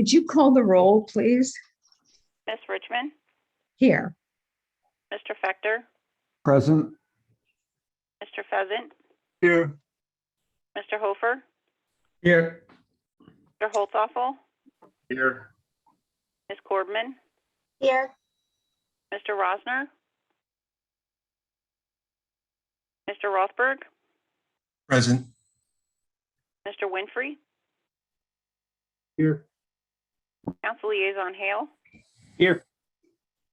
Could you call the roll, please? Ms. Richmond, Here. Mr. Fector, Present. Mr. Pheasant, Here. Mr. Hofer, Here. Mr. Holtoffel, Here. Ms. Corbman, Here. Mr. Rosner, Mr. Rothberg, Present. Mr. Winfrey, Here. Council Liaison Hale, Here.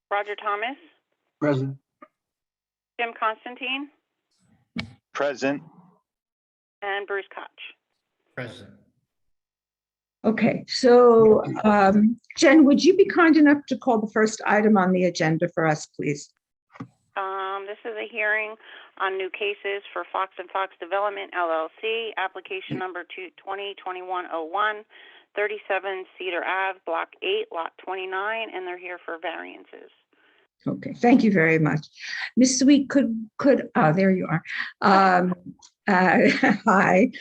Roger Thomas, Present. Jim Constantine, Present. and Bruce Koch. Present. Okay, so Jen, would you be kind enough to call the first item on the agenda for us, please? This is a hearing on new cases for Fox and Fox Development LLC, application number 2021-01, 37 Cedar Ave, Block 8, Lot 29, and they're here for variances. Okay, thank you very much. Ms. Sweet, there you are. Hi.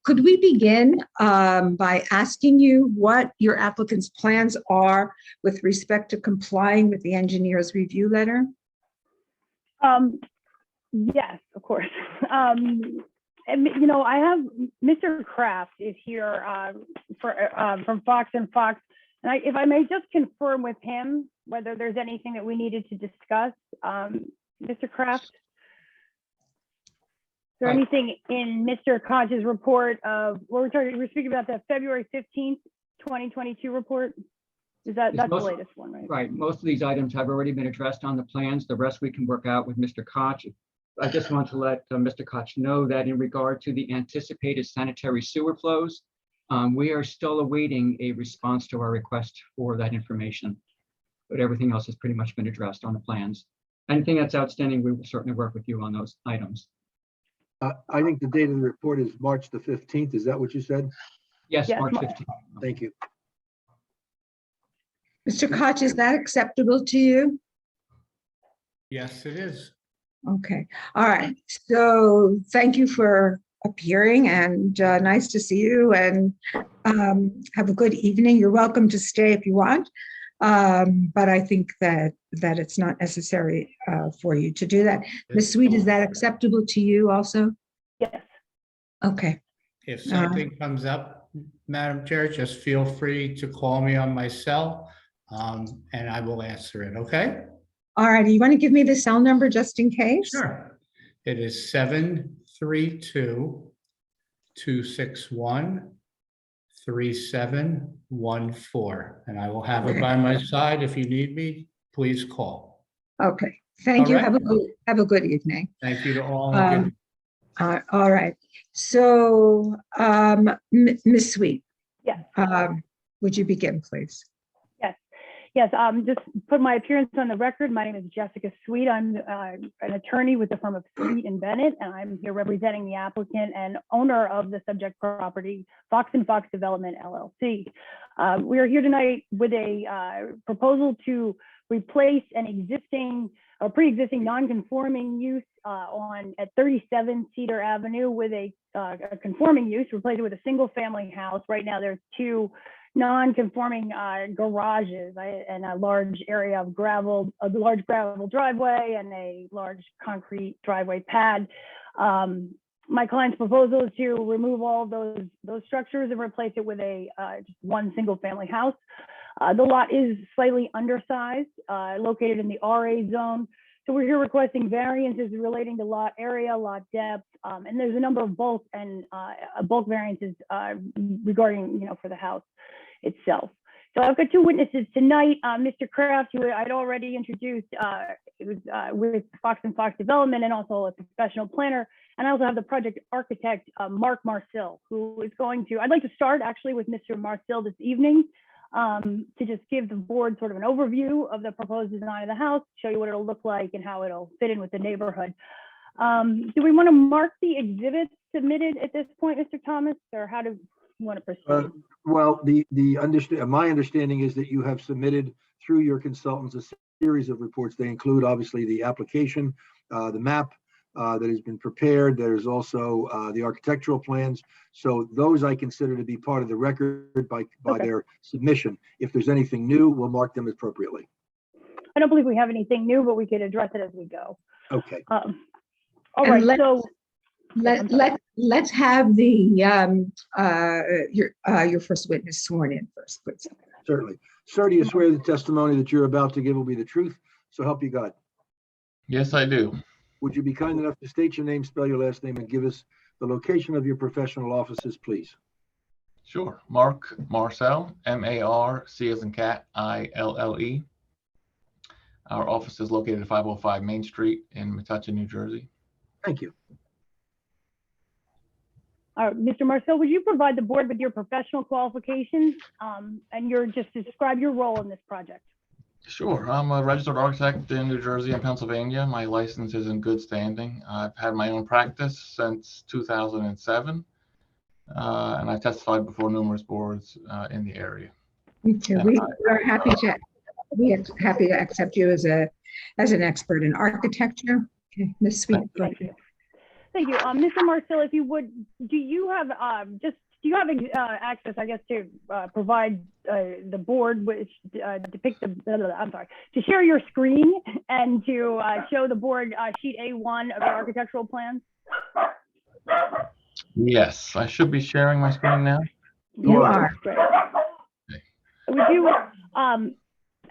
Could we begin by asking you what your applicant's plans are with respect to complying with the engineer's review letter? Yes, of course. And, you know, I have Mr. Kraft is here from Fox and Fox. And if I may just confirm with him whether there's anything that we needed to discuss. Mr. Kraft? Is there anything in Mr. Koch's report of, we're speaking about the February 15th, 2022 report? That's the latest one, right? Right. Most of these items have already been addressed on the plans. The rest we can work out with Mr. Koch. I just want to let Mr. Koch know that in regard to the anticipated sanitary sewer flows, we are still awaiting a response to our request for that information. But everything else has pretty much been addressed on the plans. Anything that's outstanding, we will certainly work with you on those items. I think the date of the report is March the 15th. Is that what you said? Yes, Yes, March 15th. Thank you. Mr. Koch, is that acceptable to you? Yes, it is. Okay, all right. So thank you for appearing and nice to see you and have a good evening. You're welcome to stay if you want. But I think that it's not necessary for you to do that. Ms. Sweet, is that acceptable to you also? Yes. Okay. If something comes up, Madam Chair, just feel free to call me on my cell and I will answer it, okay? All right, you want to give me the cell number just in case? Sure. It is 732-261-3714. And I will have it by my side. If you need me, please call. Okay, thank you. All right. Have a good evening. Thank you to all. All right. So, Ms. Sweet. Yes. Would you begin, please? Yes, just put my appearance on the record. My name is Jessica Sweet. I'm an attorney with the firm of Sweet and Bennett, and I'm here representing the applicant and owner of the subject property, Fox and Fox Development LLC. We are here tonight with a proposal to replace an pre-existing non-conforming use at 37 Cedar Avenue with a conforming use, replace it with a single-family house. Right now, there's two non-conforming garages and a large area of a large gravel driveway and a large concrete driveway pad. My client's proposal is to remove all those structures and replace it with just one single-family house. The lot is slightly undersized, located in the RA zone. So we're here requesting variances relating to lot area, lot depth, and there's a number of bulk variances regarding, for the house itself. So I've got two witnesses tonight. Mr. Kraft, who I'd already introduced, with Fox and Fox Development and also a professional planner. And I also have the project architect, Mark Marcil, who is I'd like to start actually with Mr. Marcil this evening to just give the board sort of an overview of the proposed design of the house, show you what it'll look like and how it'll fit in with the neighborhood. Do we want to mark the exhibits submitted at this point, Mr. Thomas, or how do you want to proceed? Well, my understanding is that you have submitted through your consultants a series of reports. They include obviously the application, the map, that has been prepared. There's also the architectural plans. So those I consider to be part of the record by Okay. their submission. If there's anything new, we'll mark them appropriately. I don't believe we have anything new, but we could address it as we go. Okay. All And right, so. I'm sorry. Let's have the your first witness sworn in first, please. Certainly. Sir, do you swear the testimony that you're about to give will be the truth? So help you God. Yes, I do. Would you be kind enough to state your name, spell your last name, and give us the location of your professional offices, please? Sure. Mark Marcel, M-A-R-C as in cat, I-L-L-E. Our office is located at 505 Main Street in Metuchen, New Jersey. Thank you. All right, Mr. Marcel, would you provide the board with your professional qualifications and just describe your role in this project? Sure. I'm a registered architect in New Jersey and Pennsylvania. My license is in good standing. I've had my own practice since 2007, and I've testified before numerous boards in the area. Okay, we are happy to accept you as an expert in architecture. Okay, Ms. Sweet. Thank you. Thank you. Mr. Marcel, if you would, do you have access, I guess, to provide the board which depict to share your screen and to show the board sheet A1 of your architectural plans? Yes, I should be sharing my screen now. You are. Great. Would you,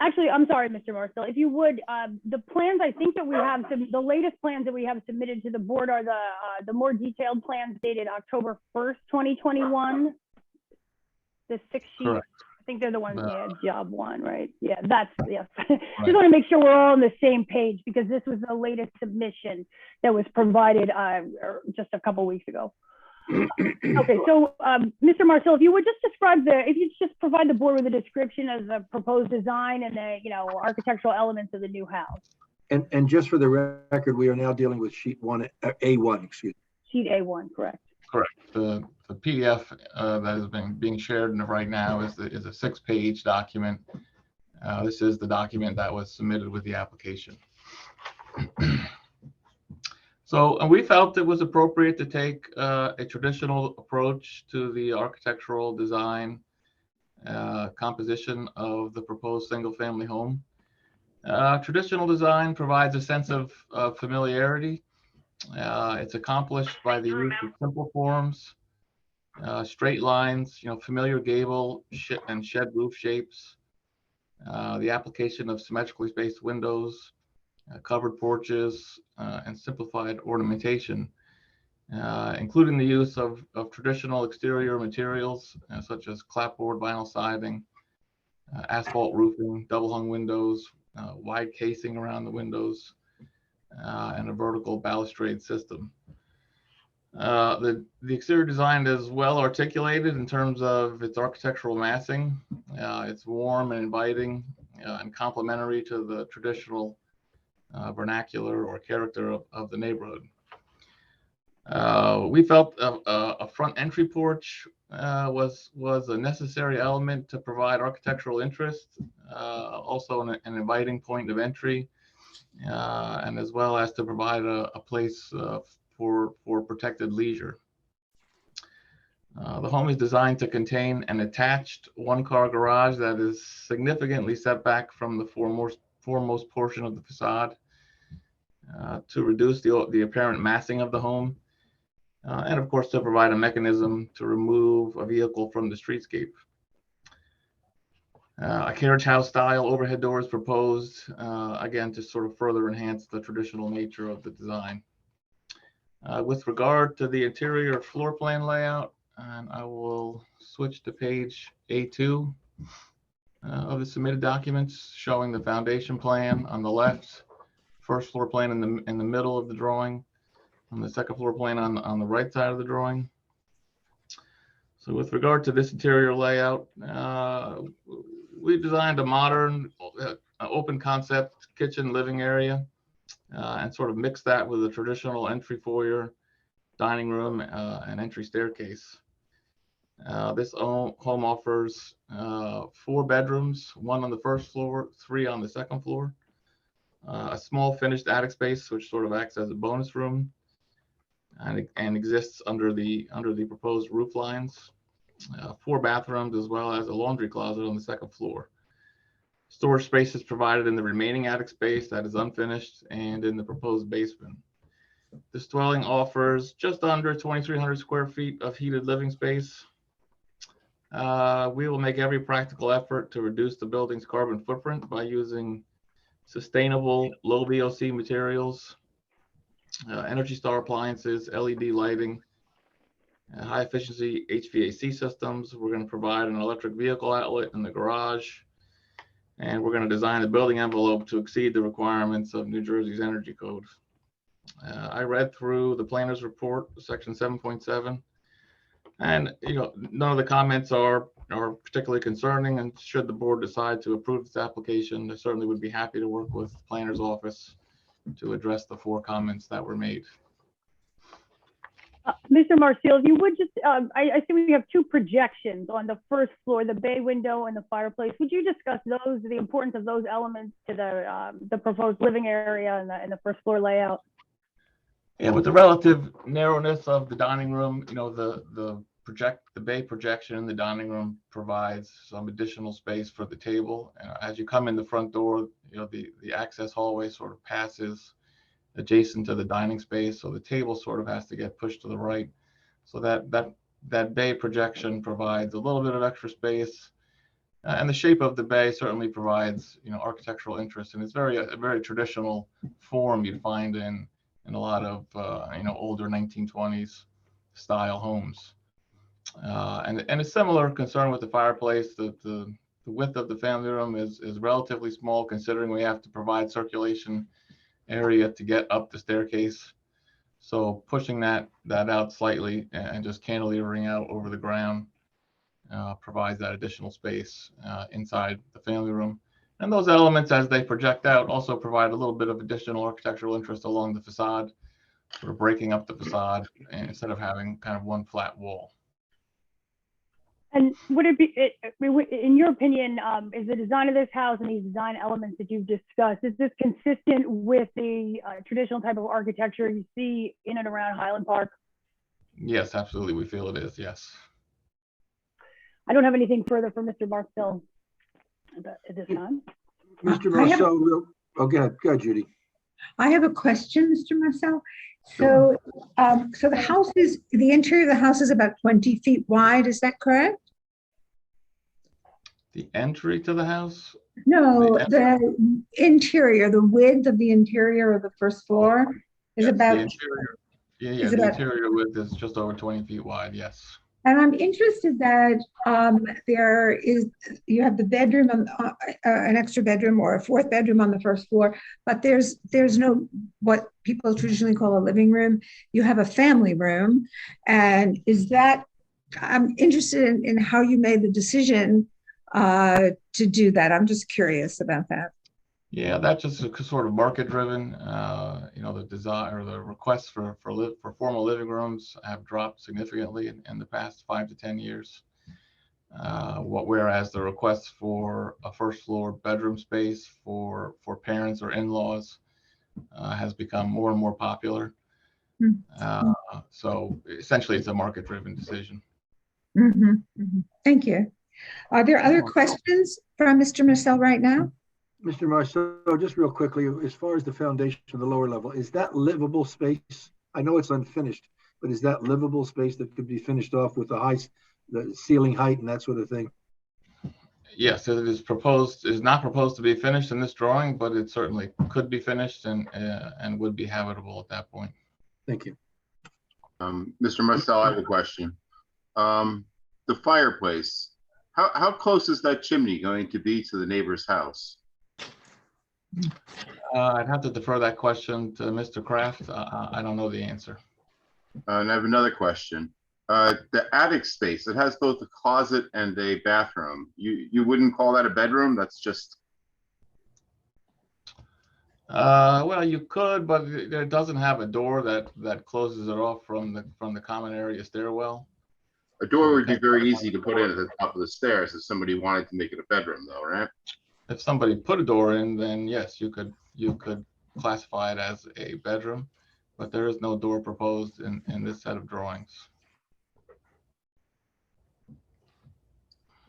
actually, I'm sorry, Mr. Marcel, if you would, the plans I think that we have, the latest plans that we have submitted to the board are the more detailed plans dated October 1st, 2021. The 6 sheet, Correct. I think they're the ones, yeah, job 1, right? Yeah, that's, yes. Right. Just want to make sure we're all on the same page because this was the latest submission that was provided just a couple weeks ago. Okay, so Mr. Marcel, if you would just provide the board with a description of the proposed design and the architectural elements of the new house. And just for the record, we are now dealing with sheet A1, excuse me. Sheet A1, correct. Correct. The PDF that is being shared right now is a 6-page document. This is the document that was submitted with the application. So we felt it was appropriate to take a traditional approach to the architectural design composition of the proposed single-family home. Traditional design provides a sense of familiarity. It's accomplished by the use of simple forms, straight lines, familiar gable and shed roof shapes, the application of symmetrically spaced windows, covered porches, and simplified ornamentation, including the use of traditional exterior materials such as clapboard vinyl siding, asphalt roofing, double hung windows, wide casing around the windows, and a vertical balustrade system. The exterior design is well articulated in terms of its architectural massing. It's warm and inviting and complementary to the traditional vernacular or character of the neighborhood. We felt a front entry porch was a necessary element to provide architectural interest, also an inviting point of entry, and as well as to provide a place for protected leisure. The home is designed to contain an attached 1-car garage that is significantly set back from the foremost portion of the facade to reduce the apparent massing of the home, and of course to provide a mechanism to remove a vehicle from the streetscape. A carriage house style overhead door is proposed, again, to sort of further enhance the traditional nature of the design. With regard to the interior floor plan layout, and I will switch to page A2 of the submitted documents, showing the foundation plan on the left, first floor plan in the middle of the drawing, and the second floor plan on the right side of the drawing. So with regard to this interior layout, we designed a modern open concept kitchen living area and sort of mixed that with a traditional entry foyer, dining room, and entry staircase. This home offers 4 bedrooms, 1 on the first floor, 3 on the second floor. a small finished attic space, which sort of acts as a bonus room and exists under the proposed roof lines. 4 bathrooms, as well as a laundry closet on the 2nd floor. Storage space is provided in the remaining attic space that is unfinished and in the proposed basement. This dwelling offers just under 2,300 square feet of heated living space. We will make every practical effort to reduce the building's carbon footprint by using sustainable low VOC materials, Energy Star appliances, LED lighting, high efficiency HVAC systems. We're going to provide an electric vehicle outlet in the garage, and we're going to design the building envelope to exceed the requirements of New Jersey's energy code. I read through the planner's report, section 7.7, and none of the comments are particularly concerning, and should the board decide to approve this application, I certainly would be happy to work with the planner's office to address the 4 comments that were made. Mr. Marcel, if you would just, I see we have 2 projections on the 1st floor, the bay window and the fireplace. Would you discuss those, the importance of those elements to the proposed living area and the 1st floor layout? Yeah, with the relative narrowness of the dining room, the bay projection in the dining room provides some additional space for the table. As you come in the front door, the access hallway sort of passes adjacent to the dining space, so the table sort of has to get pushed to the right. So that bay projection provides a little bit of extra space, and the shape of the bay certainly provides architectural interest, and it's a very traditional form you'd find in a lot of older 1920s style homes. And a similar concern with the fireplace. The width of the family room is relatively small, considering we have to provide circulation area to get up the staircase. So pushing that out slightly and just cantilevering out over the ground provides that additional space inside the family room. And those elements, as they project out, also provide a little bit of additional architectural interest along the facade, sort of breaking up the facade instead of having kind of one flat wall. And would it be, in your opinion, is the design of this house and these design elements that you've discussed, is this consistent with the traditional type of architecture you see in and around Highland Park? Yes, absolutely. We feel it is, yes. I don't have anything further for Mr. Marcel at this time. Mr. Marcel, go ahead, Judy. I have a question, Mr. Marcel. So, so the interior of the house is about 20 feet wide. Is that correct? The entry to the house? No, the interior, the width of the interior of the 1st floor is about. The interior, the interior width is just over 20 feet wide. Yes. And I'm interested that you have the bedroom, an extra bedroom or a 4th bedroom on the 1st floor, but there's no what people traditionally call a living room. You have a family room, and I'm interested in how you made the decision to do that. I'm just curious about that. Yeah, that's just sort of market driven. The desire or the requests for formal living rooms have dropped significantly in the past 5 to 10 years. Whereas the requests for a 1st floor bedroom space for parents or in-laws has become more and more popular. So essentially, it's a market driven decision. Mm-hmm, mm-hmm. Thank you. Are there other questions from Mr. Marcel right now? Mr. Marcel, just real quickly, as far as the foundation of the lower level, is that livable space? I know it's unfinished, but is that livable space that could be finished off with the ceiling height and that sort of thing? Yes, it is not proposed to be finished in this drawing, but it certainly could be finished and would be habitable at that point. Thank you. Mr. Marcel, I have a question. The fireplace, how close is that chimney going to be to the neighbor's house? I'd have to defer that question to Mr. Kraft. I don't know the answer. And I have another question. The attic space, it has both a closet and a bathroom. You wouldn't call that a bedroom? That's just... Well, you could, but it doesn't have a door that closes it off from the common area stairwell. A door would be very easy to put in at the top of the stairs if somebody wanted to make it a bedroom, though, right? If somebody put a door in, then yes, you could you could classify it as a bedroom, but there is no door proposed in this set of drawings.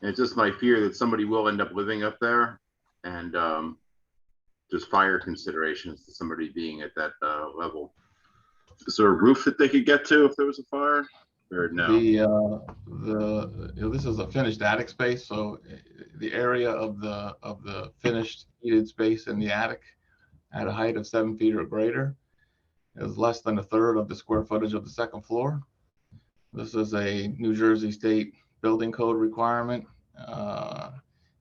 It's just my fear that somebody will end up living up there, and just fire considerations to somebody being at that level. Is there a roof that they could get to if there was a fire, or no? This is a finished attic space, so the area of the finished heated space in the attic at a height of 7 feet or greater is less than a third of the square footage of the second floor. This is a New Jersey State building code requirement.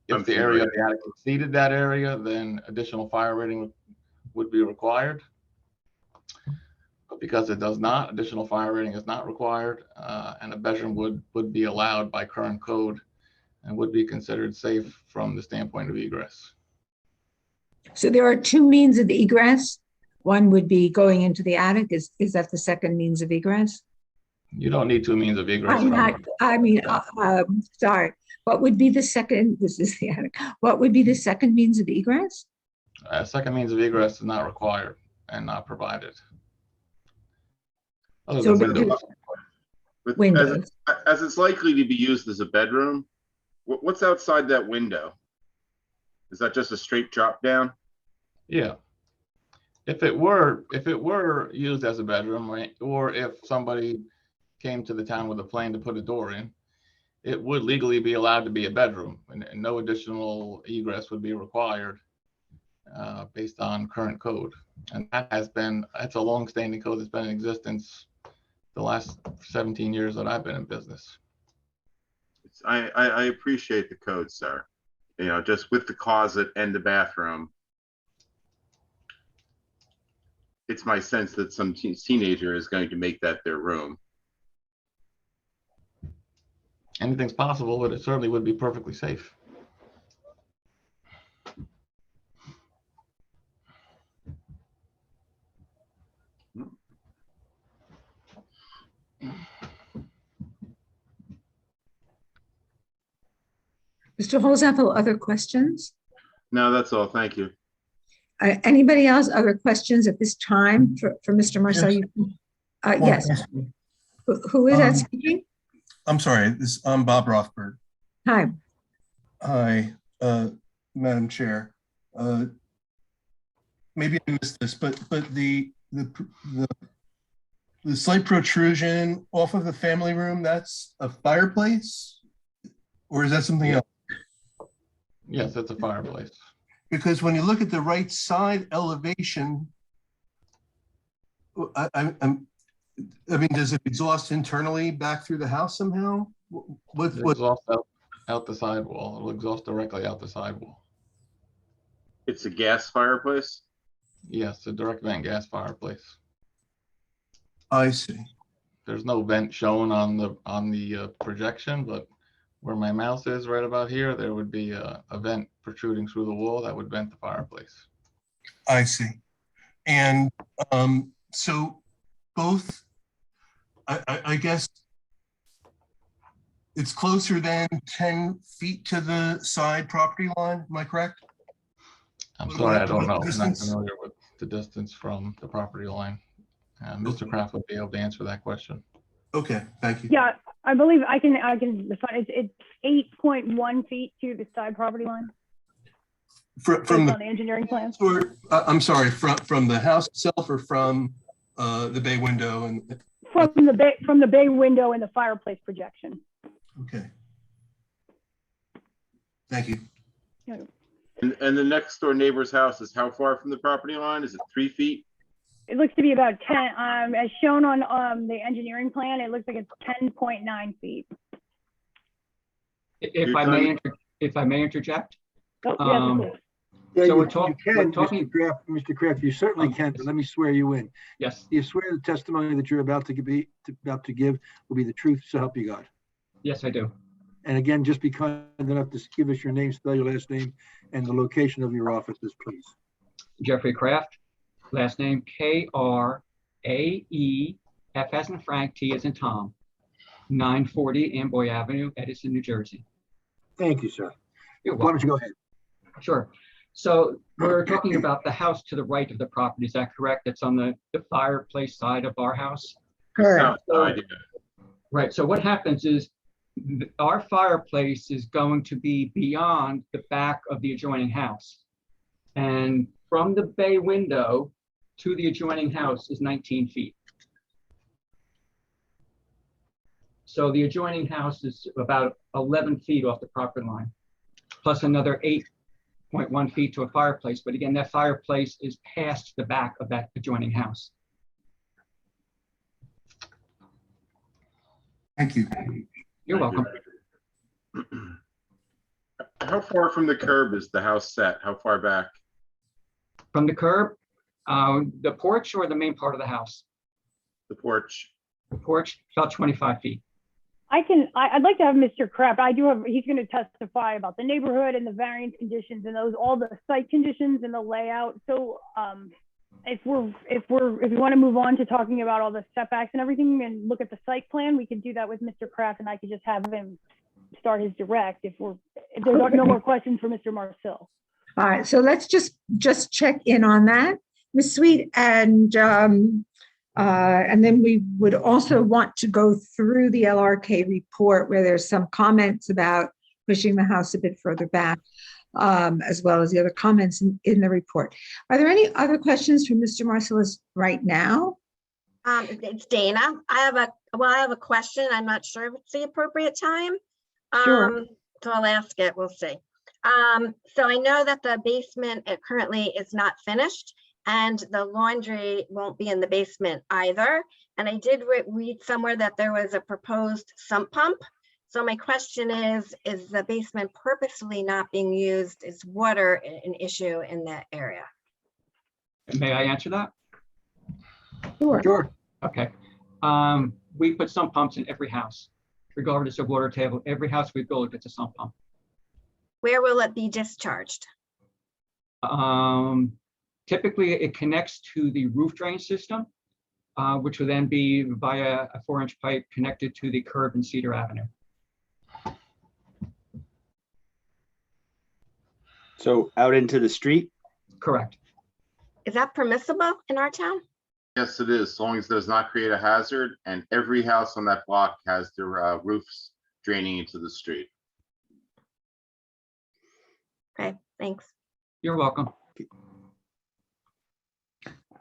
If the area of the attic exceeded that area, then additional fire rating would be required. But because it does not, additional fire rating is not required, and a bedroom would be allowed by current code and would be considered safe from the standpoint of egress. So there are two means of egress. One would be going into the attic. Is that the second means of egress? You don't need two means of egress. Sorry. What would be the second? This is the attic. What would be the second means of egress? Second means of egress is not required and not provided. Other So than windows. As it's likely to be used as a bedroom, what's outside that window? Is that just a straight drop down? Yeah. If it were used as a bedroom, right, or if somebody came to the town with a plan to put a door in, it would legally be allowed to be a bedroom, and no additional egress would be required based on current code. And that's a long-standing code that's been in existence the last 17 years that I've been in business. I appreciate the code, sir. You know, just with the closet and the bathroom, it's my sense that some teenager is going to make that their room. Anything's possible, but it certainly would be perfectly safe. Mr. Holzapfel, other questions? No, that's all. Thank you. Anybody else, other questions at this time for Mr. Marcel? Yes. Yes. Who is that speaking? I'm sorry, I'm Bob Rothberg. Hi. Hi, Madam Chair. Maybe I missed this, but the slight protrusion off of the family room, that's a fireplace? Or is that something else? Yes, it's a fireplace. Because when you look at the right side elevation, I mean, does it exhaust internally back through the house somehow? It exhausts out the sidewall. It'll exhaust directly out the sidewall. It's a gas fireplace? Yes, a direct vent gas fireplace. I see. There's no vent shown on the projection, but where my mouse is right about here, there would be a vent protruding through the wall that would vent the fireplace. I see. And so both, I guess it's closer than 10 feet to the side property line, am I correct? I'm sorry, I don't know. I'm not familiar with the distance from the property line. Mr. Kraft would be able to answer that question. Okay, thank you. Yeah, I believe I can define it's 8.1 feet to the side property line. From the engineering plans? Or I'm sorry, from the house itself or from the bay window and from the bay window and the fireplace projection. Okay. Thank you. And the next door neighbor's house is how far from the property line? Is it 3 feet? It looks to be about 10, as shown on the engineering plan, it looks like it's 10.9 feet. If I may interject. Oh, yes, Yeah, So you, we're talking. Mr. Kraft, you certainly can, but let me swear you in. Yes. You swear the testimony that you're about to give will be the truth, so help you God. Yes, I do. And again, just be kind enough to give us your name, spell your last name, and the location of your offices, please. Jeffrey Kraft, last name Kraeff as in Frank, T as in Tom, 940 Amboy Avenue, Edison, New Jersey. Thank you, sir. You're Why welcome. don't you go ahead? Sure. So we're talking about the house to the right of the property. Is that correct? That's on the fireplace side of our house? Correct. South side, yeah. Right. So what happens is our fireplace is going to be beyond the back of the adjoining house. And from the bay window to the adjoining house is 19 feet. So the adjoining house is about 11 feet off the property line, plus another 8.1 feet to a fireplace. But again, that fireplace is past the back of that adjoining house. Thank you. You're welcome. How far from the curb is the house set? How far back? From the curb, the porch or the main part of the house? The porch? The porch, about 25 feet. I'd like to have Mr. Kraft. He's going to testify about the neighborhood and the variance conditions and all the site conditions and the layout. So if we want to move on to talking about all the setbacks and everything and look at the site plan, we can do that with Mr. Kraft, and I could just have him start his direct if there's no more questions for Mr. Marcel. All right, so let's just check in on that, Ms. Sweet, and then we would also want to go through the LRK report where there's some comments about pushing the house a bit further back, as well as the other comments in the report. Are there any other questions from Mr. Marcellus right now? It's Dana. I have a question. I'm not sure if it's the appropriate time. Sure. So I'll ask it. We'll see. So I know that the basement currently is not finished, and the laundry won't be in the basement either. And I did read somewhere that there was a proposed sump pump. So my question is the basement purposely not being used? Is water an issue in that area? May I answer that? Sure. Okay. We put sump pumps in every house, regardless of water table. Every house we build gets a sump pump. Where will it be discharged? Typically, it connects to the roof drain system, which will then be via a 4-inch pipe connected to the curb in Cedar Avenue. So out into the street? Correct. Is that permissible in our town? Yes, it is, as long as it does not create a hazard, and every house on that block has their roofs draining into the street. Okay, thanks. You're welcome.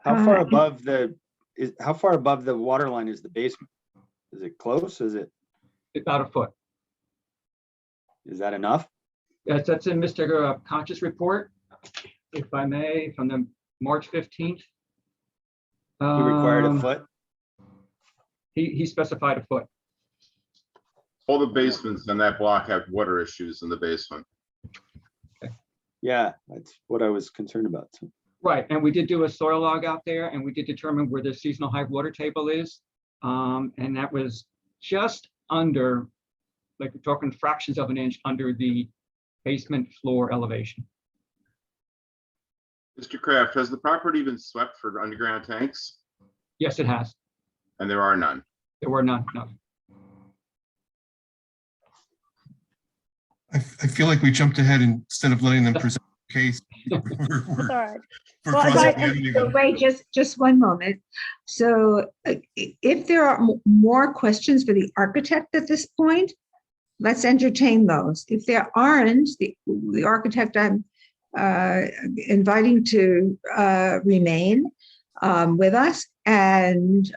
How far above the water line is the basement? Is it close? Is it About a foot. is that enough? That's in Mr. Conch's report, if I may, from the March 15th. He required a foot? He specified a foot. All the basements in that block have water issues in the basement. Yeah, that's what I was concerned about. So. Right, and we did do a soil log out there, and we did determine where the seasonal high water table is. And that was just under, like we're talking fractions of an inch under the basement floor elevation. Mr. Kraft, has the property been swept for underground tanks? Yes, it has. And there are none. There were none, no. I feel like we jumped ahead instead of letting them present the case. All right. We're Well, crossing I- the avenue. So wait, just one moment. So if there are more questions for the architect at this point, let's entertain those. If there aren't, the architect I'm inviting to remain with us. And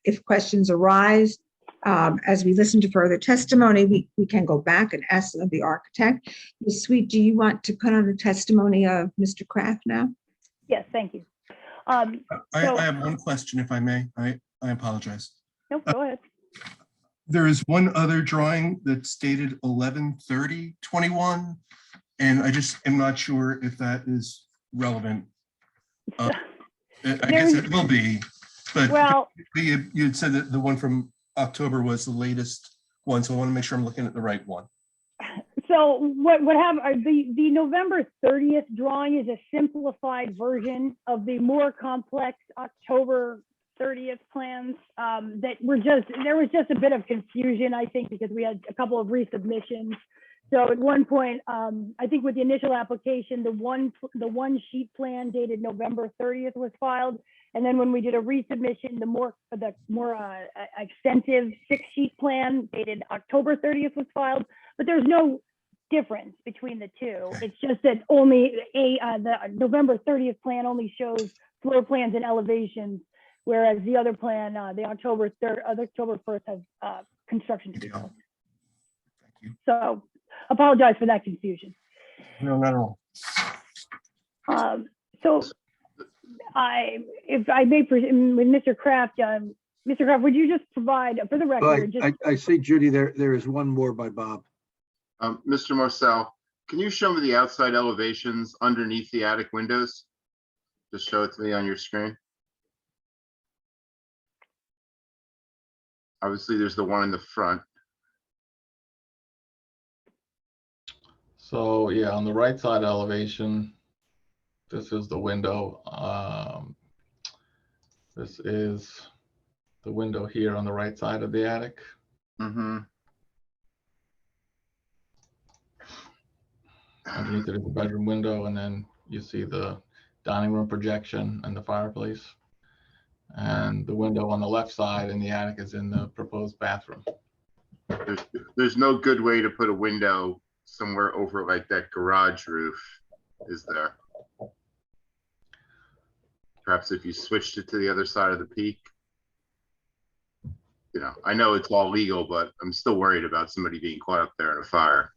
if questions arise, as we listen to further testimony, we can go back and ask the architect. Ms. Sweet, do you want to put on the testimony of Mr. Kraft now? Yes, thank you. I have one question, if I may. I apologize. No, go ahead. There is one other drawing that's dated 11/30/21, and I just am not sure if that is relevant. I guess it will be, but Well, you had said that the one from October was the latest one, so I want to make sure I'm looking at the right one. so what happened, the November 30th drawing is a simplified version of the more complex October 30th plans there was just a bit of confusion, I think, because we had a couple of resubmissions. So at one point, I think with the initial application, the one sheet plan dated November 30th was filed. And then when we did a resubmission, the more extensive 6-sheet plan dated October 30th was filed. But there's no difference between the two. It's just that only the November 30th plan only shows floor plans and elevations, whereas the other plan, the October 1st has construction details. Thank you. So apologize for that confusion. No, not at all. So if I may, with Mr. Kraft, Mr. Kraft, would you just provide for the record? I see, Judy, there is one more by Bob. Mr. Marcel, can you show me the outside elevations underneath the attic windows? Just show it to me on your screen. Obviously, there's the one in the front. So yeah, on the right side elevation, this is the window. This is the window here on the right side of the attic. Mm-hmm. Underneath it is the bedroom window, and then you see the dining room projection and the fireplace. And the window on the left side in the attic is in the proposed bathroom. There's no good way to put a window somewhere over like that garage roof, is there? Perhaps if you switched it to the other side of the peak. You know, I know it's all legal, but I'm still worried about somebody being caught up there in a fire.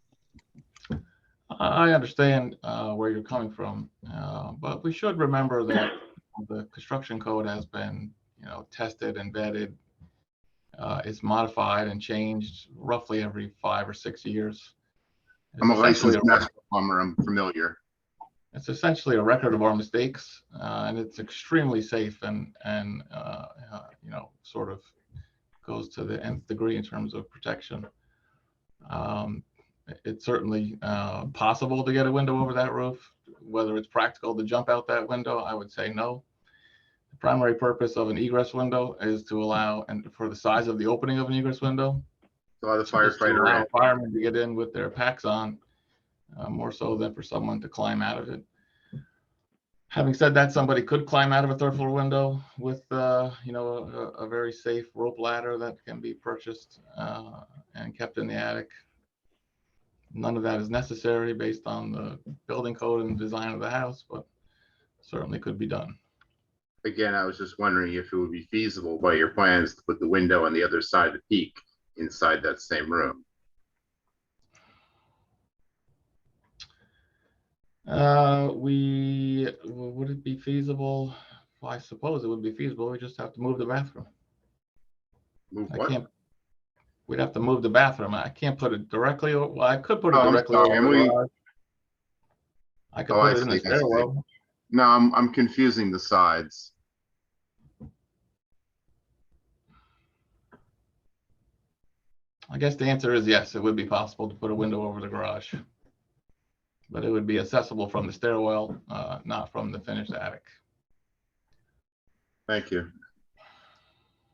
I understand where you're coming from, but we should remember that the construction code has been, tested and vetted. It's modified and changed roughly every 5 or 6 years. I'm a licensed master plumber. I'm familiar. It's essentially a record of our mistakes, and it's extremely safe and sort of goes to the nth degree in terms of protection. It's certainly possible to get a window over that roof. Whether it's practical to jump out that window, I would say no. The primary purpose of an egress window is to allow, and for the size of the opening of an egress window, So the to firefighter, allow firemen to get in with their packs on, more so than for someone to climb out of it. Having said that, somebody could climb out of a third floor window with, a very safe rope ladder that can be purchased and kept in the attic. None of that is necessary based on the building code and design of the house, but certainly could be done. again, I was just wondering if it would be feasible by your plans to put the window on the other side of the peak inside that same room. Would it be feasible? Well, I suppose it would be feasible. We just have to move the bathroom. Move what? We'd have to move the bathroom. I can't put it directly. Well, I could put it Oh, I'm directly sorry. over the garage. I could put it in the I see. stairwell. No, I'm confusing the sides. I guess the answer is yes, it would be possible to put a window over the garage. But it would be accessible from the stairwell, not from the finished attic. Thank you.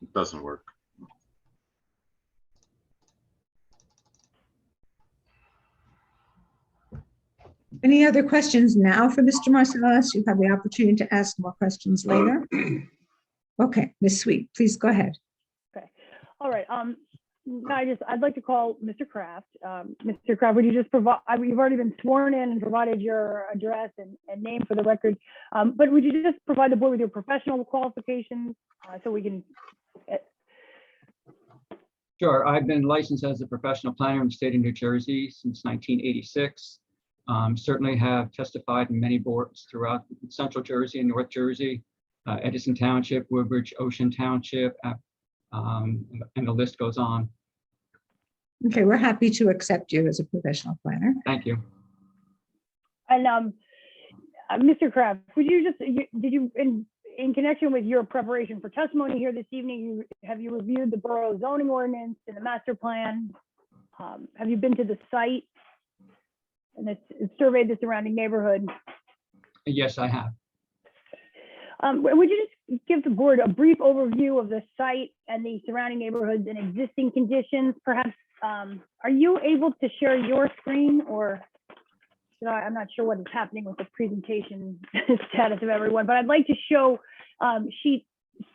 It doesn't work. Any other questions now for Mr. Marcellus? You have the opportunity to ask more questions later. Okay, Ms. Sweet, please go ahead. Okay, all right. I'd like to call Mr. Kraft. Mr. Kraft, would you just provide, you've already been sworn in and provided your address and name for the record, but would you just provide the board with your professional qualifications so we can... Sure, I've been licensed as a professional planner in the state of New Jersey since 1986. Certainly have testified in many boards throughout Central Jersey and North Jersey, Edison Township, Woodbridge, Ocean Township, and the list goes on. Okay, we're happy to accept you as a professional planner. Thank you. And Mr. Kraft, would you just, did you, in connection with your preparation for testimony here this evening, have you reviewed the borough zoning ordinance and the master plan? Have you been to the site and it's surveyed the surrounding neighborhood? Yes, I have. Would you just give the board a brief overview of the site and the surrounding neighborhoods and existing conditions, perhaps are you able to share your screen, or I'm not sure what is happening with the presentation status of everyone, but I'd like to show sheet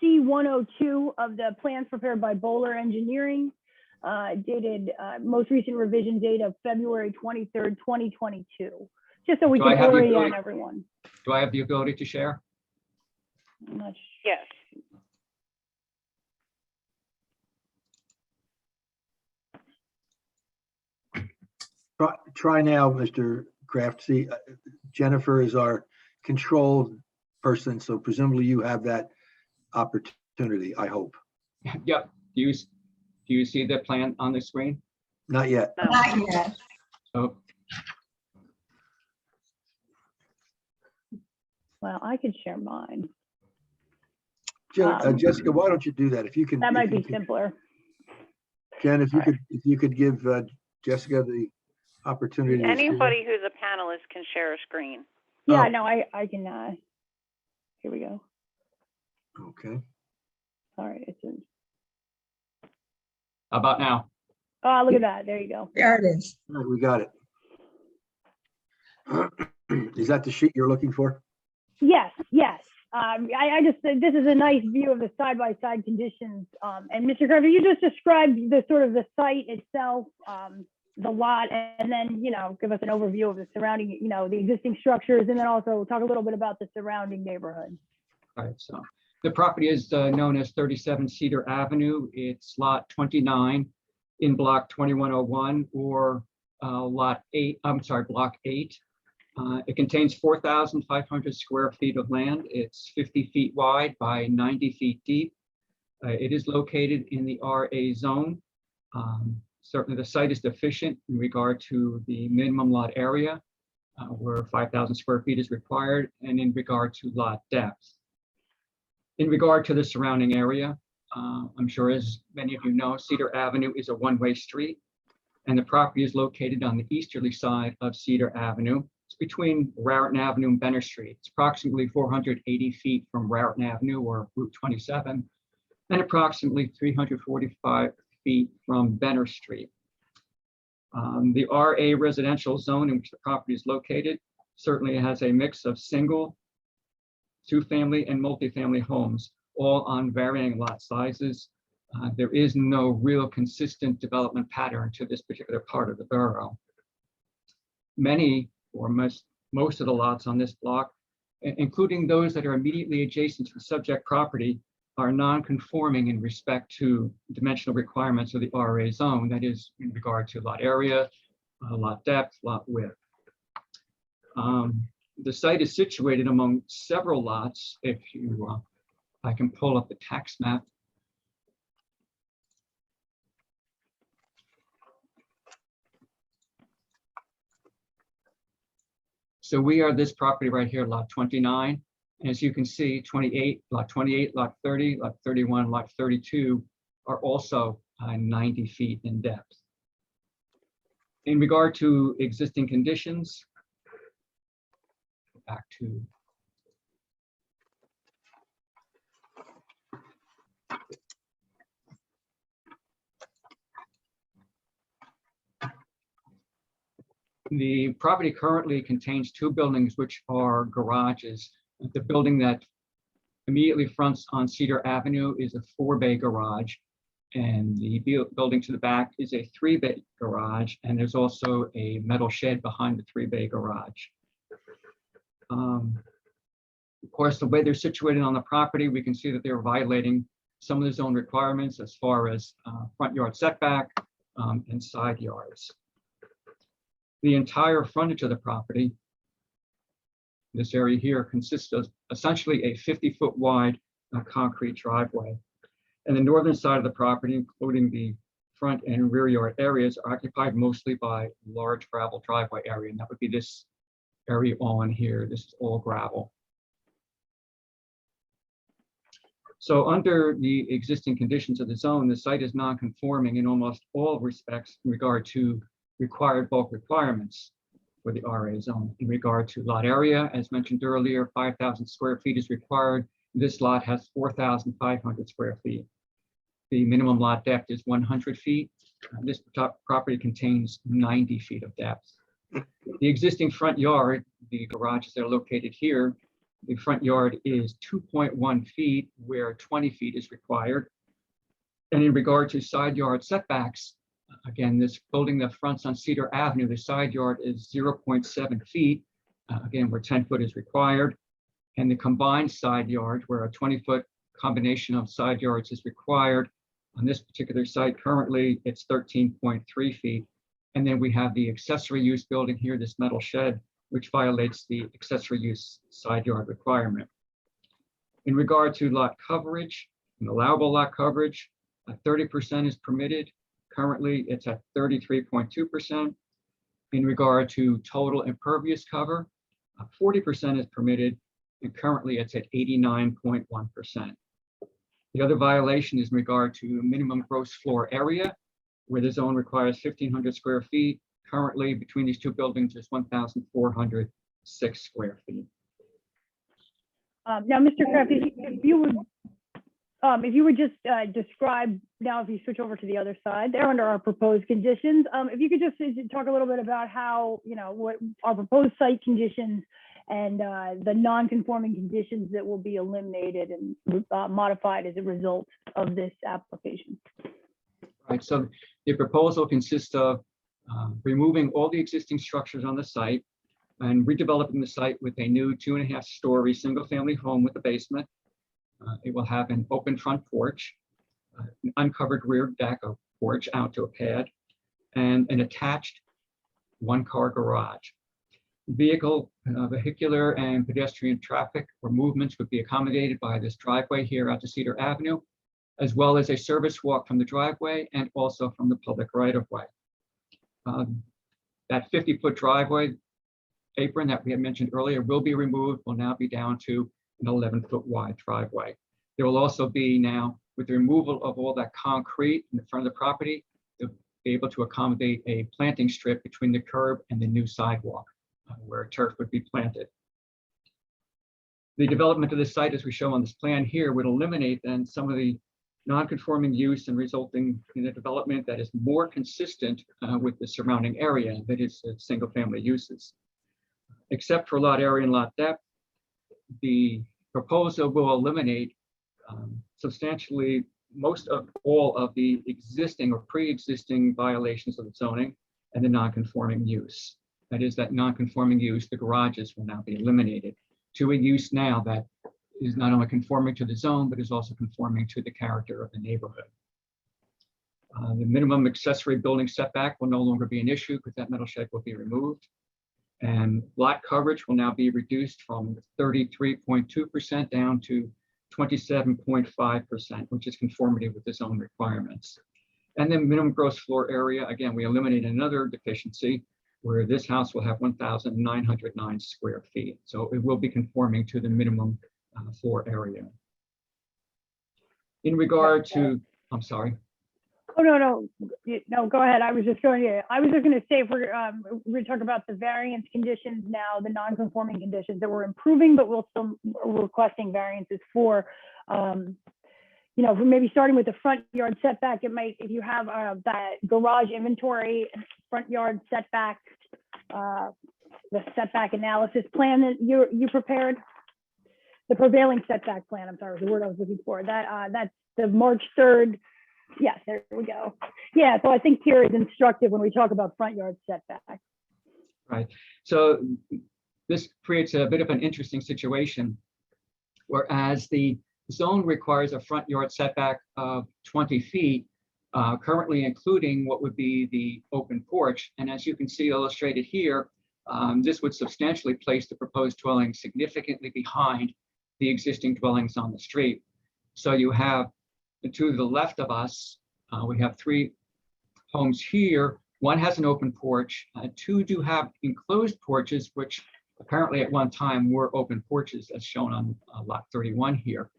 C102 of the plans prepared by Bowler Engineering, dated most recent revision date of February 23rd, 2022, just so we Do I can have the orient ability- everyone. Do I have the ability to share? I'm not Yes. Try now, Mr. Kraft. See, Jennifer is our control person, so presumably you have that opportunity, I hope. Yep. Do you see the plan on the screen? Not yet. No. Not yet. Oh, Well, I could share mine. Jessica, why don't you do that? If you can. That if might you be can- simpler. Jen, if you could give Jessica the opportunity. to share. Anybody who's a panelist can share a screen. Yeah, Oh. no, I can, here we go. Okay. All right, it's in. how about now? Oh, look at that. There you go. There it is. All right, we got it. Is that the sheet you're looking for? Yes, yes. I just, this is a nice view of the side-by-side conditions. And Mr. Carver, you just described the sort of the site itself, the lot, and then, give us an overview of the surrounding, the existing structures, and then also talk a little bit about the surrounding neighborhood. All right, so the property is known as 37 Cedar Avenue. It's lot 29 in block 2101 or block 8. It contains 4,500 square feet of land. It's 50 feet wide by 90 feet deep. It is located in the RA zone. Certainly the site is deficient in regard to the minimum lot area, where 5,000 square feet is required, and in regard to lot depth. In regard to the surrounding area, I'm sure as many of you know, Cedar Avenue is a one-way street, and the property is located on the easterly side of Cedar Avenue. It's between Raritan Avenue and Benner Street. It's approximately 480 feet from Raritan Avenue or Route 27, and approximately 345 feet from Benner Street. The RA residential zone in which the property is located certainly has a mix of single, two-family, and multifamily homes, all on varying lot sizes. There is no real consistent development pattern to this particular part of the borough. Many or most of the lots on this block, including those that are immediately adjacent to the subject property, are non-conforming in respect to dimensional requirements of the RA zone, that is in regard to lot area, lot depth, lot width. The site is situated among several lots. If I can pull up the tax map. So we are this property right here, lot 29. As you can see, lot 28, lot 30, lot 31, lot 32 are also 90 feet in depth. In regard to existing conditions, back to the property currently contains two buildings which are garages. The building that immediately fronts on Cedar Avenue is a 4-bay garage, and the building to the back is a 3-bay garage, and there's also a metal shed behind the 3-bay garage. Of course, the way they're situated on the property, we can see that they're violating some of the zone requirements as far as front yard setback and side yards. The entire frontage of the property, this area here, consists of essentially a 50-foot wide concrete driveway. And the northern side of the property, including the front and rear yard areas, are occupied mostly by large gravel driveway area, and that would be this area on here. This is all gravel. So under the existing conditions of the zone, the site is non-conforming in almost all respects in regard to required bulk requirements for the RA zone. In regard to lot area, as mentioned earlier, 5,000 square feet is required. This lot has 4,500 square feet. The minimum lot depth is 100 feet, This property contains 90 feet of depth. The existing front yard, the garages that are located here, the front yard is 2.1 feet where 20 feet is required. And in regard to side yard setbacks, again, this building that fronts on Cedar Avenue, the side yard is 0.7 feet, again, where 10 foot is required. And the combined side yard, where a 20-foot combination of side yards is required, on this particular site currently, it's 13.3 feet. And then we have the accessory use building here, this metal shed, which violates the accessory use side yard requirement. In regard to lot coverage, an allowable lot coverage, 30% is permitted. Currently, it's at 33.2%. In regard to total impervious cover, 40% is permitted, and currently it's at 89.1%. The other violation is in regard to minimum gross floor area, where the zone requires 1,500 square feet. Currently, between these two buildings, is 1,406 square feet. Now, Mr. Kraft, if you would just describe, now if you switch over to the other side, they're under our proposed conditions. If you could just talk a little bit about how, what our proposed site conditions and the non-conforming conditions that will be eliminated and modified as a result of this application. Right, so the proposal consists of removing all the existing structures on the site and redeveloping the site with a new 2.5-story single-family home with a basement. It will have an open front porch, an uncovered rear deck of porch out to a pad, and an attached one-car garage. Vehicular and pedestrian traffic or movements would be accommodated by this driveway here out to Cedar Avenue, as well as a service walk from the driveway and also from the public right-of-way. That 50-foot driveway apron that we had mentioned earlier will be removed, will now be down to an 11-foot wide driveway. There will also be now, with the removal of all that concrete in the front of the property, they'll be able to accommodate a planting strip between the curb and the new sidewalk where turf would be planted. The development of the site, as we show on this plan here, would eliminate then some of the non-conforming use and resulting in a development that is more consistent with the surrounding area, that is single-family uses. Except for lot area and lot depth, the proposal will eliminate substantially most of all of the existing or pre-existing violations of the zoning and the non-conforming use. That is, that non-conforming use, the garages will now be eliminated to a use now that is not only conforming to the zone, but is also conforming to the character of the neighborhood. The minimum accessory building setback will no longer be an issue because that metal shed will be removed. And lot coverage will now be reduced from 33.2% down to 27.5%, which is conformity with the zone requirements. And then minimum gross floor area, again, we eliminate another deficiency where this house will have 1,909 square feet. So it will be conforming to the minimum floor area. In regard to, I'm sorry. Oh, no, go ahead. I was just going to say, if we're talking about the variance conditions now, the non-conforming conditions that we're improving, but we'll still requesting variances for, maybe starting with the front yard setback, it might, if you have that garage inventory, front yard setback, the setback analysis plan that you prepared, the prevailing setback plan, I'm sorry, the word I was looking for, that's the March 3rd. Yes, there we go. Yeah, so I think here is instructive when we talk about front yard setback. Right. So this creates a bit of an interesting situation, whereas the zone requires a front yard setback of 20 feet, currently including what would be the open porch. And as you can see illustrated here, this would substantially place the proposed dwelling significantly behind the existing dwellings on the street. So you have to the left of us, we have 3 homes here. One has an open porch. 2 do have enclosed porches, which apparently at one time were open porches, as shown on lot 31 here.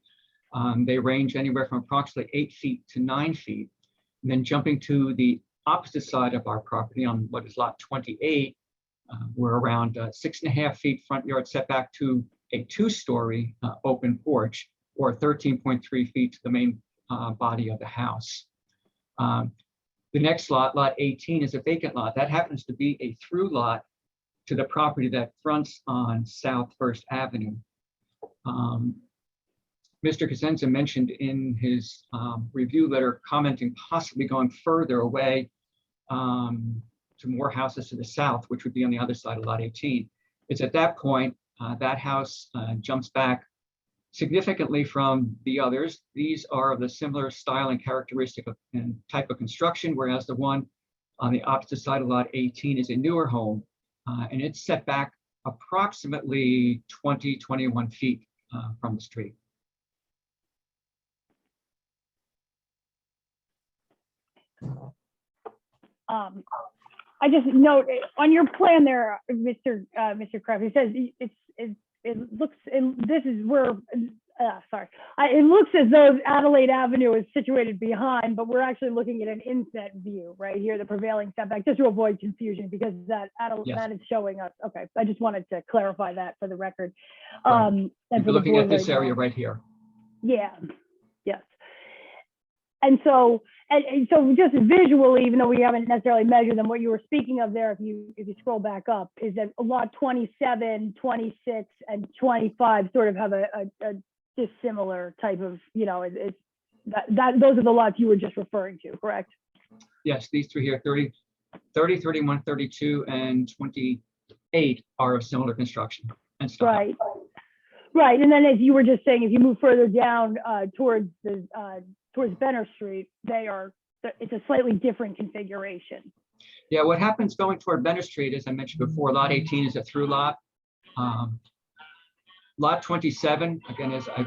They range anywhere from approximately 8 feet to 9 feet. And then jumping to the opposite side of our property on what is lot 28, we're around 6.5 feet front yard setback to a 2-story open porch, or 13.3 feet to the main body of the house. The next lot, lot 18, is a vacant lot. That happens to be a through lot to the property that fronts on South First Avenue. Mr. Cosenza mentioned in his review letter commenting possibly going further away to more houses to the south, which would be on the other side of lot 18. It's at that point that house jumps back significantly from the others. These are of the similar style and characteristic and type of construction, whereas the one on the opposite side of lot 18 is a newer home, and it's set back approximately 21 feet from the street. I just note on your plan there, Mr. Kraft, it says it looks as though Adelaide Avenue is situated behind, but we're actually looking at an inset view right here, the prevailing setback, just to avoid confusion, because that is showing us. Okay, I just wanted to clarify that for the record. Right. You're looking at this area right here. Yeah. Yes. And so just visually, even though we haven't necessarily measured them, what you were speaking of there, if you scroll back up, is that lot 27, 26, and 25 sort of have a dissimilar type of, it's those are the lots you were just referring to, correct? Yes, these three here, 30, 31, 32, and 28 are of similar construction and style. Right. Right. And then as you were just saying, if you move further down towards Benner Street, it's a slightly different configuration. Yeah, what happens going toward Benner Street, as I mentioned before, lot 18 is a through lot. Lot 27, again, as I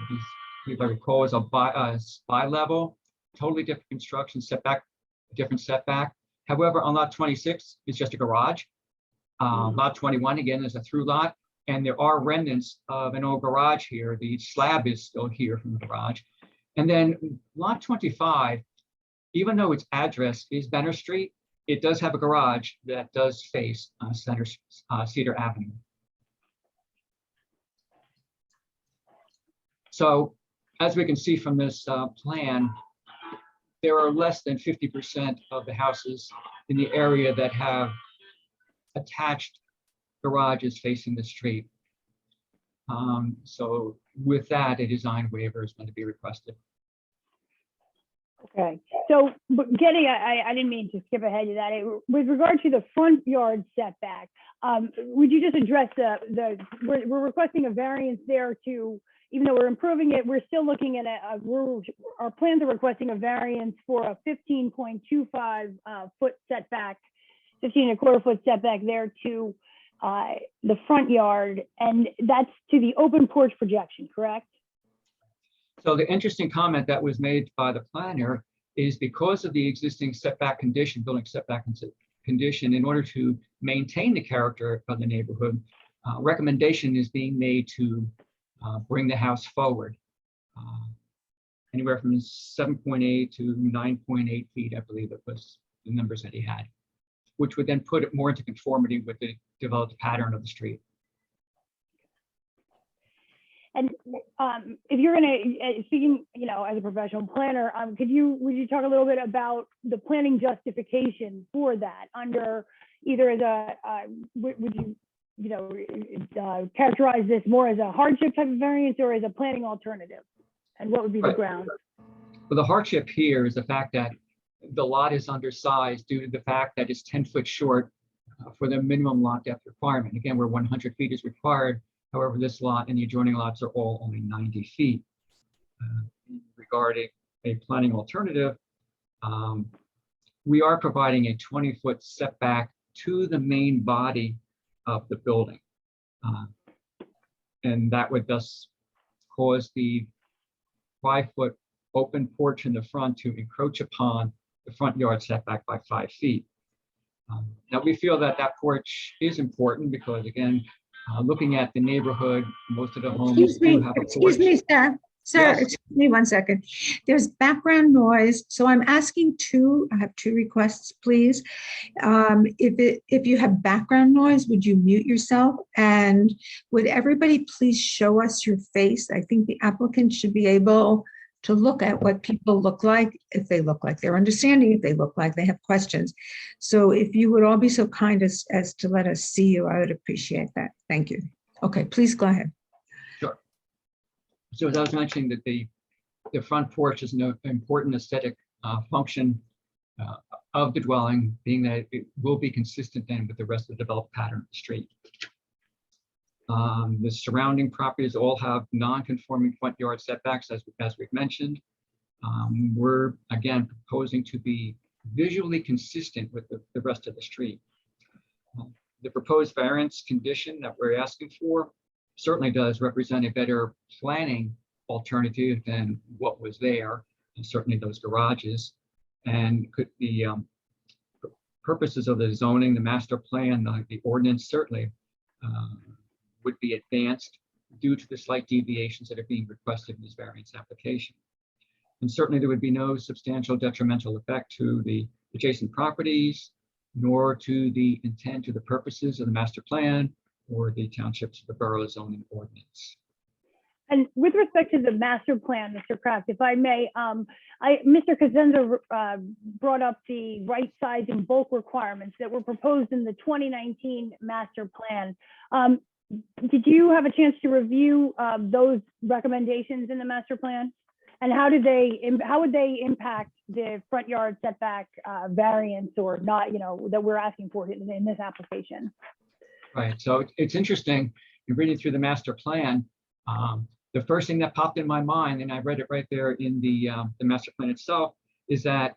believe I recall, is a bi-level, totally different construction, setback, different setback. However, on lot 26, it's just a garage. Lot 21, again, is a through lot. And there are remnants of an old garage here. The slab is still here from the garage. And then lot 25, even though its address is Benner Street, it does have a garage that does face Cedar Avenue. So as we can see from this plan, there are less than 50% of the houses in the area that have attached garages facing the street. So with that, a design waiver is going to be requested. Okay, so but I didn't mean to skip ahead to that. With regard to the front yard setback, would you just address we're requesting a variance there to, even though we're improving it, we're still looking at our plans are requesting a variance for a 15.25 foot setback, 15.25 foot setback there to the front yard, and that's to the open porch projection, correct? So the interesting comment that was made by the planner is because of the existing setback condition, building setback condition, in order to maintain the character of the neighborhood, recommendation is being made to bring the house forward anywhere from 7.8 to 9.8 feet, I believe it was the numbers that he had, which would then put it more into conformity with the developed pattern of the street. And if you're speaking, as a professional planner, would you talk a little bit about the planning justification for that under either as would you, characterize this more as a hardship type of variance or as a planning alternative? And what would be the ground? Well, the hardship here is the fact that the lot is undersized due to the fact that it's 10 foot short for the minimum lot depth requirement. Again, where 100 feet is required. However, this lot and the adjoining lots are all only 90 feet. Regarding a planning alternative, we are providing a 20-foot setback to the main body of the building. And that would thus cause the 5-foot open porch in the front to encroach upon the front yard setback by 5 feet. Now, we feel that that porch is important because, again, looking at the neighborhood, most of the homes do have a porch. Excuse me, sir. Sir, Yes. excuse me 1 second. There's background noise, so I'm asking I have two requests, please. If you have background noise, would you mute yourself? And would everybody please show us your face? I think the applicant should be able to look at what people look like, if they look like they're understanding, if they look like they have questions. So if you would all be so kind as to let us see you, I would appreciate that. Thank you. Okay, please go ahead. Sure. So as I was mentioning, that the front porch is an important aesthetic function of the dwelling, being that it will be consistent then with the rest of the developed pattern of the street. The surrounding properties all have non-conforming front yard setbacks, as we've mentioned. We're again proposing to be visually consistent with the rest of the street. The proposed variance condition that we're asking for certainly does represent a better planning alternative than what was there, and certainly those garages. And could the purposes of the zoning, the master plan, the ordinance certainly would be advanced due to the slight deviations that are being requested in this variance application. And certainly there would be no substantial detrimental effect to the adjacent properties, nor to the intent or the purposes of the master plan or the townships of the borough zoning ordinance. And with respect to the master plan, Mr. Kraft, if I may, Mr. Cosenza brought up the right size and bulk requirements that were proposed in the 2019 master plan. Did you have a chance to review those recommendations in the master plan? And how would they impact the front yard setback variance or not, that we're asking for in this application? Right, so it's interesting, in reading through the master plan, the first thing that popped in my mind, and I read it right there in the master plan itself, is that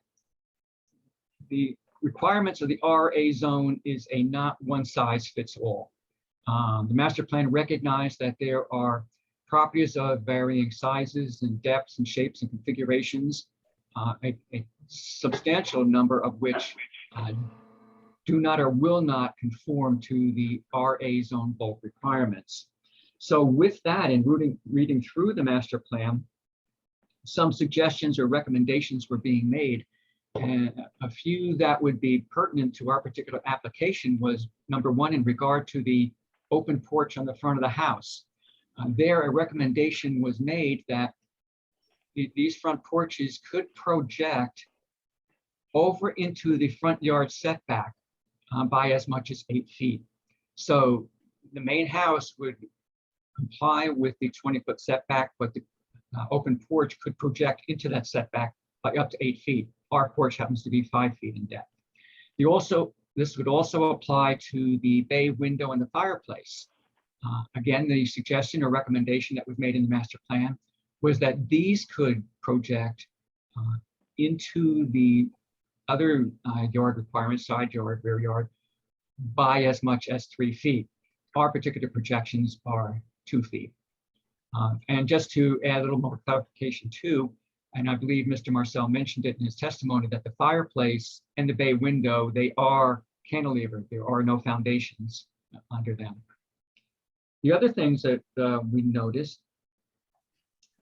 the requirements of the RA zone is a not one size fits all. The master plan recognized that there are properties of varying sizes and depths and shapes and configurations, a substantial number of which do not or will not conform to the RA zone bulk requirements. So with that, and reading through the master plan, some suggestions or recommendations were being made. And a few that would be pertinent to our particular application was, number one, in regard to the open porch on the front of the house. There, a recommendation was made that these front porches could project over into the front yard setback by as much as 8 feet. So the main house would comply with the 20-foot setback, but the open porch could project into that setback by up to 8 feet. Our porch happens to be 5 feet in depth. This would also apply to the bay window and the fireplace. Again, the suggestion or recommendation that was made in the master plan was that these could project into the other yard requirements, side yard, rear yard, by as much as 3 feet. Our particular projections are 2 feet. And just to add a little more clarification too, and I believe Mr. Marcel mentioned it in his testimony, that the fireplace and the bay window, they are cantilevered. There are no foundations under them. The other things that we noticed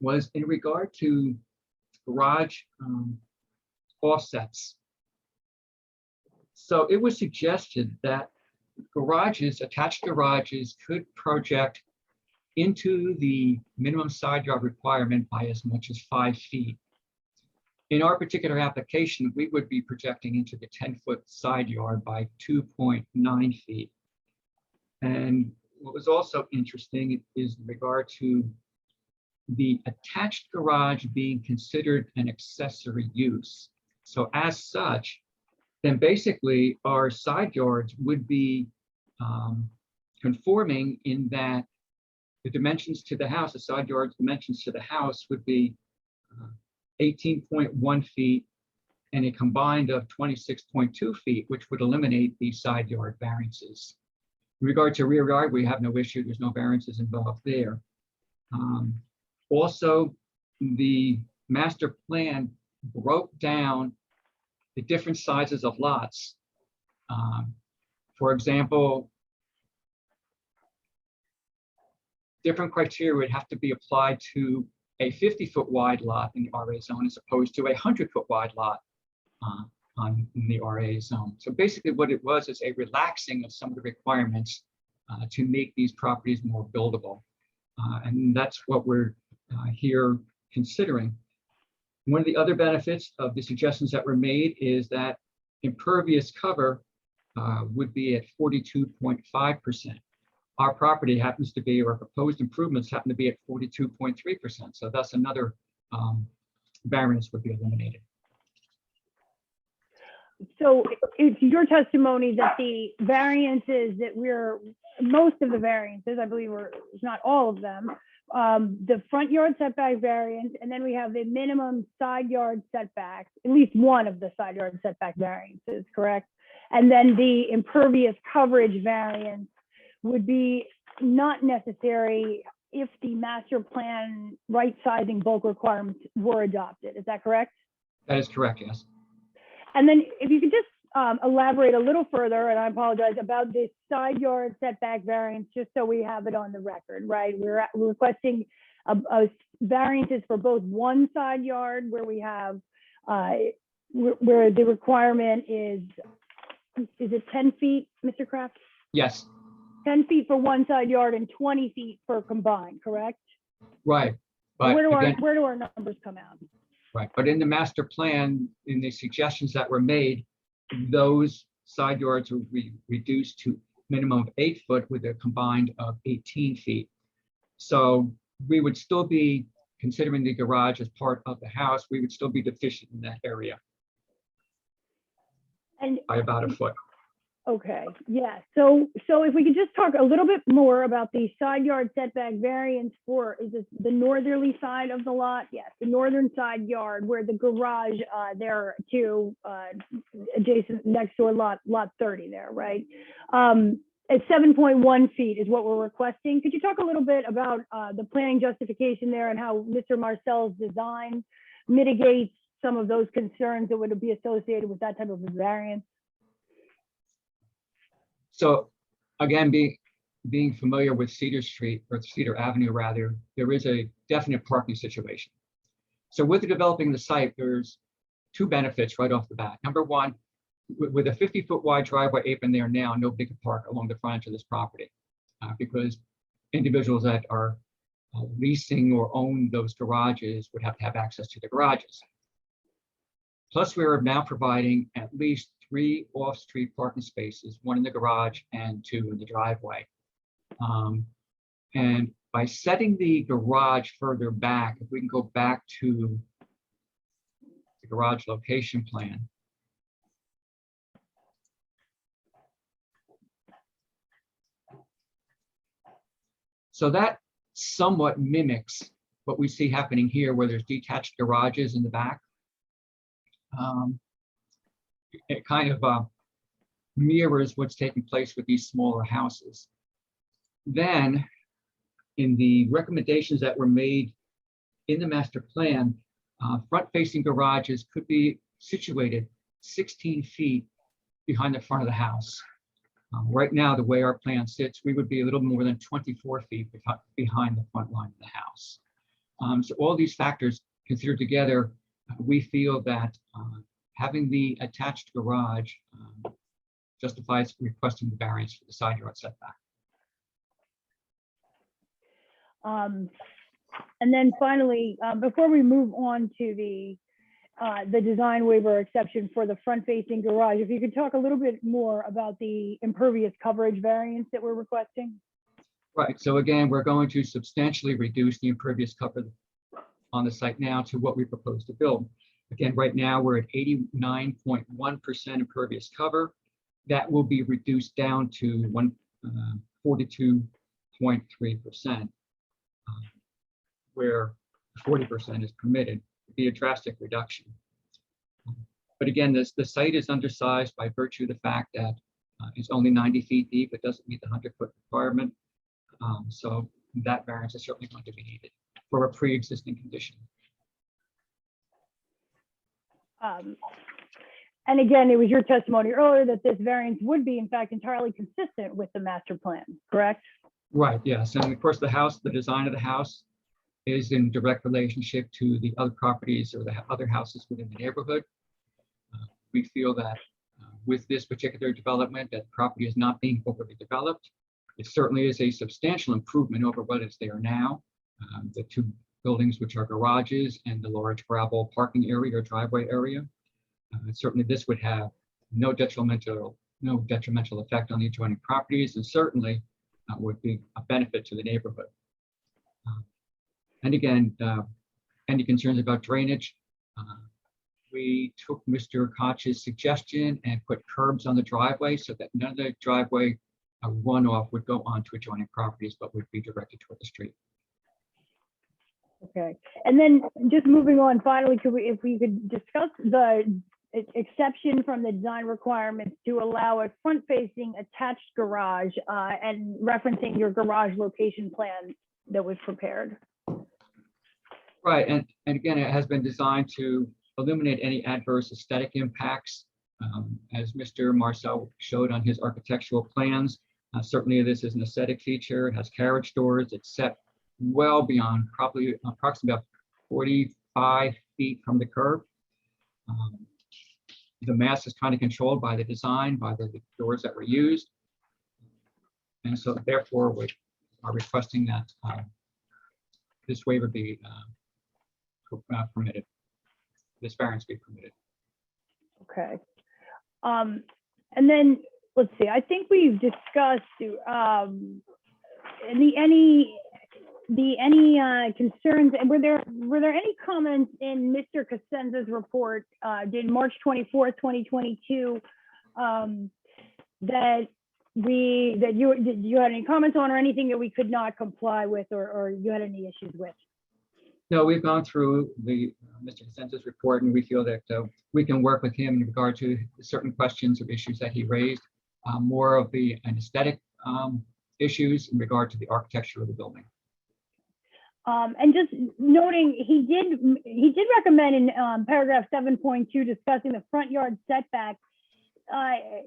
was in regard to garage offsets. So it was suggested that garages, attached garages, could project into the minimum side yard requirement by as much as 5 feet. In our particular application, we would be projecting into the 10-foot side yard by 2.9 feet. And what was also interesting is in regard to the attached garage being considered an accessory use. So as such, then basically our side yards would be conforming in that the dimensions to the house, the side yard dimensions to the house would be 18.1 feet and a combined of 26.2 feet, which would eliminate the side yard variances. In regard to rear yard, we have no issue. There's no variances involved there. Also, the master plan broke down the different sizes of lots. For example, different criteria would have to be applied to a 50-foot wide lot in the RA zone as opposed to a 100-foot wide lot in the RA zone. So basically what it was is a relaxing of some of the requirements to make these properties more buildable. And that's what we're here considering. One of the other benefits of the suggestions that were made is that impervious cover would be at 42.5%. Our property happens to be, or proposed improvements happen to be at 42.3%. So thus another variance would be eliminated. So it's your testimony that the variances that most of the variances, I believe, or not all of them, the front yard setback variance, and then we have the minimum side yard setbacks, at least one of the side yard setback variances, correct? And then the impervious coverage variance would be not necessary if the master plan right sizing bulk requirements were adopted. Is that correct? That is correct, yes. And then if you could just elaborate a little further, and I apologize, about this side yard setback variance, just so we have it on the record, right? We're requesting variances for both one side yard where we have, where the requirement is it 10 feet, Mr. Kraft? Yes. 10 feet for one side yard and 20 feet for combined, correct? Right. But Where do again, our numbers come out? right. But in the master plan, in the suggestions that were made, those side yards will be reduced to minimum of 8 foot with a combined of 18 feet. So we would still be considering the garage as part of the house. We would still be deficient in that area And by about a foot. okay, yeah. So if we could just talk a little bit more about the side yard setback variance for, is this the northerly side of the lot? Yes, the northern side yard where the garage there to adjacent next door lot 30 there, right? At 7.1 feet is what we're requesting. Could you talk a little bit about the planning justification there and how Mr. Marcel's design mitigates some of those concerns that would be associated with that type of a variance? So again, being familiar with Cedar Street, or Cedar Avenue rather, there is a definite parking situation. So with developing the site, there's two benefits right off the bat. Number one, with a 50-foot wide driveway apron there now, nobody can park along the front of this property because individuals that are leasing or own those garages would have to have access to the garages. Plus, we are now providing at least 3 off-street parking spaces, 1 in the garage and 2 in the driveway. And by setting the garage further back, if we can go back to the garage location plan. So that somewhat mimics what we see happening here, where there's detached garages in the back. It kind of mirrors what's taking place with these smaller houses. Then, in the recommendations that were made in the master plan, front-facing garages could be situated 16 feet behind the front of the house. Right now, the way our plan sits, we would be a little more than 24 feet behind the front line of the house. So all these factors considered together, we feel that having the attached garage justifies requesting the variance for the side yard setback. And then finally, before we move on to the design waiver exception for the front-facing garage, if you could talk a little bit more about the impervious coverage variance that we're requesting. Right. So again, we're going to substantially reduce the impervious cover on the site now to what we propose to build. Again, right now we're at 89.1% impervious cover. That will be reduced down to 42.3%, where 40% is permitted. It'd be a drastic reduction. But again, the site is undersized by virtue of the fact that it's only 90 feet deep. It doesn't meet the 100-foot requirement. So that variance is certainly going to be needed for a pre-existing condition. And again, it was your testimony earlier that this variance would be in fact entirely consistent with the master plan, correct? Right, yes. And of course, the design of the house is in direct relationship to the other properties or the other houses within the neighborhood. We feel that with this particular development, that the property is not being overly developed. It certainly is a substantial improvement over what is there now. The 2 buildings, which are garages and the large gravel parking area or driveway area. Certainly this would have no detrimental effect on the adjoining properties, and certainly would be a benefit to the neighborhood. And again, any concerns about drainage? We took Mr. Koch's suggestion and put curbs on the driveway so that none of the driveway runoff would go onto adjoining properties, but would be directed toward the street. Okay, and then just moving on, finally, if we could discuss the exception from the design requirements to allow a front-facing attached garage and referencing your garage location plan that was prepared. Right, and again, it has been designed to eliminate any adverse aesthetic impacts. As Mr. Marcel showed on his architectural plans, certainly this is an aesthetic feature. It has carriage doors. It's set well beyond, probably approximately about 45 feet from the curb. The mass is kind of controlled by the design, by the doors that were used. And so therefore we are requesting that this waiver be permitted, this variance be permitted. Okay. And then let's see, I think we've discussed any concerns, and were there any comments in Mr. Cosenza's report dated March 24th, 2022 that you had any comments on, or anything that we could not comply with, or you had any issues with? No, we've gone through the Mr. Cosenza's report, and we feel that we can work with him in regard to certain questions or issues that he raised, more of the aesthetic issues in regard to the architecture of the building. And just noting, he did recommend in paragraph 7.2 discussing the front yard setback.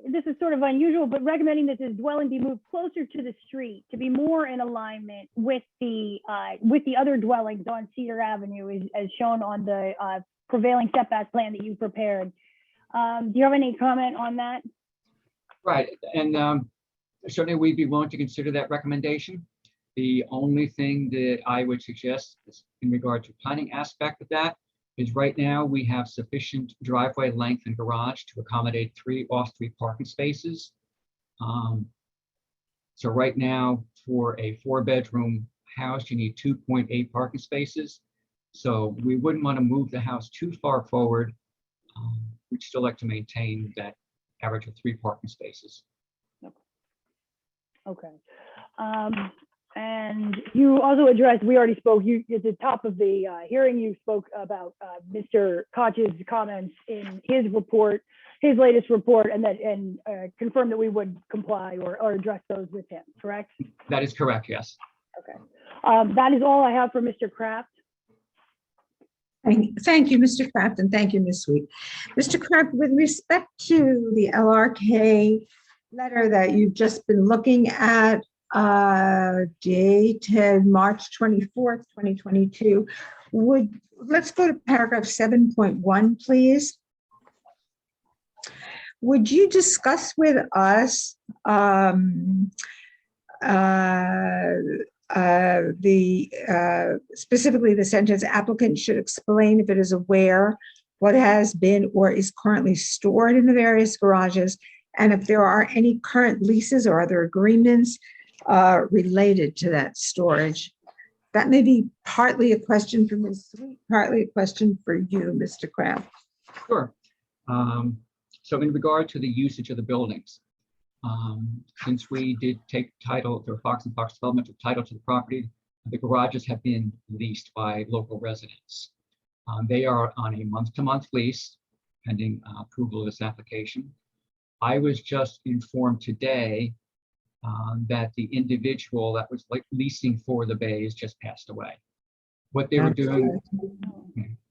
This is sort of unusual, but recommending that this dwelling be moved closer to the street to be more in alignment with the other dwellings on Cedar Avenue, as shown on the prevailing setback plan that you prepared. Do you have any comment on that? Right, and certainly we'd be willing to consider that recommendation. The only thing that I would suggest is in regard to planning aspect of that is right now we have sufficient driveway length and garage to accommodate 3 off-street parking spaces. So right now for a 4-bedroom house, you need 2.8 parking spaces. So we wouldn't want to move the house too far forward. We'd still like to maintain that average of 3 parking spaces. Okay. And you also addressed, we already spoke, you at the top of the hearing, you spoke about Mr. Koch's comments in his report, his latest report, and confirmed that we would comply or address those with him, correct? That is correct, yes. Okay. That is all I have for Mr. Kraft. Thank you, Mr. Kraft, and thank you, Ms. Sweet. Mr. Kraft, with respect to the LRK letter that you've just been looking at, dated March 24th, 2022, let's go to paragraph 7.1, please. Would you discuss with us specifically the sentence, applicant should explain if it is aware what has been or is currently stored in the various garages, and if there are any current leases or other agreements related to that storage. That may be partly a question for Ms. Sweet, partly a question for you, Mr. Kraft. Sure. So in regard to the usage of the buildings, since we did take title, or Fox and Fox Development took title to the property, the garages have been leased by local residents. They are on a month-to-month lease, pending approval of this application. I was just informed today that the individual that was leasing for the bays just passed away. What they were doing,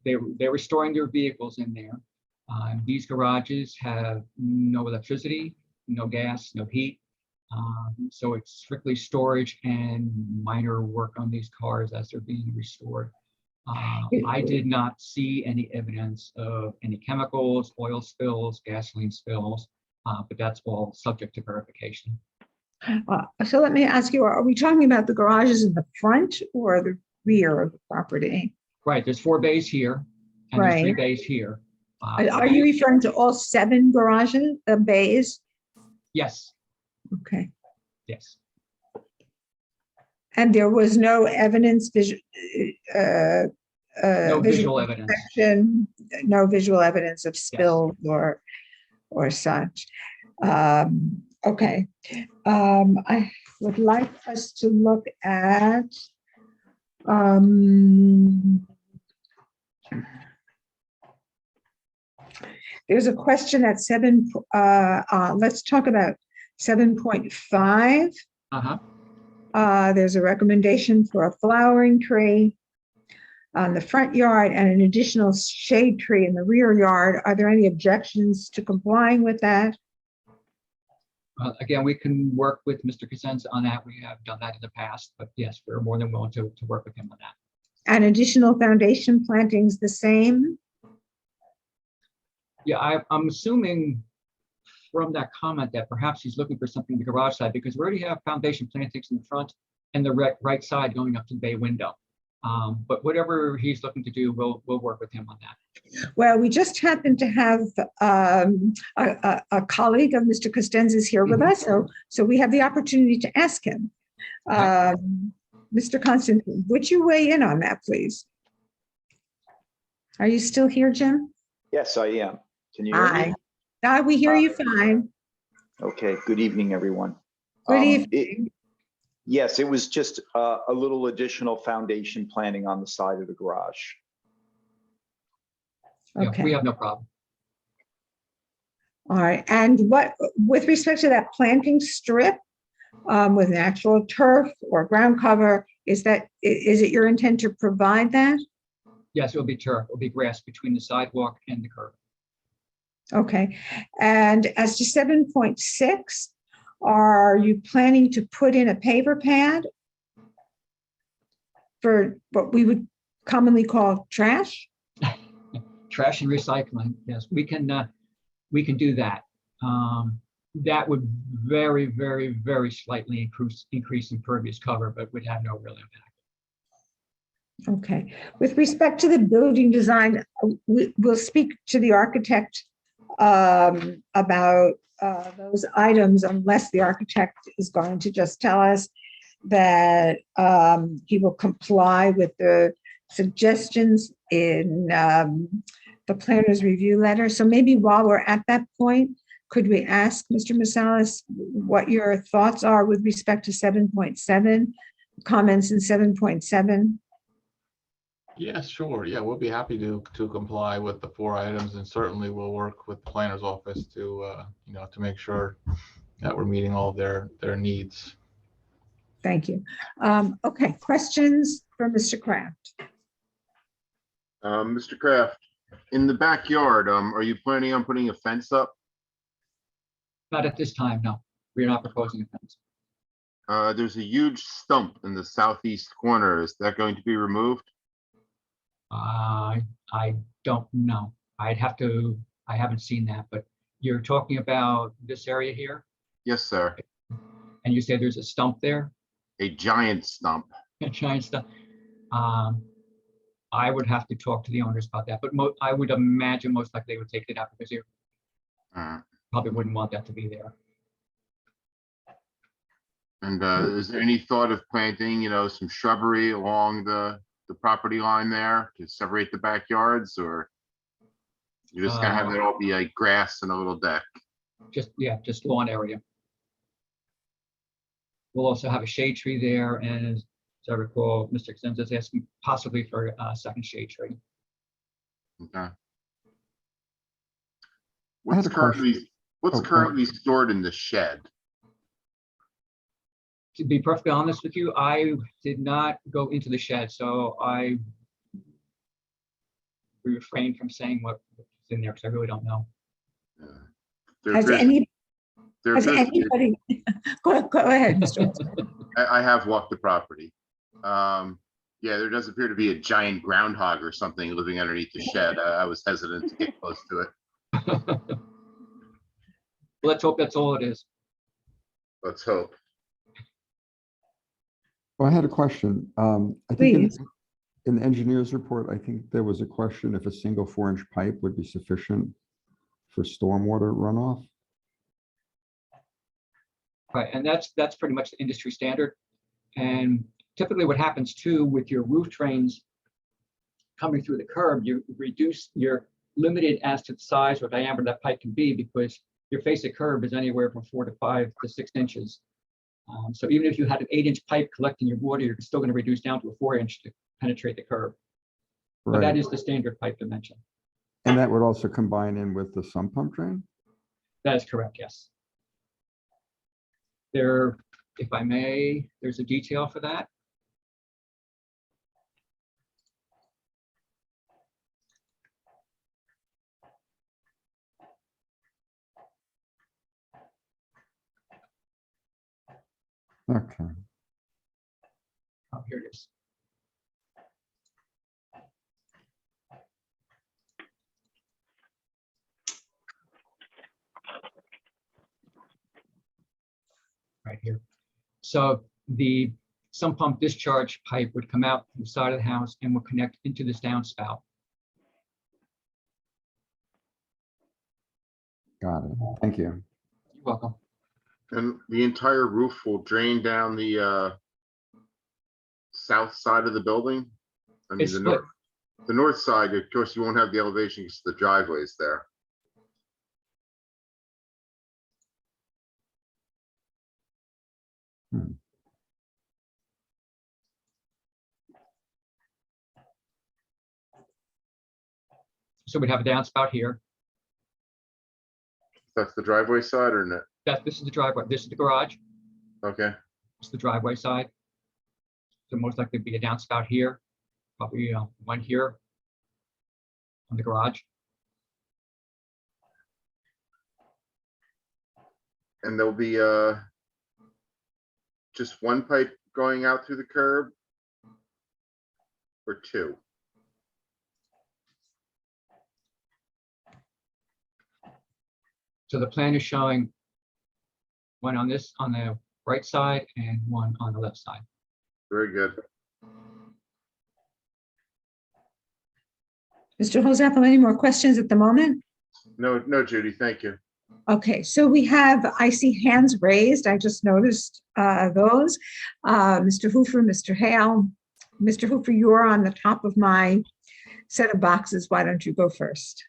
they were storing their vehicles in there. These garages have no electricity, no gas, no heat. So it's strictly storage and minor work on these cars as they're being restored. I did not see any evidence of any chemicals, oil spills, gasoline spills, but that's all subject to verification. So let me ask you, are we talking about the garages in the front or rear of the property. Right, there's 4 bays here and there's 3 Right. bays here. Are you referring to all 7 garages, bays? Yes, Okay. yes. And there was no evidence, No visual evidence. inspection, no visual evidence of spill or such. Okay. I would like us to look at there's a question at 7, let's talk about 7.5. There's a recommendation for a flowering tree on the front yard and an additional shade tree in the rear yard. Are there any objections to complying with that? Again, we can work with Mr. Cosenza on that. We have done that in the past, but yes, we're more than willing to work with him on that. And additional foundation plantings the same? Yeah, I'm assuming from that comment that perhaps he's looking for something in the garage side, because we already have foundation plantings in the front and the right side going up to the bay window. But whatever he's looking to do, we'll work with him on that. Well, we just happen to have a colleague of Mr. Costenza's here with us, so we have the opportunity to ask him. Mr. Constantine, would you weigh in on that, please? Are you still here, Jim? Yes, I am. Can you hear me? Hi, we hear you fine. Okay, good evening, everyone. Good evening. Yes, it was just a little additional foundation planting on the side of the garage. Yeah, Okay. we have no problem. All right, and what, with respect to that planting strip with natural turf or ground cover, is it your intent to provide that? Yes, it'll be turf. It'll be grass between the sidewalk and the curb. Okay, and as to 7.6, are you planning to put in a paver pad for what we would commonly call trash? Trash and recycling, yes, we can do that. That would very, very, very slightly increase impervious cover, but would have no real impact. Okay, with respect to the building design, we'll speak to the architect about those items, unless the architect is going to just tell us that he will comply with the suggestions in the planner's review letter. So maybe while we're at that point, could we ask Mr. Masalis what your thoughts are with respect to 7.7, comments in 7.7? Yes, sure. Yeah, we'll be happy to comply with the 4 items, and certainly we'll work with the planner's office to to make sure that we're meeting all of their needs. Thank you. Okay, questions for Mr. Kraft? Mr. Kraft, in the backyard, are you planning on putting a fence up? Not at this time, no. We're not proposing a fence. There's a huge stump in the southeast corner. Is that going to be removed? I don't know. I haven't seen that, but you're talking about this area here? Yes, sir. And you say there's a stump there? A giant stump. A giant stump. I would have to talk to the owners about that, but I would imagine most likely they would take it out because you probably wouldn't want that to be there. And is there any thought of planting, some shrubbery along the property line there to separate the backyards, or you're just gonna have it all be like grass and a little deck? Just lawn area. We'll also have a shade tree there, and as I recall, Mr. Cosenza is asking possibly for a second shade tree. Okay. What's currently stored in the shed? To be perfectly honest with you, I did not go into the shed, so I refrain from saying what's in there because I really don't know. Has anybody? Go ahead, Mr. I have walked the property. Yeah, there does appear to be a giant groundhog or something living underneath the shed. I was hesitant to get close to it. Let's hope that's all it is. Let's hope. Well, I had a question. I think Please. in the engineer's report, I think there was a question if a single 4-inch pipe would be sufficient for stormwater runoff. Right, and that's pretty much the industry standard. And typically what happens too with your roof drains coming through the curb, you're limited as to the size or diameter that pipe can be because your face of curb is anywhere from 4 to 5 to 6 inches. So even if you had an 8-inch pipe collecting your water, you're still going to reduce down to a 4-inch to penetrate the curb. But that Right. is the standard pipe dimension. And that would also combine in with the sump pump drain? That is correct, yes. There, if I may, there's a detail for that. Okay. Oh, here it is. Right here. So the sump pump discharge pipe would come out from the side of the house and will connect into this downspout. Got it. Thank you. You're welcome. And the entire roof will drain down the south side of the building? I mean, It's split. The north side, of course, you won't have the elevation because the driveway is there. So we'd have a downspout here. That's the driveway side or not? This is the driveway. This is the garage. Okay. It's the driveway side. So most likely be a downspout here, probably one here on the garage. And there'll be just one pipe going out through the curb or two? So the plan is showing one on the right side and one on the left side. Very good. Mr. Hosapo, any more questions at the moment? No, no, Judy, thank you. Okay, so I see hands raised. I just noticed those. Mr. Hoover, Mr. Hale. Mr. Hoover, you're on the top of my set of boxes. Why don't you go first?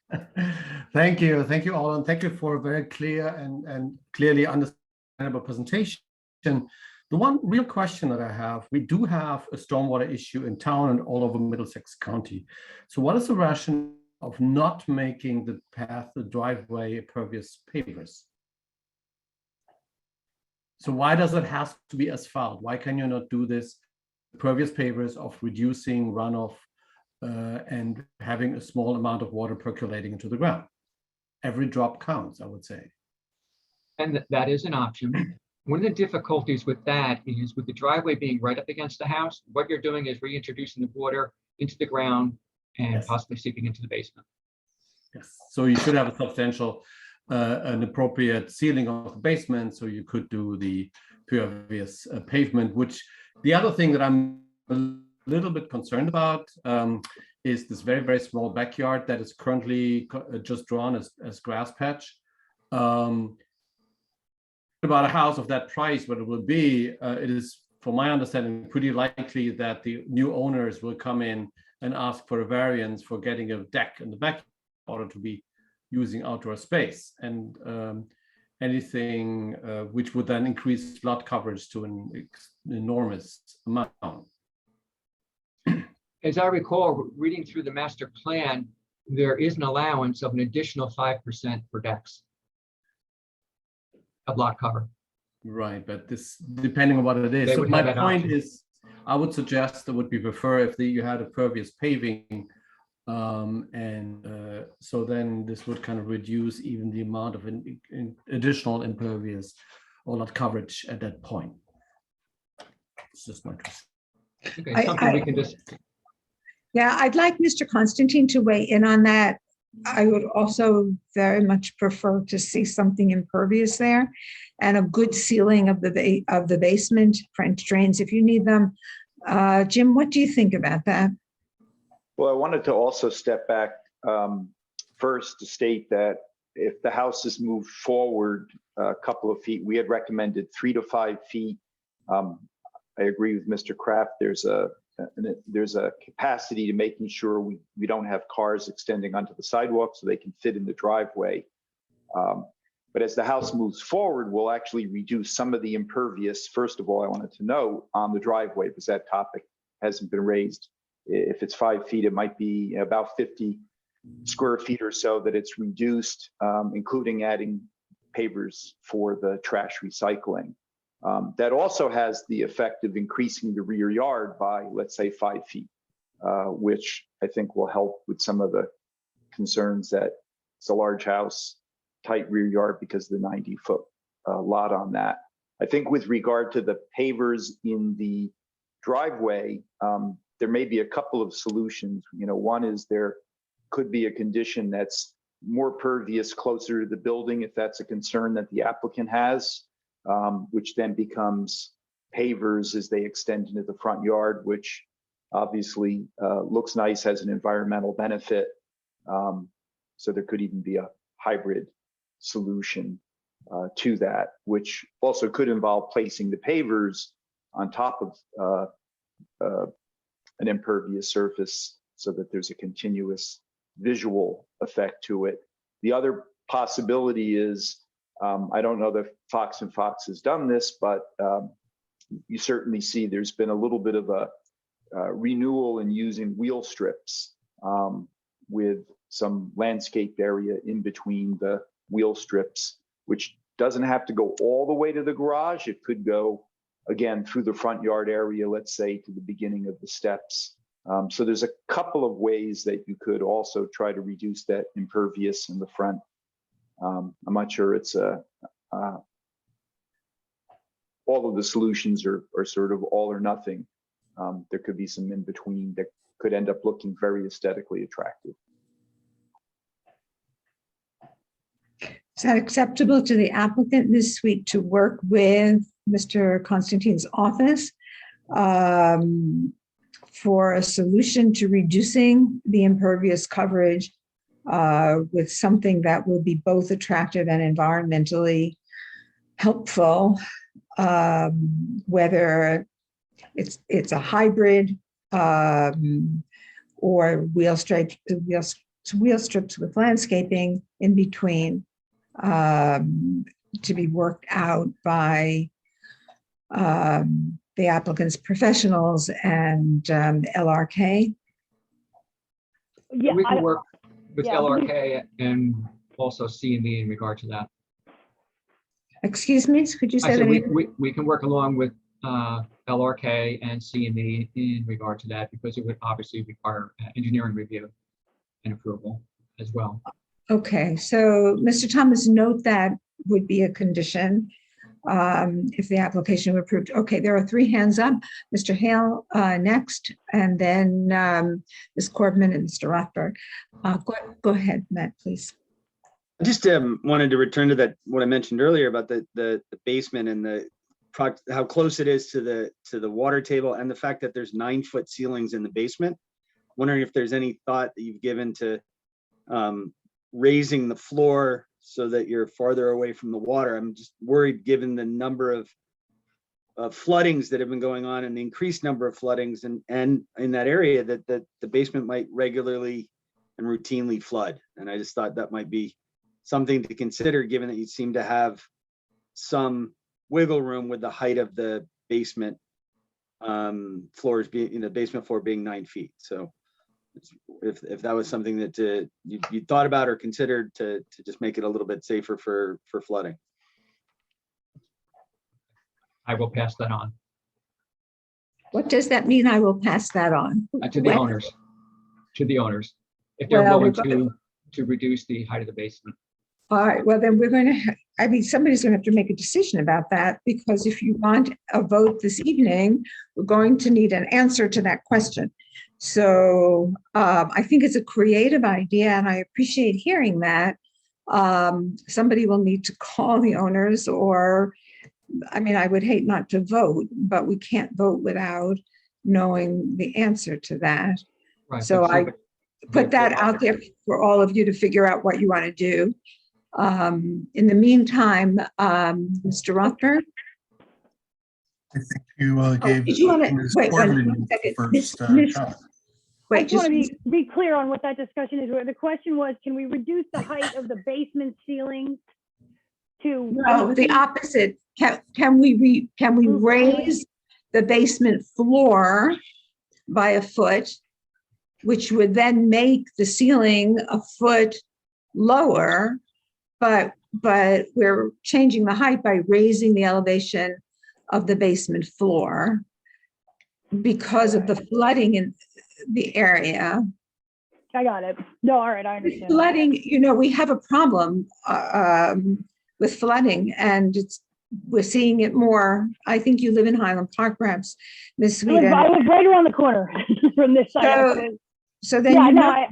Thank you all, and thank you for a very clear and clearly understandable presentation. The one real question that I have, we do have a stormwater issue in town and all over Middlesex County. So what is the rationale of not making the path, the driveway, impervious pavers? So why does it have to be asphalt? Why can you not do this impervious pavers of reducing runoff and having a small amount of water percolating into the ground? Every drop counts, I would say. And that is an option. One of the difficulties with that is with the driveway being right up against the house, what you're doing is reintroducing the water into the ground and possibly seeping into the basement. Yes, so you should have a substantial, an appropriate sealing of the basement, so you could do the pervious pavement, which the other thing that I'm a little bit concerned about is this very, very small backyard that is currently just drawn as grass patch. About a house of that price, what it will be, it is, from my understanding, pretty likely that the new owners will come in and ask for a variance for getting a deck in the back in order to be using outdoor space, and anything which would then increase lot coverage to an enormous amount. As I recall, reading through the master plan, there is an allowance of an additional 5% for decks of lot cover. Right, but this, depending on what it is. So my point is, I would suggest it would be prefer if you had a pervious paving, so then this would kind of reduce even the amount of additional impervious or lot coverage at that point. It's just my twist. Okay, something we can just. Yeah, I'd like Mr. Constantine to weigh in on that. I would also very much prefer to see something impervious there and a good sealing of the basement, French drains if you need them. Jim, what do you think about that? Well, I wanted to also step back first to state that if the house is moved forward a couple of feet, we had recommended 3 to 5 feet. I agree with Mr. Kraft. There's a capacity to making sure we don't have cars extending onto the sidewalk so they can fit in the driveway. But as the house moves forward, we'll actually reduce some of the impervious. First of all, I wanted to know on the driveway, because that topic hasn't been raised. If it's 5 feet, it might be about 50 square feet or so that it's reduced, including adding pavers for the trash recycling. That also has the effect of increasing the rear yard by, let's say, 5 feet, which I think will help with some of the concerns that it's a large house, tight rear yard because of the 90-foot lot on that. I think with regard to the pavers in the driveway, there may be a couple of solutions. One is there could be a condition that's more pervious closer to the building if that's a concern that the applicant has, which then becomes pavers as they extend into the front yard, which obviously looks nice, has an environmental benefit. So there could even be a hybrid solution to that, which also could involve placing the pavers on top of an impervious surface so that there's a continuous visual effect to it. The other possibility is, I don't know that Fox and Fox has done this, but you certainly see there's been a little bit of a renewal in using wheel strips with some landscaped area in between the wheel strips, which doesn't have to go all the way to the garage. It could go, again, through the front yard area, let's say, to the beginning of the steps. So there's a couple of ways that you could also try to reduce that impervious in the front. I'm not sure it's all of the solutions are sort of all or nothing. There could be some in between that could end up looking very aesthetically attractive. Is that acceptable to the applicant this week to work with Mr. Constantine's office for a solution to reducing the impervious coverage with something that will be both attractive and environmentally helpful, whether it's a hybrid or wheel strips with landscaping in between, to be worked out by the applicant's professionals and LRK? Yeah, We can work with yeah, LRK and also CME in regard to that. Excuse me, could you I say said that again? we can work along with LRK and CME in regard to that, because it would obviously require engineering review and approval as well. Okay, so Mr. Thomas, note that would be a condition if the application were approved. Okay, there are 3 hands up. Mr. Hale next, and then Ms. Corbin and Mr. Rothberg. Go ahead, Matt, please. I just wanted to return to that, what I mentioned earlier about the basement and how close it is to the water table, and the fact that there's 9-foot ceilings in the basement. Wondering if there's any thought that you've given to raising the floor so that you're farther away from the water. I'm just worried, given the number of floodings that have been going on and the increased number of floodings and in that area, that the basement might regularly and routinely flood. And I just thought that might be something to consider, given that you seem to have some wiggle room with the height of the basement floors being, basement floor being 9 feet. So if that was something that you thought about or considered to just make it a little bit safer for flooding. I will pass that on What does that mean? I will pass that on. to the When? owners. To the owners, if they're Well, willing to reduce the height of the basement. All right, well, then we're going to, I mean, somebody's going to have to make a decision about that, because if you want a vote this evening, we're going to need an answer to that question. So I think it's a creative idea, and I appreciate hearing that. Somebody will need to call the owners, or, I mean, I would hate not to vote, but we can't vote without knowing the answer to that. Right. So I put that out there for all of you to figure out what you want to do. In the meantime, Mr. Rothberg? I think you gave. Did you want to, Ms. wait Corbin one second. first Miss- shot. I Wait, just want just, to be clear on what that discussion is. The question was, can we reduce the height of the basement ceiling to? no, the opposite. Can we raise the basement floor by a foot, which would then make the ceiling a foot lower, but we're changing the height by raising the elevation of the basement floor because of the flooding in the area. I got it. No, all right, I understand. Flooding, you know, we have a problem with flooding, and we're seeing it more. I think you live in Highland Park, perhaps, Ms. Sweden. I live right around the corner from this side. So then, yeah, you no,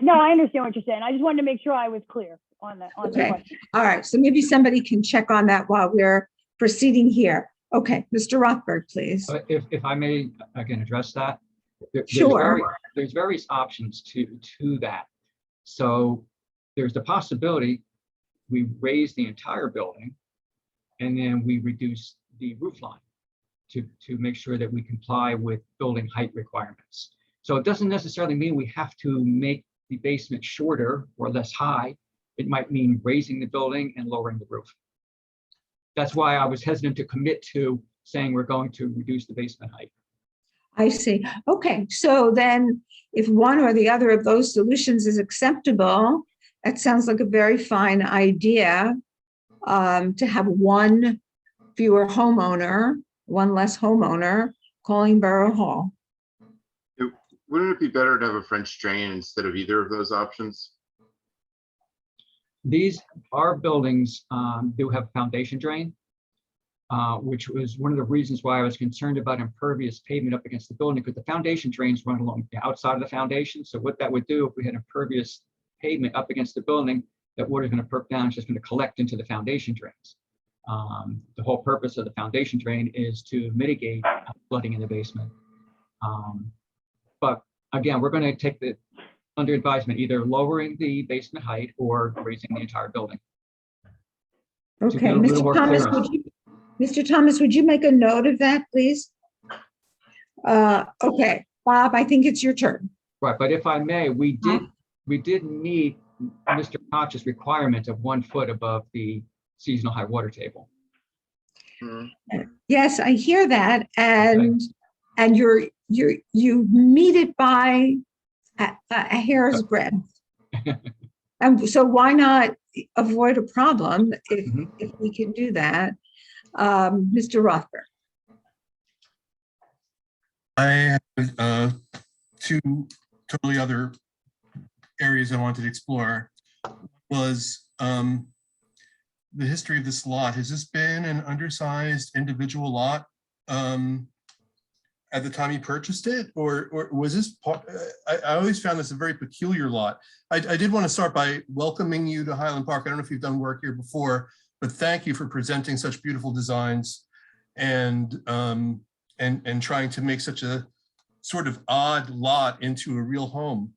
know, I understand what you're saying. I just wanted to make sure I was clear on that. On the okay. question. All right. So maybe somebody can check on that while we're proceeding here. Okay, Mr. Rothberg, please. If I may, I can address that. Sure. There's various options to that. So there's the possibility we raise the entire building and then we reduce the roof line to make sure that we comply with building height requirements. So it doesn't necessarily mean we have to make the basement shorter or less high. It might mean raising the building and lowering the roof. That's why I was hesitant to commit to saying we're going to reduce the basement height. I see. Okay, so then if one or the other of those solutions is acceptable, that sounds like a very fine idea, to have one fewer homeowner, one less homeowner calling Borough Hall. Wouldn't it be better to have a French drain instead of either of those options? Our buildings do have foundation drain, which was one of the reasons why I was concerned about impervious pavement up against the building, because the foundation drains run along the outside of the foundation. So what that would do if we had impervious pavement up against the building, that water is going to perk down, it's just going to collect into the foundation drains. The whole purpose of the foundation drain is to mitigate flooding in the basement. But again, we're going to take the under advisement, either lowering the basement height or raising the entire building. Okay, Mr. Thomas, would you make a note of that, please? Okay, Bob, I think it's your turn. Right, but if I may, we did meet Mr. Koch's requirement of 1 foot above the seasonal high water table. Yes, I hear that, and you meet it by a hair's breadth. And so why not avoid a problem if we can do that? Mr. Rothberg. I have 2 totally other areas I wanted to explore. Was the history of this lot. Has this been an undersized individual lot at the time you purchased it, or was this part? I always found this a very peculiar lot. I did want to start by welcoming you to Highland Park. I don't know if you've done work here before, but thank you for presenting such beautiful designs and trying to make such a sort of odd lot into a real home.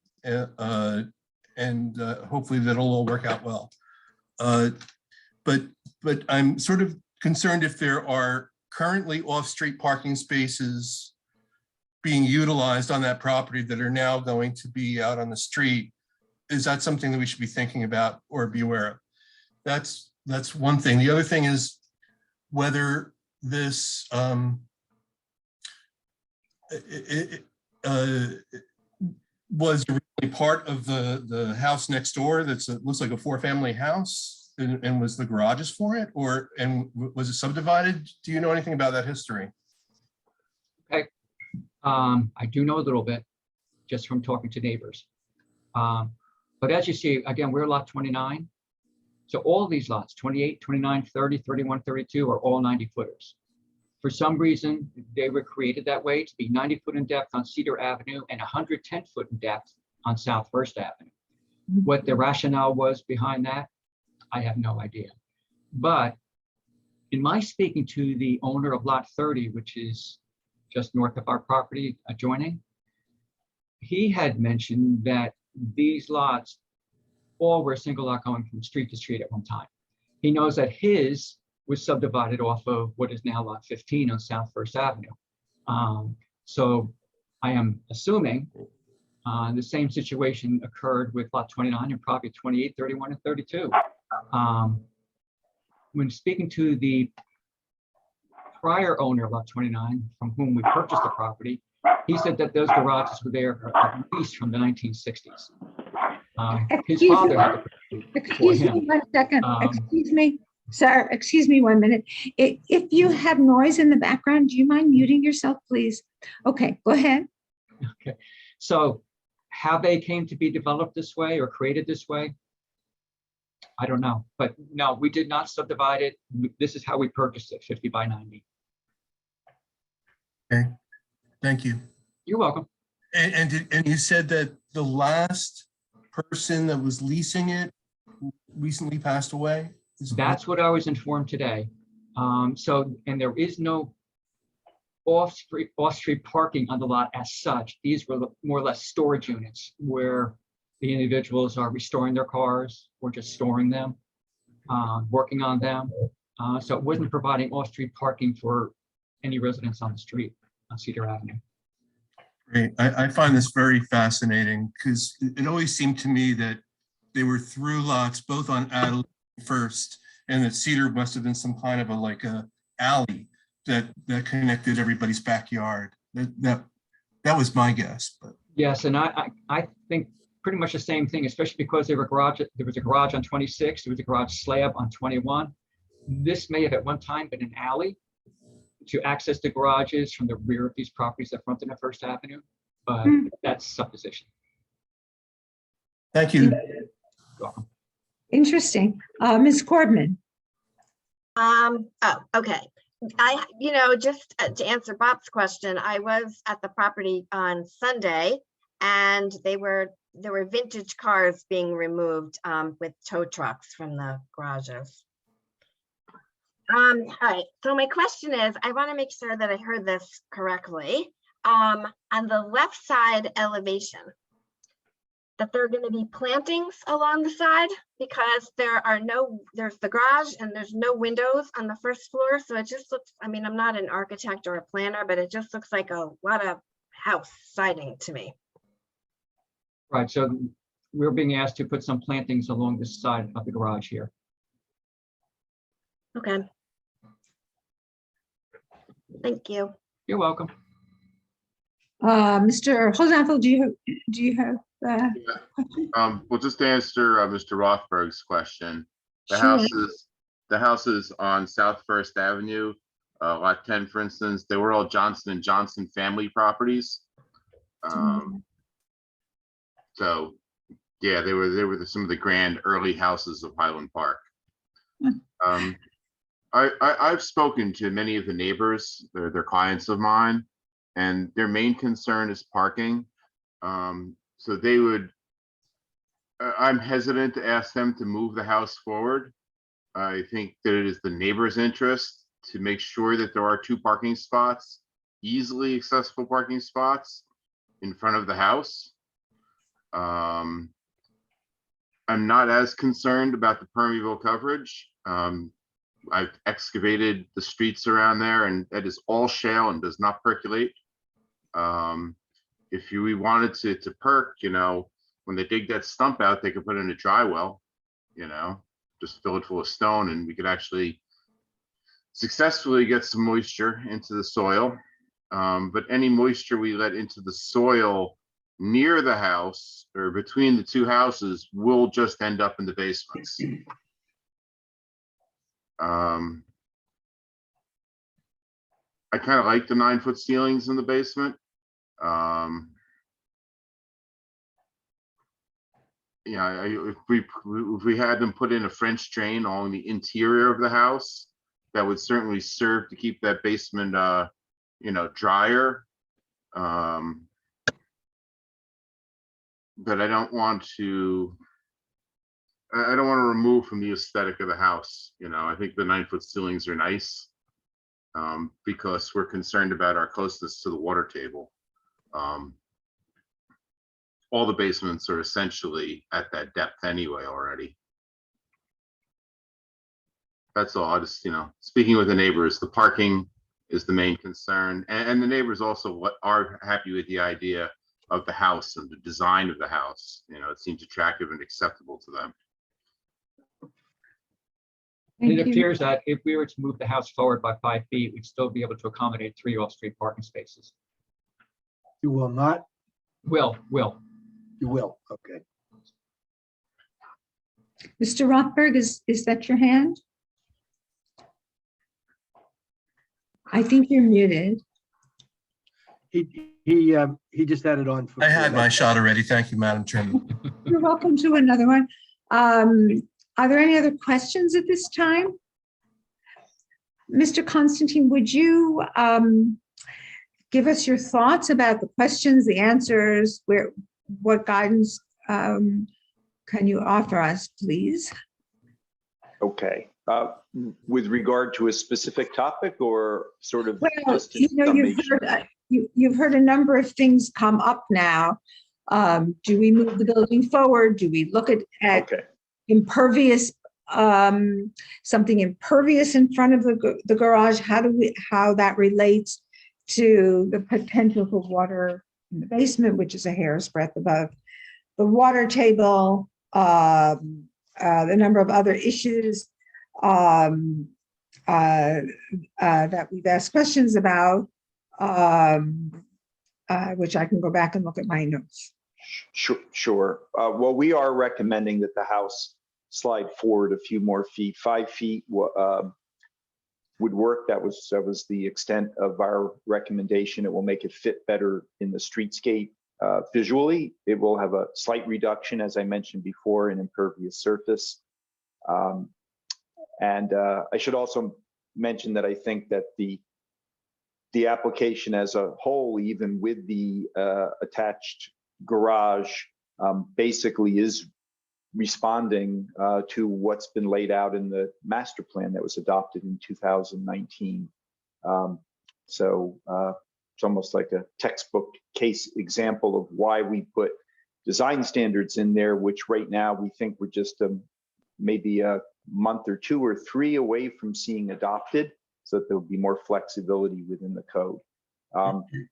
Hopefully that'll all work out well. But I'm sort of concerned if there are currently off-street parking spaces being utilized on that property that are now going to be out on the street. Is that something that we should be thinking about or be aware of? That's one thing. The other thing is whether this was really part of the house next door. Looks like a 4-family house, and was the garages for it, and was it subdivided? Do you know anything about that history? Okay, I do know a little bit just from talking to neighbors. But as you see, again, we're lot 29. So all these lots, 28, 29, 30, 31, 32 are all 90 footers. For some reason, they were created that way to be 90 foot in depth on Cedar Avenue and 110 foot in depth on South First Avenue. What the rationale was behind that, I have no idea. But in my speaking to the owner of lot 30, which is just north of our property adjoining, he had mentioned that these lots all were a single lot going from street to street at one time. He knows that his was subdivided off of what is now lot 15 on South First Avenue. So I am assuming the same situation occurred with lot 29 and probably 28, 31, and 32. When speaking to the prior owner of lot 29, from whom we purchased the property, he said that those garages were there at least from the 1960s. His Excuse father me. had the property before Excuse me him. 1 second. Excuse me, sir. Excuse me 1 minute. If you have noise in the background, do you mind muting yourself, please? Okay, go ahead. Okay, so how they came to be developed this way or created this way, I don't know. But no, we did not subdivide it. This is how we purchased it, 50 by 90. Okay, thank you. You're welcome. And you said that the last person that was leasing it recently passed away? That's what I was informed today. And there is no off-street parking on the lot as such. These were more or less storage units where the individuals are restoring their cars or just storing them, working on them. So it wasn't providing off-street parking for any residents on the street on Cedar Avenue. Great. I find this very fascinating because it always seemed to me that they were through lots both on Adelaide First, and that Cedar must have been some kind of a alley that connected everybody's backyard. That was my guess. But yes, and I think pretty much the same thing, especially because there was a garage on 26, there was a garage slab on 21. This may have at one time been an alley to access the garages from the rear of these properties that fronted on First Avenue, but that's supposition. Thank you. You're welcome. Interesting. Ms. Cordman. Oh, okay. Just to answer Bob's question, I was at the property on Sunday and there were vintage cars being removed with tow trucks from the garages. All right, so my question is, I want to make sure that I heard this correctly. On the left side elevation, that there are going to be plantings along the side because there's the garage and there's no windows on the first floor. So it just looks, I mean, I'm not an architect or a planner, but it just looks like a lot of house siding to me. Right, so we're being asked to put some plantings along this side of the garage here. Okay. Thank you. You're welcome. Mr. Hosenfeld, do you have Well, just to answer Mr. Rothberg's question, the Sure. houses on South First Avenue, lot 10, for instance, they were all Johnson & Johnson family properties. So yeah, they were some of the grand early houses of Highland Park. I've spoken to many of the neighbors, they're clients of mine, and their main concern is parking. So they would, I'm hesitant to ask them to move the house forward. I think that it is the neighbor's interest to make sure that there are 2 parking spots, easily accessible parking spots in front of the house. I'm not as concerned about the permeable coverage. I've excavated the streets around there and that is all shale and does not percolate. If we wanted to perk, when they dig that stump out, they could put in a dry well, just fill it full of stone and we could actually successfully get some moisture into the soil. But any moisture we let into the soil near the house or between the 2 houses will just end up in the basements. I kind of like the 9-foot ceilings in the basement. yeah, if we had them put in a French drain along the interior of the house, that would certainly serve to keep that basement, you know, drier. But I don't want to. I don't want to remove from the aesthetic of the house. You know, I think the 9-foot ceilings are nice, because we're concerned about our closeness to the water table. All the basements are essentially at that depth anyway already. That's all. I just, you know, speaking with the neighbors, the parking is the main concern, and the neighbors also are happy with the idea of the house and the design of the house. You know, it seems attractive and acceptable to them. It appears that if we were to move the house forward by 5 feet, we'd still be able to accommodate 3 off-street parking spaces. You will not? Will. You will, okay. Mr. Rothberg, is that your hand? I think you're muted. He just had it on. I had my shot already. Thank you, Madam Chairman. You're welcome to another one. Are there any other questions at this time? Mr. Constantine, would you give us your thoughts about the questions, the answers, what guidance can you offer us, please? Okay. With regard to a specific topic or sort of? Well, just a you know, summation? you've heard a number of things come up now. Do we move the building forward? Do we look at Okay. impervious, something impervious in front of the garage? How that relates to the potential for water in the basement, which is a hair's breadth above the water table, the number of other issues that we've asked questions about, which I can go back and look at my notes. Sure. Well, we are recommending that the house slide forward a few more feet. 5 feet would work. That was the extent of our recommendation. It will make it fit better in the streetscape. Visually, it will have a slight reduction, as I mentioned before, in impervious surface. And I should also mention that I think that the application as a whole, even with the attached garage, basically is responding to what's been laid out in the master plan that was adopted in 2019. So it's almost like a textbook case example of why we put design standards in there, which right now we think we're just maybe a month or 2 or 3 away from seeing adopted, so that there'll be more flexibility within the code.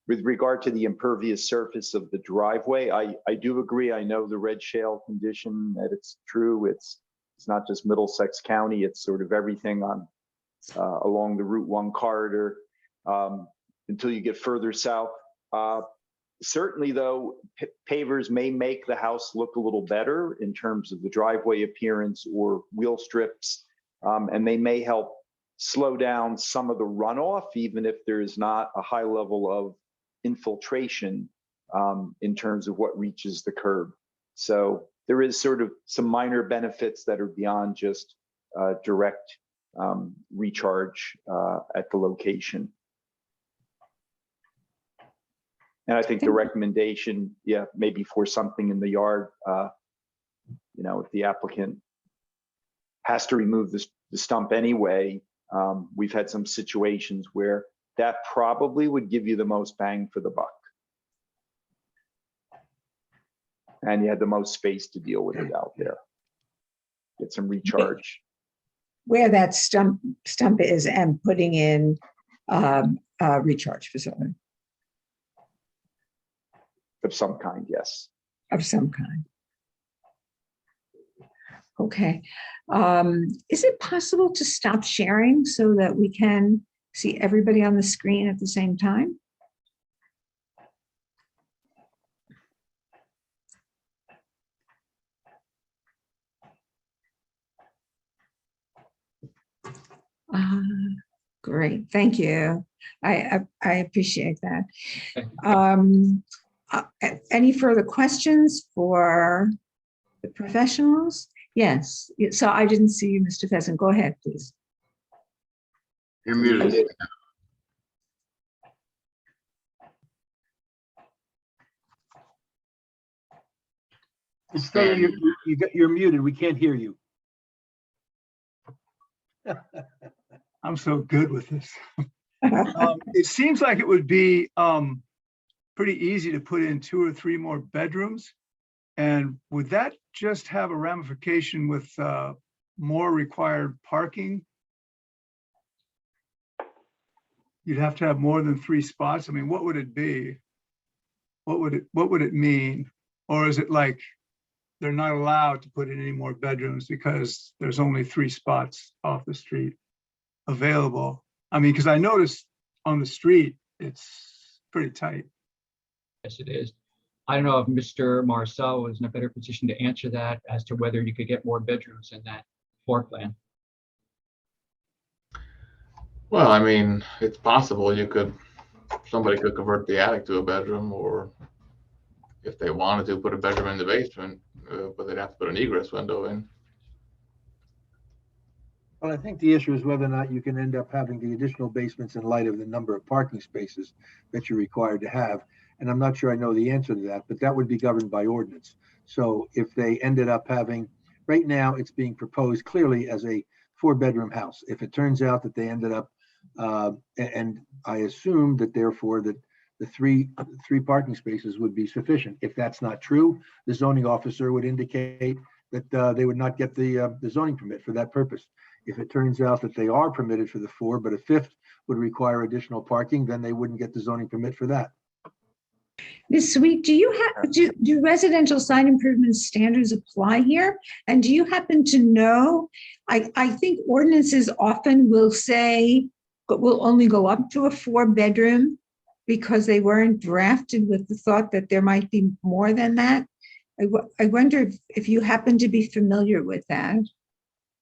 With regard to the impervious surface of the driveway, I do agree. I know the red shale condition, that it's true. It's not just Middlesex County, it's sort of everything on along the Route 1 corridor until you get further south. Certainly though, pavers may make the house look a little better in terms of the driveway appearance or wheel strips, and they may help slow down some of the runoff, even if there is not a high level of infiltration in terms of what reaches the curb. So there is sort of some minor benefits that are beyond just direct recharge at the location. And I think the recommendation, maybe for something in the yard, you know, if the applicant has to remove the stump anyway, we've had some situations where that probably would give you the most bang for the buck. And you had the most space to deal with it out there. Get some recharge. Where that stump is and putting in a recharge facility. Of some kind, yes. Of some kind. Okay. Is it possible to stop sharing so that we can see everybody on the screen at the same time? Great, thank you. I appreciate that. Any further questions for The professionals? Yes. So I didn't see you, Mr. Pheasant. Go ahead, please. You're muted. It's saying you're muted. We can't hear you. I'm so good with this. It seems like it would be pretty easy to put in 2 or 3 more bedrooms. And would that just have a ramification with more required parking? You'd have to have more than 3 spots. I mean, what would it be? What would it mean? Or is it like they're not allowed to put in any more bedrooms because there's only 3 spots off the street available? I mean, because I noticed on the street, it's pretty tight. Yes, it is. I don't know if Mr. Marcel is in a better position to answer that as to whether you could get more bedrooms in that floor plan. Well, I mean, it's possible somebody could convert the attic to a bedroom, or if they wanted to, put a bedroom in the basement, but they'd have to put an egress window in. Well, I think the issue is whether or not you can end up having the additional basements in light of the number of parking spaces that you're required to have. And I'm not sure I know the answer to that, but that would be governed by ordinance. So if they ended up having, right now, it's being proposed clearly as a 4-bedroom house. If it turns out that they ended up, and I assume that therefore that the three parking spaces would be sufficient. If that's not true, the zoning officer would indicate that they would not get the zoning permit for that purpose. If it turns out that they are permitted for the 4, but a 5th would require additional parking, then they wouldn't get the zoning permit for that. Ms. Sweet, do residential site improvement standards apply here? And do you happen to know, I think ordinances often will say, but will only go up to a 4-bedroom because they weren't drafted with the thought that there might be more than that. I wonder if you happen to be familiar with that.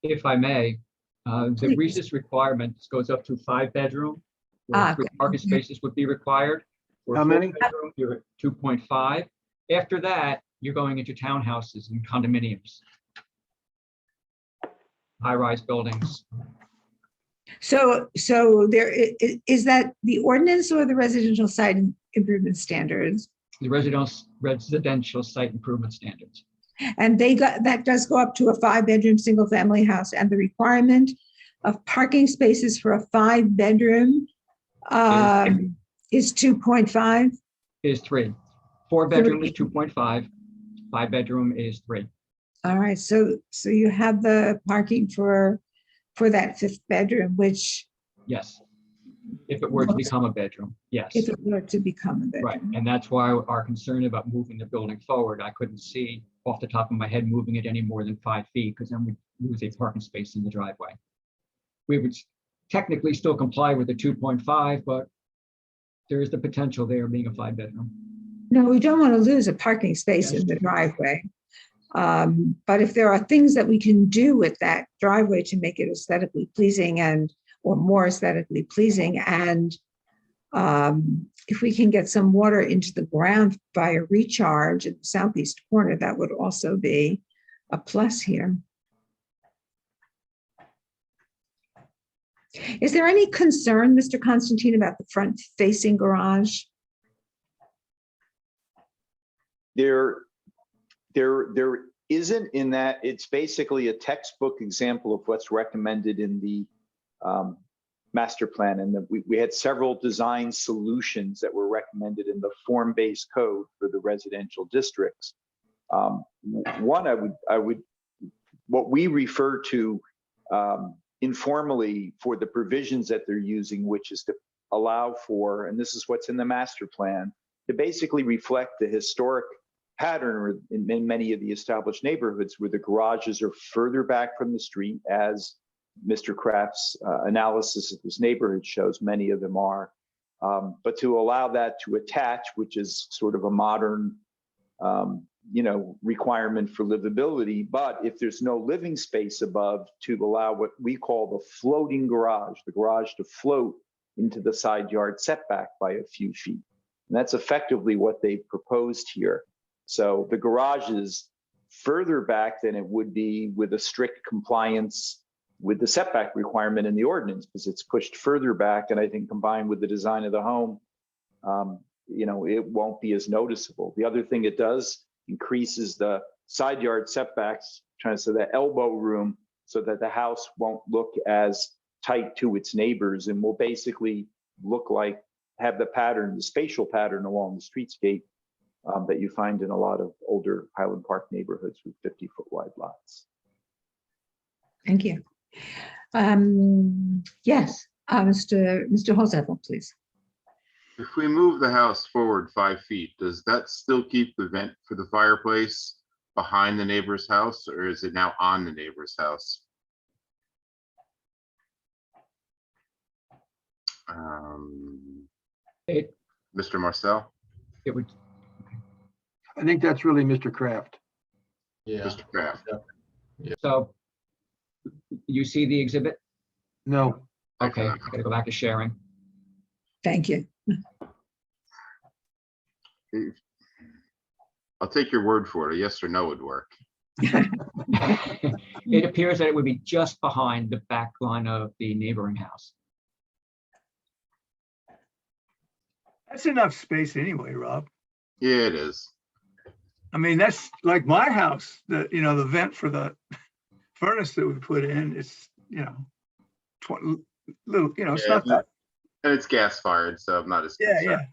If I may, the Please. recess requirements goes up to 5-bedroom, where 3 Okay. parking spaces would be required. For How many? 4-bedroom, you're at 2.5. After that, you're going into townhouses and condominiums, high-rise buildings. So there is that the ordinance or the residential site improvement standards? The residential site improvement standards. And that does go up to a 5-bedroom single-family house, and the requirement of parking spaces for a 5-bedroom is 2.5. Is 3. 4-bedroom is 2.5. 5-bedroom is 3. All right, so you have the parking for that 5th bedroom, which Yes. If it were to become a bedroom, yes. if it were to become a bedroom. Right, and that's why our concern about moving the building forward. I couldn't see off the top of my head moving it any more than 5 feet, because then we lose a parking space in the driveway. We would technically still comply with the 2.5, but there is the potential there being a 5-bedroom. No, we don't want to lose a parking space in the driveway. But if there are things that we can do with that driveway to make it aesthetically pleasing or more aesthetically pleasing, and if we can get some water into the ground via recharge in the southeast corner, that would also be a plus here. Is there any concern, Mr. Constantine, about the front-facing garage? There isn't, in that it's basically a textbook example of what's recommended in the master plan. And we had several design solutions that were recommended in the form-based code for the residential districts. One, what we refer to informally for the provisions that they're using, which is to allow for, and this is what's in the master plan, to basically reflect the historic pattern in many of the established neighborhoods where the garages are further back from the street, as Mr. Kraft's analysis of this neighborhood shows many of them are. But to allow that to attach, which is sort of a modern requirement for livability, but if there's no living space above, to allow what we call the floating garage, the garage to float into the side yard setback by a few feet. And that's effectively what they've proposed here. So the garages further back than it would be with a strict compliance with the setback requirement in the ordinance, because it's pushed further back. And I think combined with the design of the home, it won't be as noticeable. The other thing it does increases the side yard setbacks, trying to say the elbow room, so that the house won't look as tight to its neighbors and will basically look like, have the pattern, the spatial pattern along the streetscape that you find in a lot of older Highland Park neighborhoods with 50-foot wide lots. Thank you. Yes, Mr. Holzapfel, please. If we move the house forward 5 feet, does that still keep the vent for the fireplace behind the neighbor's house, or is it now on the neighbor's house? Mr. Marcel? It would, I think that's really Mr. Kraft. Yeah. Mr. Kraft? so you see the exhibit? No, Okay, I gotta go back to sharing. Thank you. I'll take your word for it. A yes or no would work. It appears that it would be just behind the back line of the neighboring house. That's enough space anyway, Rob. Yeah, it is. I mean, that's like my house, the vent for the furnace that we put in, it's, 20 little, it's Yeah, not that, and it's gas fired, so I'm not as yeah. concerned.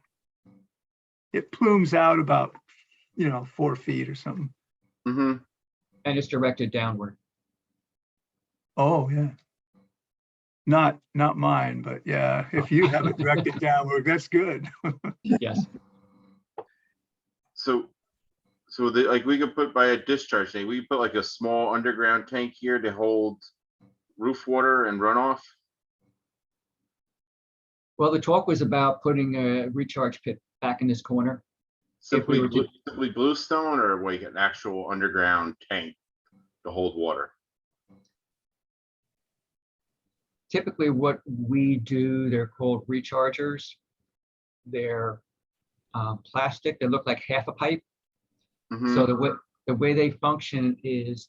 It plumes out about, 4 feet or something. Mm-hmm. And it's directed downward. Oh, yeah. Not mine, but yeah, if you have it directed downward, that's good. Yes. So we could put by a discharge tank, we could put like a small underground tank here to hold roof water and runoff. Well, the talk was about putting a recharge pit back in this corner. Simply, we were to- simply bluestone, or like an actual underground tank to hold water. Typically what we do, they're called rechargers. They're plastic, they look like half a pipe. Mhm. So the way they function is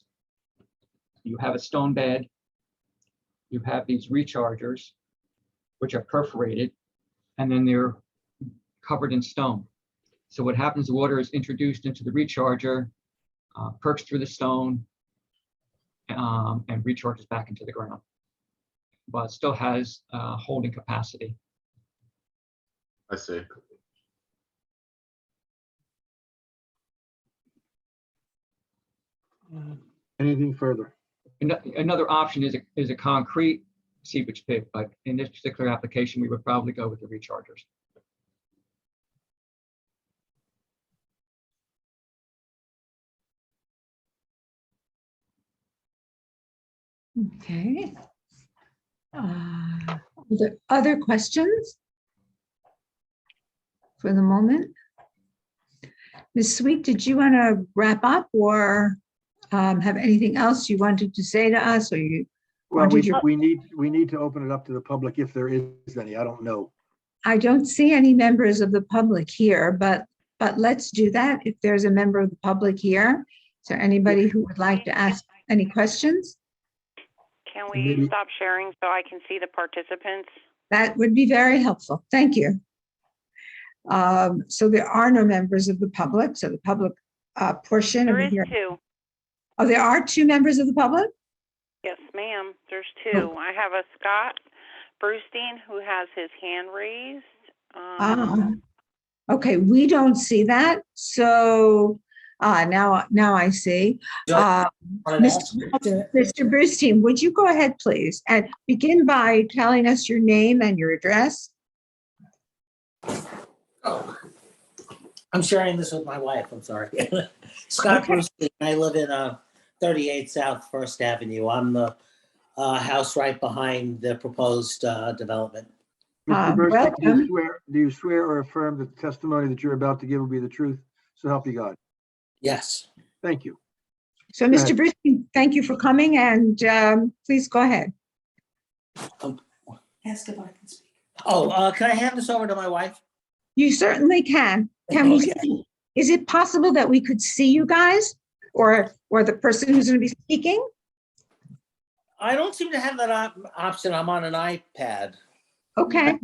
you have a stone bed, you have these rechargers, which are perforated, and then they're covered in stone. So what happens, the water is introduced into the recharger, perks through the stone, and recharges back into the ground. But it still has holding capacity. I see. anything further? Another option is a concrete seepage pit, but in this particular application, we would probably go with the rechargers. Okay. Are there other questions for the moment? Ms. Sweet, did you want to wrap up or have anything else you wanted to say to us, or you? Well, wanted your- we need to open it up to the public if there is any. I don't know. I don't see any members of the public here, but let's do that. If there's a member of the public here, is there anybody who would like to ask any questions? Can we Maybe- stop sharing so I can see the participants? That would be very helpful. Thank you. So there are no members of the public, so the public portion of There the is hearing. 2. Oh, there are 2 members of the public? Yes, ma'am. There's Oh. 2. I have a Scott Brustein who has his hand raised. Okay, we don't see that. So now I see. Mr. Brustein, would you go ahead, please, and begin by telling us your name and your address? Oh, I'm sharing this with my wife. I'm sorry. Scott Okay. Bruce. I live in 38 South First Avenue. I'm the house right behind the proposed development. Mr. Burstein, welcome. do you swear or affirm that the testimony that you're about to give will be the truth? So help you God. Yes. Thank you. So, Go Mr. ahead. Brustein, thank you for coming, and please go ahead. Ask if I can speak. Oh, can I hand this over to my wife? You certainly can. Can we? Okay. Is it possible that we could see you guys? or the person who's going to be speaking? I don't seem to have that option. I'm on an iPad. Okay,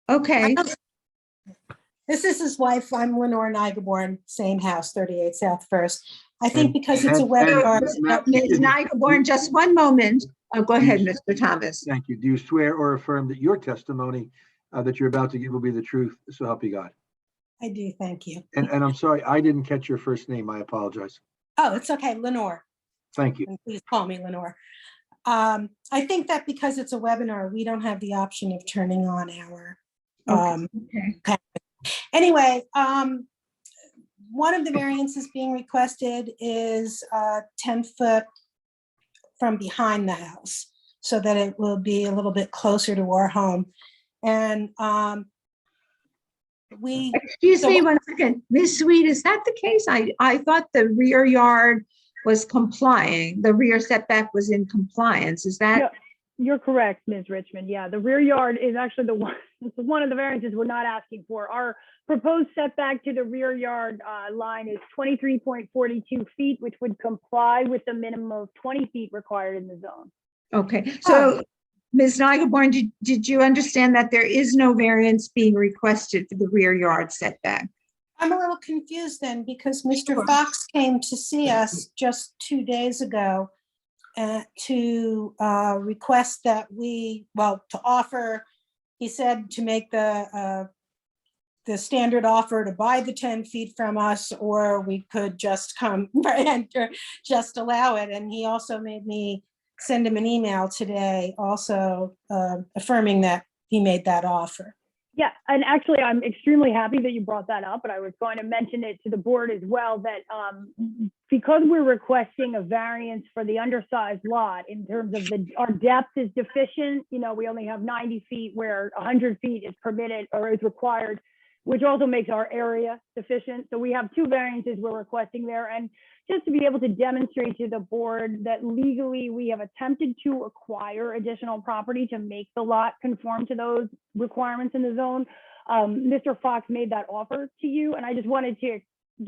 okay. This is his wife. I'm Lenore Nigaborn, same house, 38 South First. I think because it's a and- webinar. Ms. Nygaborn, just one moment. Go ahead, Mr. Thomas. Thank you. Do you swear or affirm that your testimony that you're about to give will be the truth, so help you God? I do, thank you. And I'm sorry, I didn't catch your first name. I apologize. Oh, it's okay, Lenore. Thank you. And please call me Lenore. I think that because it's a webinar, we don't have the option of turning on our Okay. Anyway, one of the variances being requested is 10 foot from behind the house so that it will be a little bit closer to our home. And Excuse me one second. Ms. Sweet, is that the case? I thought the rear yard was complying. The rear setback was in compliance. Is that? Yeah, you're correct, Ms. Richmond. Yeah, the rear yard is actually the one of the variances we're not asking for. Our proposed setback to the rear yard line is 23.42 feet, which would comply with the minimum of 20 feet required in the zone. Okay, so Ms. Nygaborn, did you understand that there is no variance being requested for the rear yard setback? I'm a little confused then because Mr. Fox came to see us just 2 days ago to request that to offer, he said to make the standard offer to buy the 10 feet from us, or we could just come and just allow it. And he also made me send him an email today also affirming that he made that offer. Yeah, and actually, I'm extremely happy that you brought that up, but I was going to mention it to the board as well, that because we're requesting a variance for the undersized lot in terms of our depth is deficient, we only have 90 feet where 100 feet is permitted or is required, which also makes our area deficient. So we have two variances we're requesting there. And just to be able to demonstrate to the board that legally we have attempted to acquire additional property to make the lot conform to those requirements in the zone. Mr. Fox made that offer to you, and I just wanted to,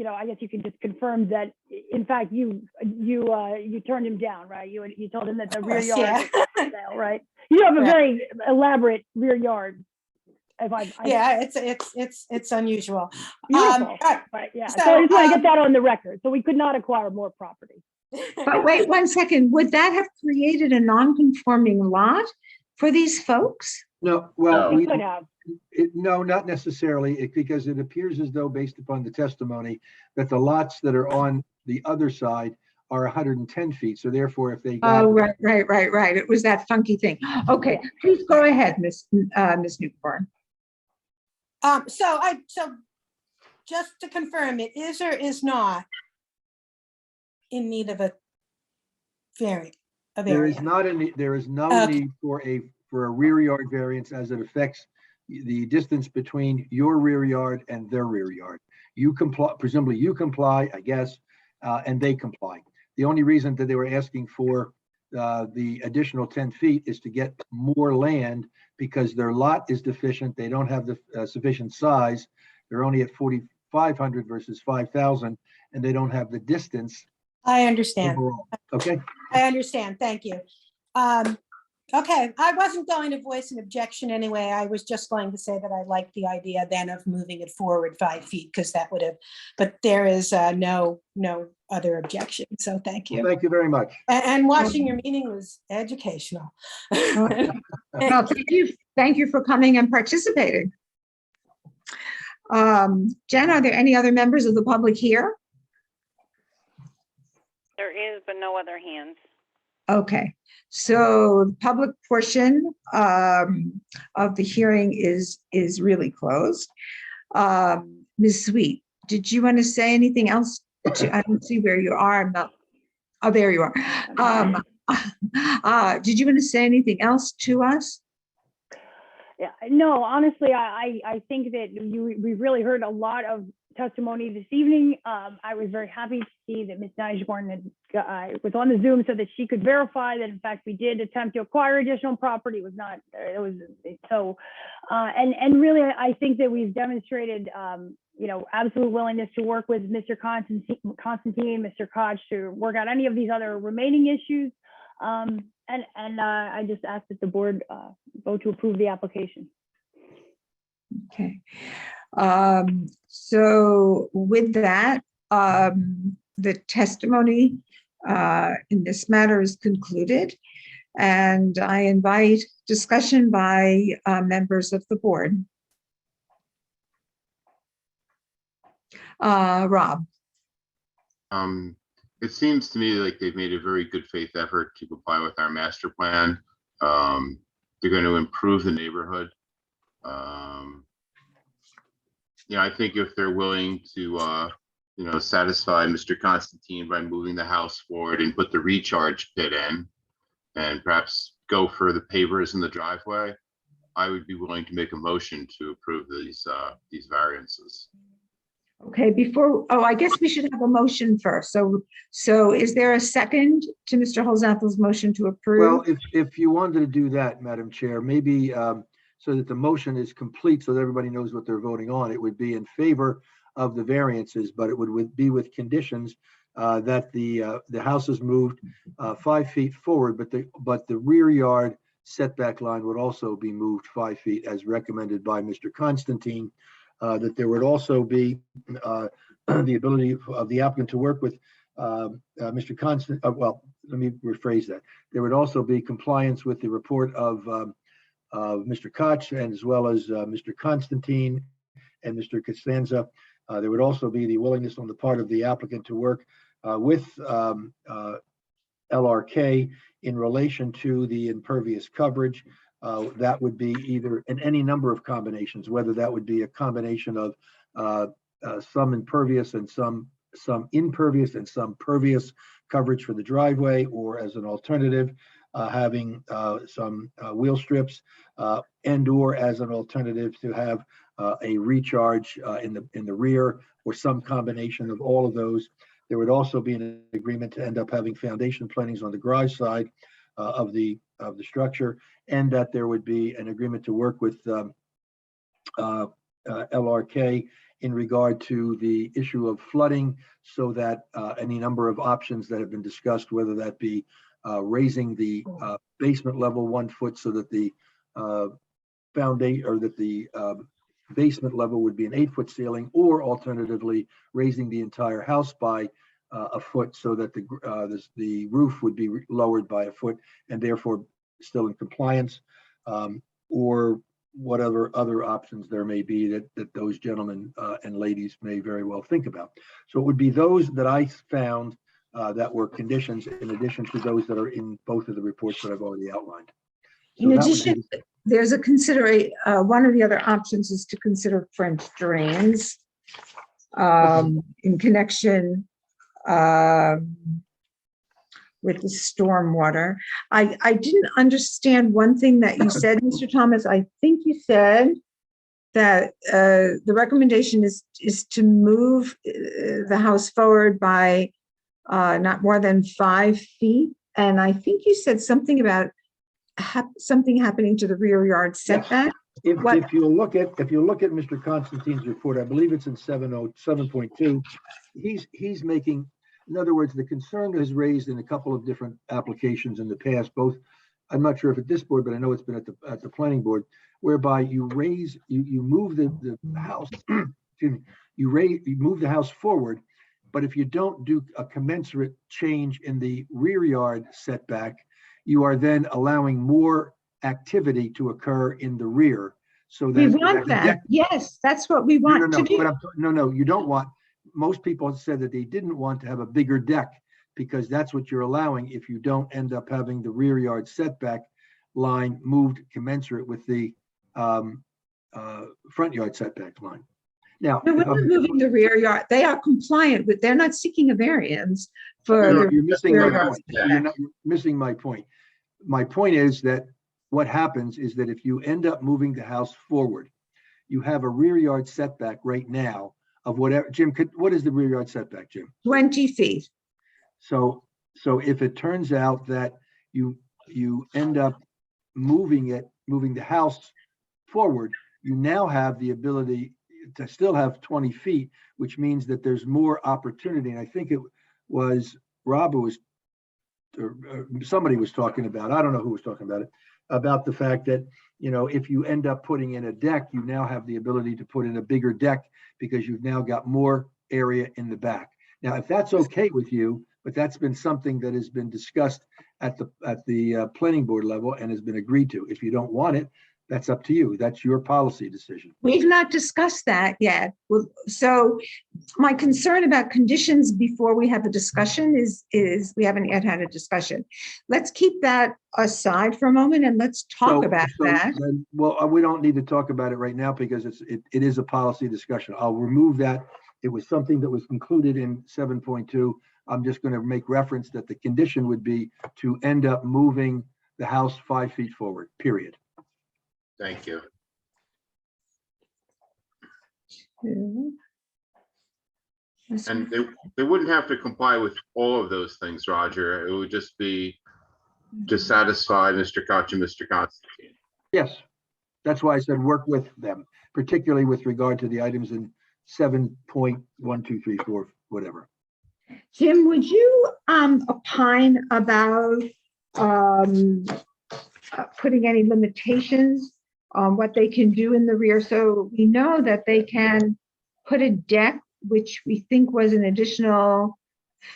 I guess you can just confirm that, in fact, you turned him down, right? You told him that the rear yard is for sale, right? You have a very elaborate rear yard. Yeah, it's unusual. Beautiful. Right, yeah. So I just want to get that on the record. So we could not acquire more property. But wait 1 second. Would that have created a non-conforming lot for these folks? No, well, We could have. no, not necessarily, because it appears as though, based upon the testimony, that the lots that are on the other side are 110 feet. So therefore, if they got... Oh, right. It was that funky thing. Okay, please go ahead, Ms. Newborn. So just to confirm, it is or is not in need of a variance. There is no need for a rear yard variance as it affects the distance between your rear yard and their rear yard. You comply, presumably you comply, I guess, and they comply. The only reason that they were asking for the additional 10 feet is to get more land because their lot is deficient. They don't have the sufficient size. They're only at 4,500 versus 5,000, and they don't have the distance. I understand. Overall. Okay. I understand. Thank you. Okay, I wasn't going to voice an objection anyway. I was just going to say that I like the idea then of moving it forward 5 feet because that would have, but there is no other objection. So thank you. Well, thank you very much. And watching your meeting was educational. Well, thank you for coming and participating. Jen, are there any other members of the public here? There is, but no other hands. Okay, so the public portion of the hearing is really closed. Ms. Sweet, did you want to say anything else? I don't see where you are. I'm not. Oh, there you are. Did you want to say anything else to us? Yeah, no, honestly, I think that we really heard a lot of testimony this evening. I was very happy to see that Ms. Nygaborn was on the Zoom so that she could verify that in fact we did attempt to acquire additional property. And really I think that we've demonstrated absolute willingness to work with Mr. Constantine, Mr. Koch to work out any of these other remaining issues. And I just ask that the board vote to approve the application. Okay. So with that, the testimony in this matter is concluded, and I invite discussion by members of the board. Rob. It seems to me like they've made a very good faith effort to comply with our master plan. They're going to improve the neighborhood. I think if they're willing to, satisfy Mr. Constantine by moving the house forward and put the recharge pit in, and perhaps go for the pavers in the driveway, I would be willing to make a motion to approve these variances. Okay, I guess we should have a motion first. So is there a second to Mr. Holzapfel's motion to approve? Well, if you wanted to do that, Madam Chair, maybe so that the motion is complete, so that everybody knows what they're voting on, it would be in favor of the variances, but it would be with conditions that the house is moved 5 feet forward, but the rear yard setback line would also be moved 5 feet as recommended by Mr. Constantine. That there would also be the ability of the applicant to work with Mr. Constantine. Well, let me rephrase that. There would also be compliance with the report of Mr. Koch, and as well as Mr. Constantine and Mr. Costanza. There would also be the willingness on the part of the applicant to work with LRK in relation to the impervious coverage. That would be either in any number of combinations, whether that would be a combination of some impervious and some impervious and some pervious coverage for the driveway, or as an alternative, having some wheel strips, and or as an alternative to have a recharge in the rear, or some combination of all of those. There would also be an agreement to end up having foundation plantings on the garage side of the structure, and that there would be an agreement to work with LRK in regard to the issue of flooding, so that any number of options that have been discussed, whether that be raising the basement level 1 foot so that the foundation, or that the basement level would be an 8-foot ceiling, or alternatively raising the entire house by a foot so that the roof would be lowered by a foot and therefore still in compliance, or whatever other options there may be that those gentlemen and ladies may very well think about. So it would be those that I found that were conditions, in addition to those that are in both of the reports that I've already outlined. So in addition, there's a one of the other options is to consider French drains in connection with the stormwater. I didn't understand one thing that you said, Mr. Thomas. I think you said that the recommendation is to move the house forward by not more than 5 feet. And I think you said something about something happening to the rear yard setback. Yes. If you look at Mr. Constantine's report, I believe it's in 7.2, he's making, in other words, the concern is raised in a couple of different applications in the past, both, I'm not sure if at this board, but I know it's been at the planning board, whereby you move the house, excuse me, you move the house forward, but if you don't do a commensurate change in the rear yard setback, you are then allowing more activity to occur in the rear. So that we want that. Yes, that's what we want to do. No, you don't want. Most people have said that they didn't want to have a bigger deck, because that's what you're allowing if you don't end up having the rear yard setback line moved commensurate with the front yard setback line. Now, no, we're not moving the rear yard. They are compliant with. They're not seeking a variance for. You're missing my point. You're missing my point. My point is that what happens is that if you end up moving the house forward, you have a rear yard setback right now of whatever. Jim, what is the rear yard setback, Jim? 20 feet. So if it turns out that you end up moving the house forward, you now have the ability, to still have 20 feet, which means that there's more opportunity. And I think it was Rob who was, or somebody was talking about, I don't know who was talking about it, about the fact that, you know, if you end up putting in a deck, you now have the ability to put in a bigger deck because you've now got more area in the back. Now, if that's okay with you, but that's been something that has been discussed at the planning board level and has been agreed to. If you don't want it, that's up to you. That's your policy decision. We've not discussed that yet. So my concern about conditions before we have a discussion is we haven't yet had a discussion. Let's keep that aside for a moment and let's talk about that. Well, we don't need to talk about it right now because it is a policy discussion. I'll remove that. It was something that was included in 7.2. I'm just going to make reference that the condition would be to end up moving the house 5 feet forward, period. Thank you. And they wouldn't have to comply with all of those things, Roger. It would just be to satisfy Mr. Koch and Mr. Constantine. Yes, that's why I said work with them, particularly with regard to the items in 7.1234, whatever. Jim, would you opine about putting any limitations on what they can do in the rear? So we know that they can put a deck, which we think was an additional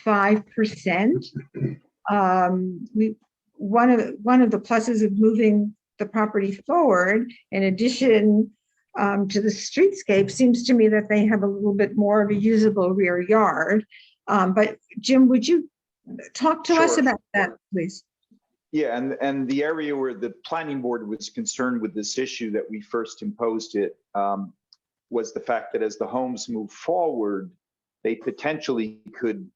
5%. One of the pluses of moving the property forward, in addition to the streetscape, seems to me that they have a little bit more of a usable rear yard. But Jim, would you talk to us about that, please? Yeah, and the area where the planning board was concerned with this issue that we first imposed it was the fact that as the homes move forward, they potentially could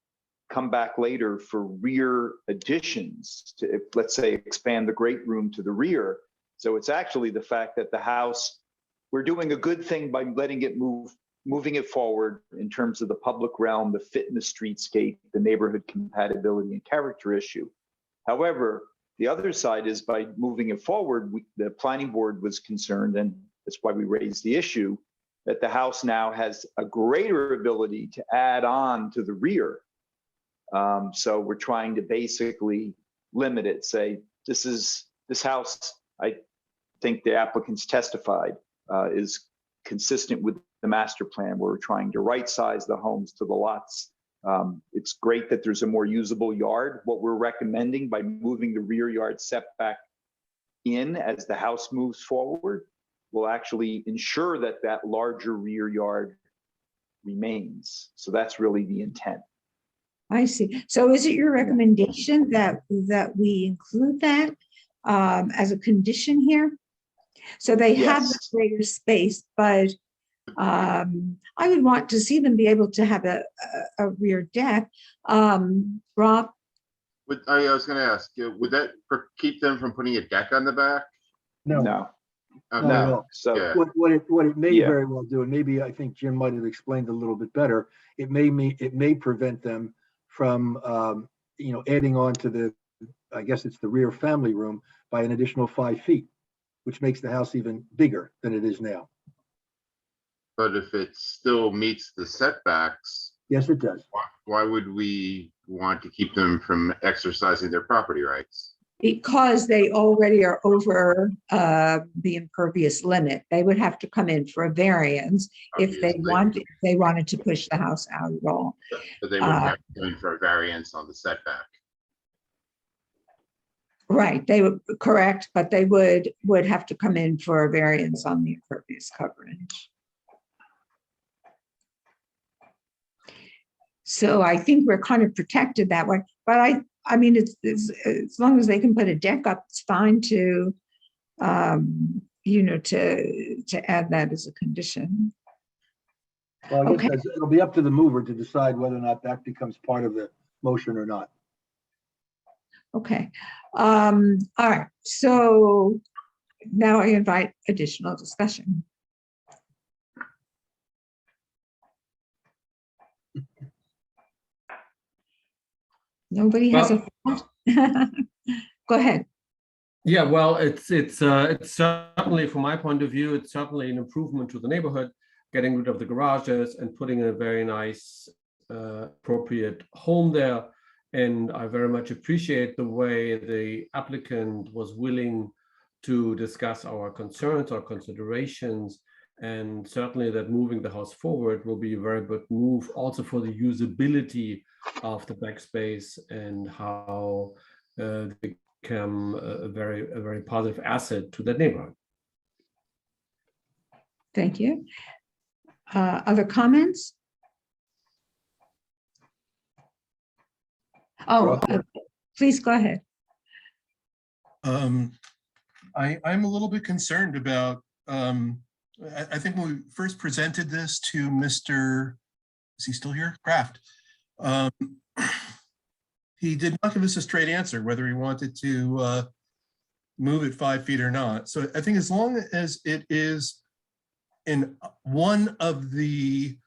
come back later for rear additions to, let's say, expand the great room to the rear. So it's actually the fact that the house, we're doing a good thing by letting it moving it forward in terms of the public realm, the fit in the streetscape, the neighborhood compatibility and character issue. However, the other side is by moving it forward, the planning board was concerned, and that's why we raised the issue, that the house now has a greater ability to add on to the rear. So we're trying to basically limit it, say, this house, I think the applicants testified, is consistent with the master plan where we're trying to right size the homes to the lots. It's great that there's a more usable yard. What we're recommending by moving the rear yard setback in as the house moves forward will actually ensure that that larger rear yard remains. So that's really the intent. I see. So is it your recommendation that we include that as a condition here? So they have the greater space, but I would want to see them be able to have a rear deck. Rob? I was going to ask, would that keep them from putting a deck on the back? No. No. Okay. No. So Yeah. What it may very well do, and maybe I think Jim might have explained a little bit better, it may prevent them from adding on to the, I guess it's the rear family room by an additional 5 feet, which makes the house even bigger than it is now. But if it still meets the setbacks, Yes, it does. why would we want to keep them from exercising their property rights? Because they already are over the impervious limit. They would have to come in for a variance if they wanted to push the house out at all. But they wouldn't have to come in for a variance on the setback. Right, they would, correct, but they would have to come in for a variance on the impervious coverage. So I think we're kind of protected that way, but I mean, it's as long as they can put a deck up, it's fine to, to add that as a condition. Well, I guess it'll be up to the mover to decide whether or not that becomes part of the motion or not. Okay. All right. So now I invite additional discussion. Nobody has a thought? Go ahead. Yeah, well, it's certainly, from my point of view, it's certainly an improvement to the neighborhood. getting rid of the garages and putting in a very nice, appropriate home there. And I very much appreciate the way the applicant was willing to discuss our concerns, our considerations, and certainly that moving the house forward will be a very good move also for the usability of the backspace and how they become a very positive asset to that neighborhood. Thank you. Other comments? Oh, please go ahead. I'm a little bit concerned about, I think when we first presented this to Mr., is he still here? Kraft. He did not give us a straight answer whether he wanted to move it 5 feet or not. So I think as long as it is in one of the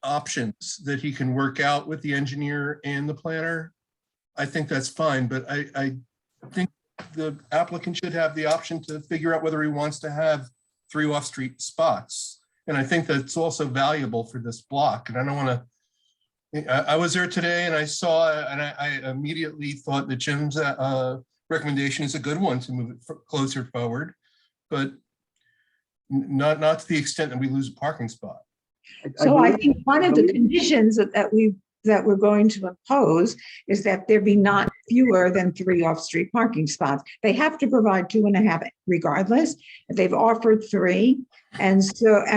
options that he can work out with the engineer and the planner, I think that's fine. But I think the applicant should have the option to figure out whether he wants to have 3 off-street spots. And I think that's also valuable for this block. And I don't want to, I was there today and I saw, and I immediately thought that Jim's recommendation is a good one to move it closer forward, but not to the extent that we lose a parking spot. So I think one of the conditions that we're going to impose is that there be not fewer than 3 off-street parking spots. They have to provide 2.5 regardless. They've offered 3. And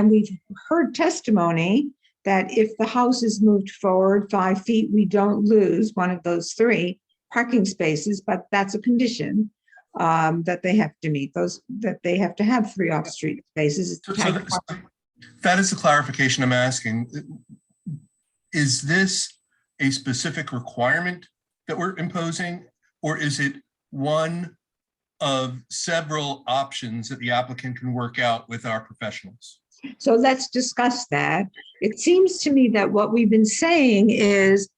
we've heard testimony that if the house is moved forward 5 feet, we don't lose one of those 3 parking spaces, but that's a condition that they have to meet, that they have to have 3 off-street spaces. That is the clarification I'm asking. Is this a specific requirement that we're imposing, or is it one of several options that the applicant can work out with our professionals? So let's discuss that. It seems to me that what we've been saying is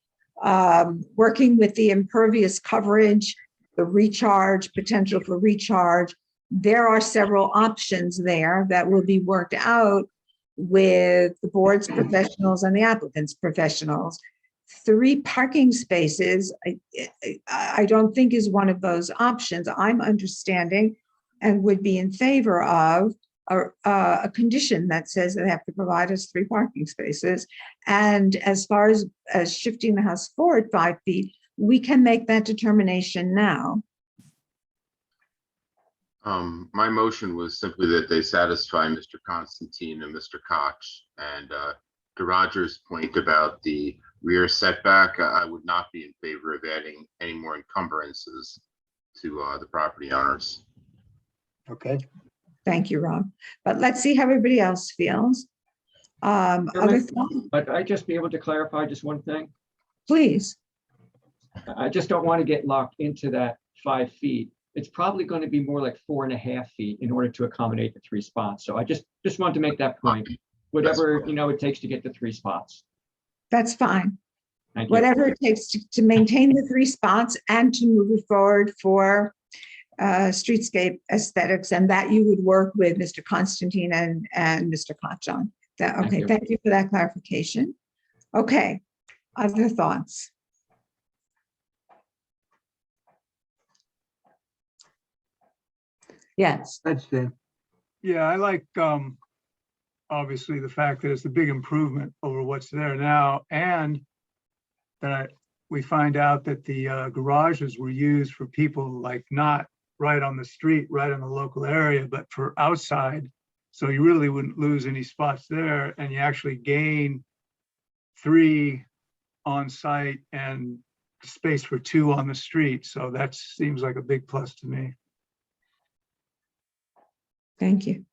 working with the impervious coverage, the recharge, potential for recharge. There are several options there that will be worked out with the board's professionals and the applicant's professionals. 3 parking spaces, I don't think is one of those options. I'm understanding and would be in favor of a condition that says they have to provide us 3 parking spaces. And as far as shifting the house forward 5 feet, we can make that determination now. My motion was simply that they satisfy Mr. Constantine and Mr. Koch. And to Roger's point about the rear setback, I would not be in favor of adding any more encumbrances to the property owners. Okay. Thank you, Rob. But let's see how everybody else feels. Other thoughts? But I just be able to clarify just one thing? Please. I just don't want to get locked into that 5 feet. It's probably going to be more like 4.5 feet in order to accommodate the 3 spots. So I just wanted to make that point. Whatever it takes to get the 3 spots. That's fine. Thank you. Whatever it takes to maintain the 3 spots and to move it forward for streetscape aesthetics, and that you would work with Mr. Constantine and Mr. Koch on. Okay, thank you for that clarification. Okay, other thoughts? Yes. That's Dan. Yeah, I like, obviously the fact that it's a big improvement over what's there now, and that we find out that the garages were used for people like not right on the street, right in the local area, but for outside. So you really wouldn't lose any spots there, and you actually gain 3 on site and space for 2 on the street. So that seems like a big plus to me. Thank you.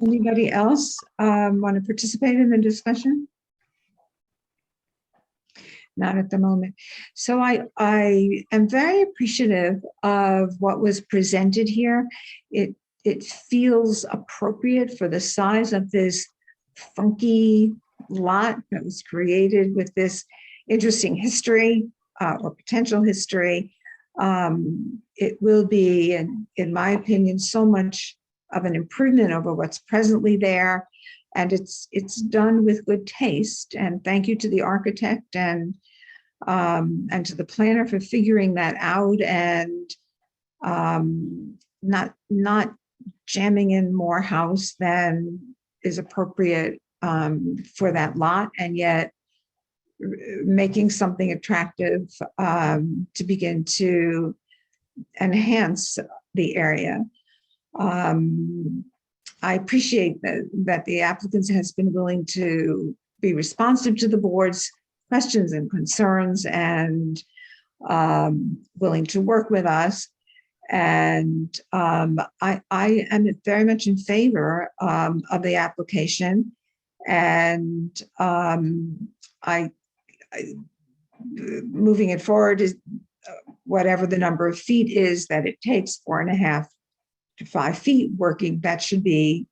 Anybody else want to participate in the discussion? Not at the moment. So I am very appreciative of what was presented here. It feels appropriate for the size of this funky lot that was created with this interesting history or potential history. it will be, in my opinion, so much of an improvement over what's presently there. And it's done with good taste. And thank you to the architect and to the planner for figuring that out and not jamming in more house than is appropriate for that lot, and yet making something attractive to begin to enhance the area. I appreciate that the applicant has been willing to be responsive to the board's questions and concerns and willing to work with us. And I am very much in favor of the application. And moving it forward is whatever the number of feet is that it takes, 4.5 to 5 feet working, that should be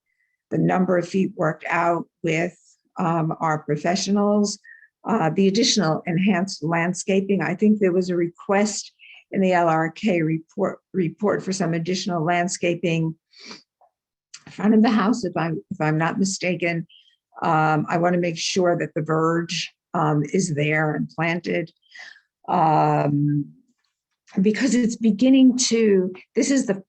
the number of feet worked out with our professionals. The additional enhanced landscaping, I think there was a request in the LRK report for some additional landscaping in front of the house, if I'm not mistaken. I want to make sure that the verge is there and planted. Because it's beginning to, this is the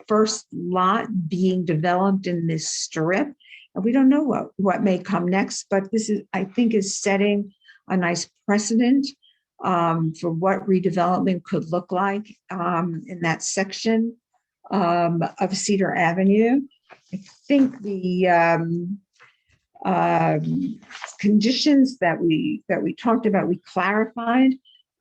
first lot being developed in this strip. And we don't know what may come next, but this is, I think, is setting a nice precedent for what redevelopment could look like in that section of Cedar Avenue. I think the conditions that we talked about, we clarified.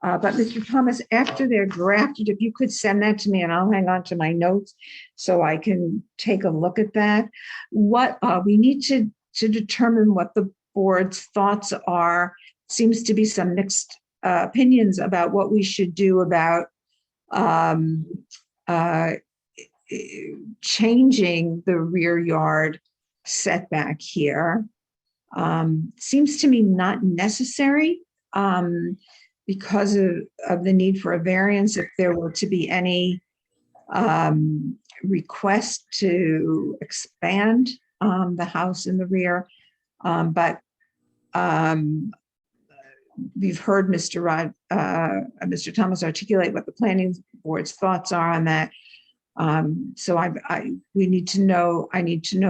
But Mr. Thomas, after they're drafted, if you could send that to me and I'll hang on to my notes so I can take a look at that. What we need to determine what the board's thoughts are. Seems to be some mixed opinions about what we should do about changing the rear yard setback here. Seems to me not necessary. Because of the need for a variance, if there were to be any request to expand the house in the rear. But we've heard Mr. Thomas articulate what the planning board's thoughts are on that. So I need to know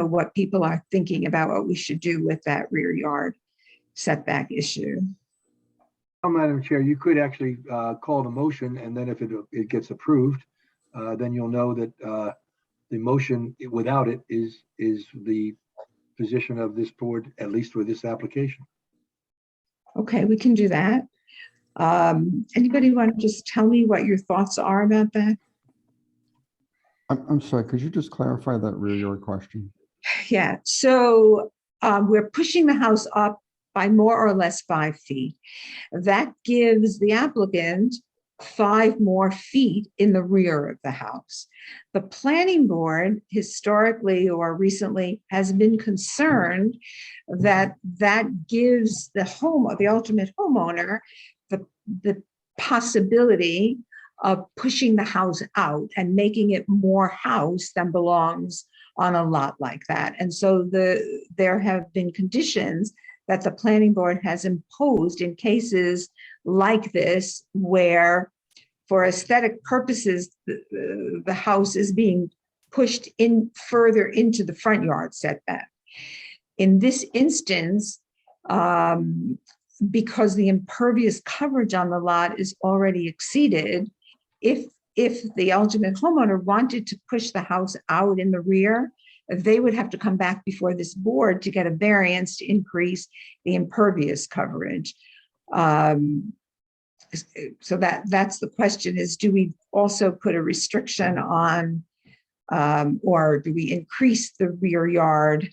what people are thinking about what we should do with that rear yard setback issue. Madam Chair, you could actually call the motion, and then if it gets approved, then you'll know that the motion without it is the position of this board, at least with this application. Okay, we can do that. Anybody want to just tell me what your thoughts are about that? I'm sorry, could you just clarify that rear yard question? Yeah, so we're pushing the house up by more or less 5 feet. That gives the applicant 5 more feet in the rear of the house. The planning board historically or recently has been concerned that that gives the ultimate homeowner the possibility of pushing the house out and making it more house than belongs on a lot like that. And so there have been conditions that the planning board has imposed in cases like this, where for aesthetic purposes, the house is being pushed in further into the front yard setback. In this instance, because the impervious coverage on the lot is already exceeded, if the ultimate homeowner wanted to push the house out in the rear, they would have to come back before this board to get a variance to increase the impervious coverage. So that's the question is, do we also put a restriction on, or do we increase the rear yard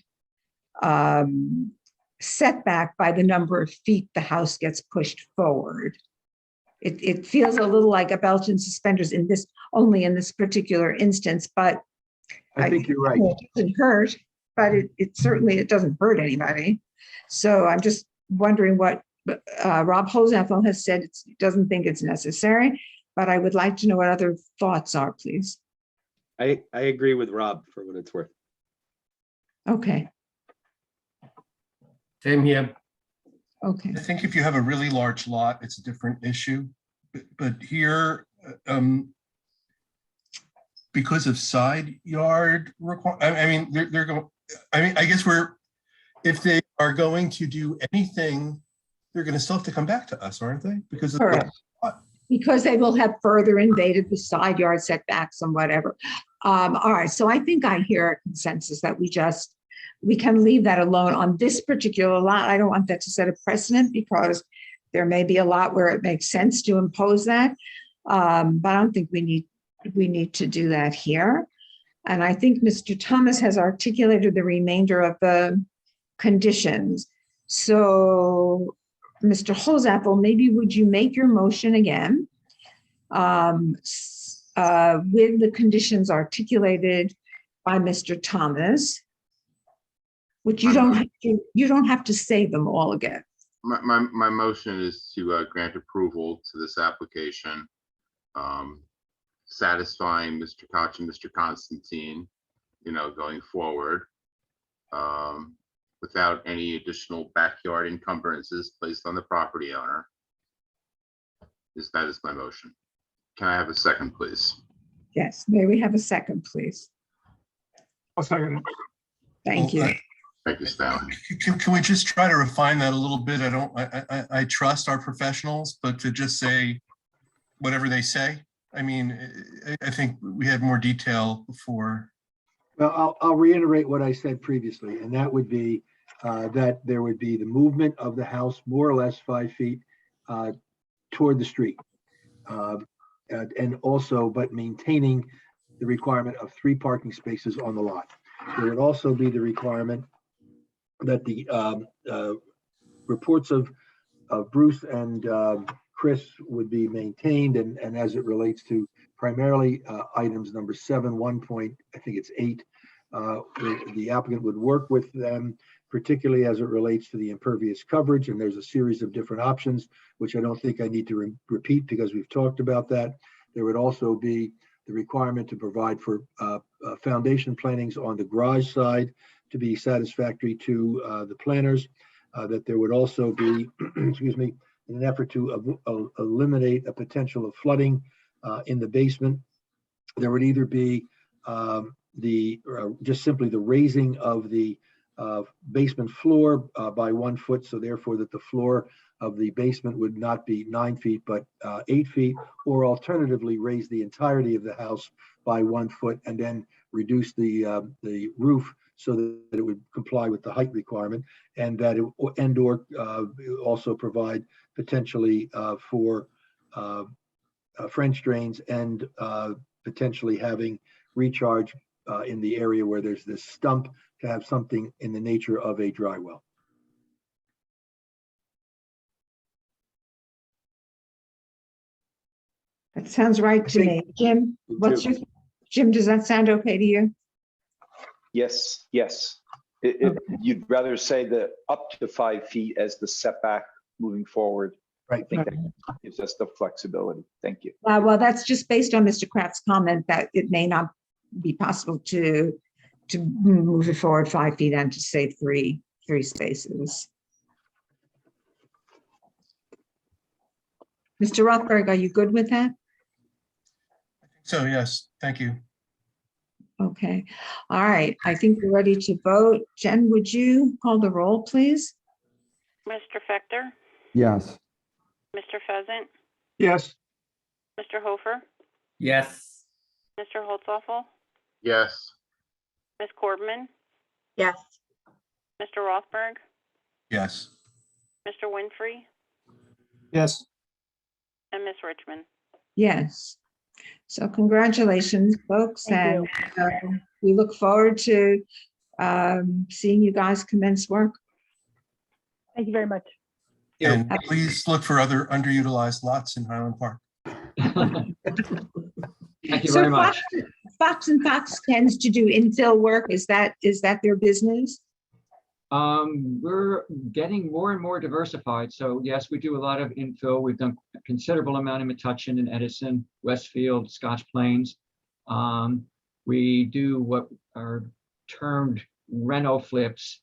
setback by the number of feet the house gets pushed forward? It feels a little like a belt and suspenders only in this particular instance, but I think you're right. It doesn't hurt, but it certainly doesn't hurt anybody. So I'm just wondering what Rob Holzapfel has said. Doesn't think it's necessary. but I would like to know what other thoughts are, please. I agree with Rob for what it's worth. Okay, Same here. okay. I think if you have a really large lot, it's a different issue. But here, because of side yard I mean, they're going, I mean, I guess if they are going to do anything, they're going to still have to come back to us, aren't they? Because of Correct. Because they will have further invaded the side yard setbacks and whatever. All right, so I think I hear a consensus that we can leave that alone on this particular lot. I don't want that to set a precedent because there may be a lot where it makes sense to impose that. But I don't think we need to do that here. And I think Mr. Thomas has articulated the remainder of the conditions. So Mr. Holzapfel, maybe would you make your motion again with the conditions articulated by Mr. Thomas, which you don't have to say them all again. My motion is to grant approval to this application, satisfying Mr. Koch and Mr. Constantine, going forward, without any additional backyard encumbrances placed on the property owner. That is my motion. Can I have a second, please? Yes, may we have a second, please? I'll second it. Thank you. Thank you, Stanley. Can we just try to refine that a little bit? I trust our professionals, but to just say whatever they say, I mean, I think we had more detail before. Well, I'll reiterate what I said previously, and that would be that there would be the movement of the house more or less 5 feet toward the street. And also, but maintaining the requirement of 3 parking spaces on the lot. There would also be the requirement that the reports of Bruce and Chris would be maintained, and as it relates to primarily items number 7, 1.8, the applicant would work with them, particularly as it relates to the impervious coverage, and there's a series of different options, which I don't think I need to repeat because we've talked about that. There would also be the requirement to provide for foundation plantings on the garage side to be satisfactory to the planners, that there would also be, excuse me, in an effort to eliminate a potential of flooding in the basement. There would either be just simply the raising of the basement floor by 1 foot, so therefore that the floor of the basement would not be 9 feet but 8 feet, or alternatively raise the entirety of the house by 1 foot and then reduce the roof so that it would comply with the height requirement, and that or also provide potentially for French drains and potentially having recharge in the area where there's this stump to have something in the nature of a dry well. That sounds right to me. Jim, Jim, does that sound okay to you? Yes. You'd rather say the up to 5 feet as the setback moving forward. Right. I think that gives us the flexibility. Thank you. Well, that's just based on Mr. Kraft's comment that it may not be possible to move it forward 5 feet and to save three spaces. Mr. Rothberg, are you good with that? So yes, thank you. Okay. All right. I think we're ready to vote. Jen, would you call the roll, please? Mr. Fector, Yes. Mr. Pheasant, Yes. Mr. Hofer, Yes. Mr. Holzapfel, Yes. Ms. Corbman, Yes. Mr. Rothberg, Yes. Mr. Winfrey, Yes. and Ms. Richmond. Yes. So congratulations, folks. Thank And we look forward to seeing you guys commence work. Thank you very much. And please look for other underutilized lots in Highland Park. Thank you very much. Fox and Fox tends to do infill work. Is that their business? We're getting more and more diversified. So yes, we do a lot of infill. We've done a considerable amount in Metuchen and Edison, Westfield, Scotch Plains. We do what are termed reno flips.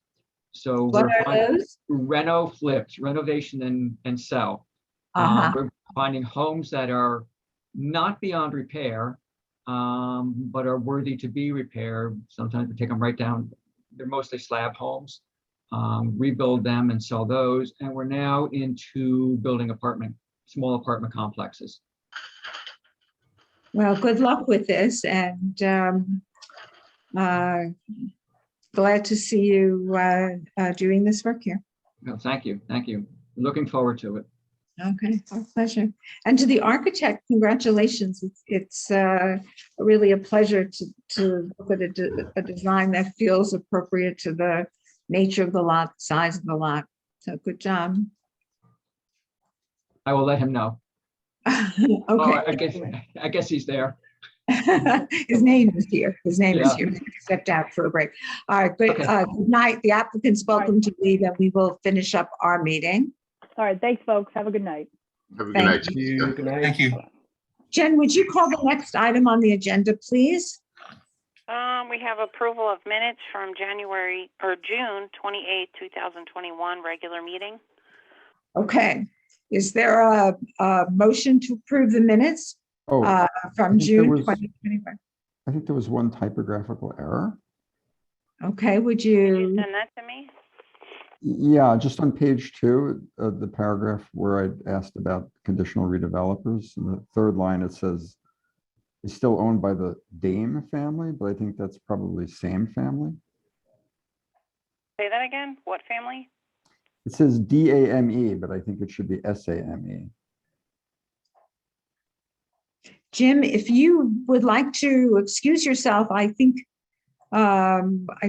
So What we're are those? reno flips, renovation and sell. We're finding homes that are not beyond repair, but are worthy to be repaired. Sometimes we take them right down. They're mostly slab homes. Rebuild them and sell those. And we're now into building small apartment complexes. Well, good luck with this, and glad to see you doing this work here. No, thank you. Thank you. Looking forward to it. Okay, our pleasure. And to the architect, congratulations. It's really a pleasure to look at a design that feels appropriate to the nature of the lot, size of the lot. So good job. I will let him know. Okay. Oh, I guess he's there. His name is here. His name is Yeah. here. He stepped out for a break. All right, good, Okay. good night. The applicant's welcome to leave, and we will finish up our meeting. All right, thanks, folks. Have a good night. Have a good Thank night. you. Jessica. Good night. Thank you. Jen, would you call the next item on the agenda, please? We have approval of minutes from June 28, 2021, regular meeting. Okay. Is there a motion to approve the minutes Oh, from think there June was- 2021? I think there was one typographical error. Okay, would Can you you? send that to me? Yeah, just on page 2, the paragraph where I asked about conditional redevelopers, in the third line, it says is still owned by the Dame family, but I think that's probably same family. Say that again. What family? It says DAME, but I think it should be SAME. Jim, if you would like to excuse yourself, I think, I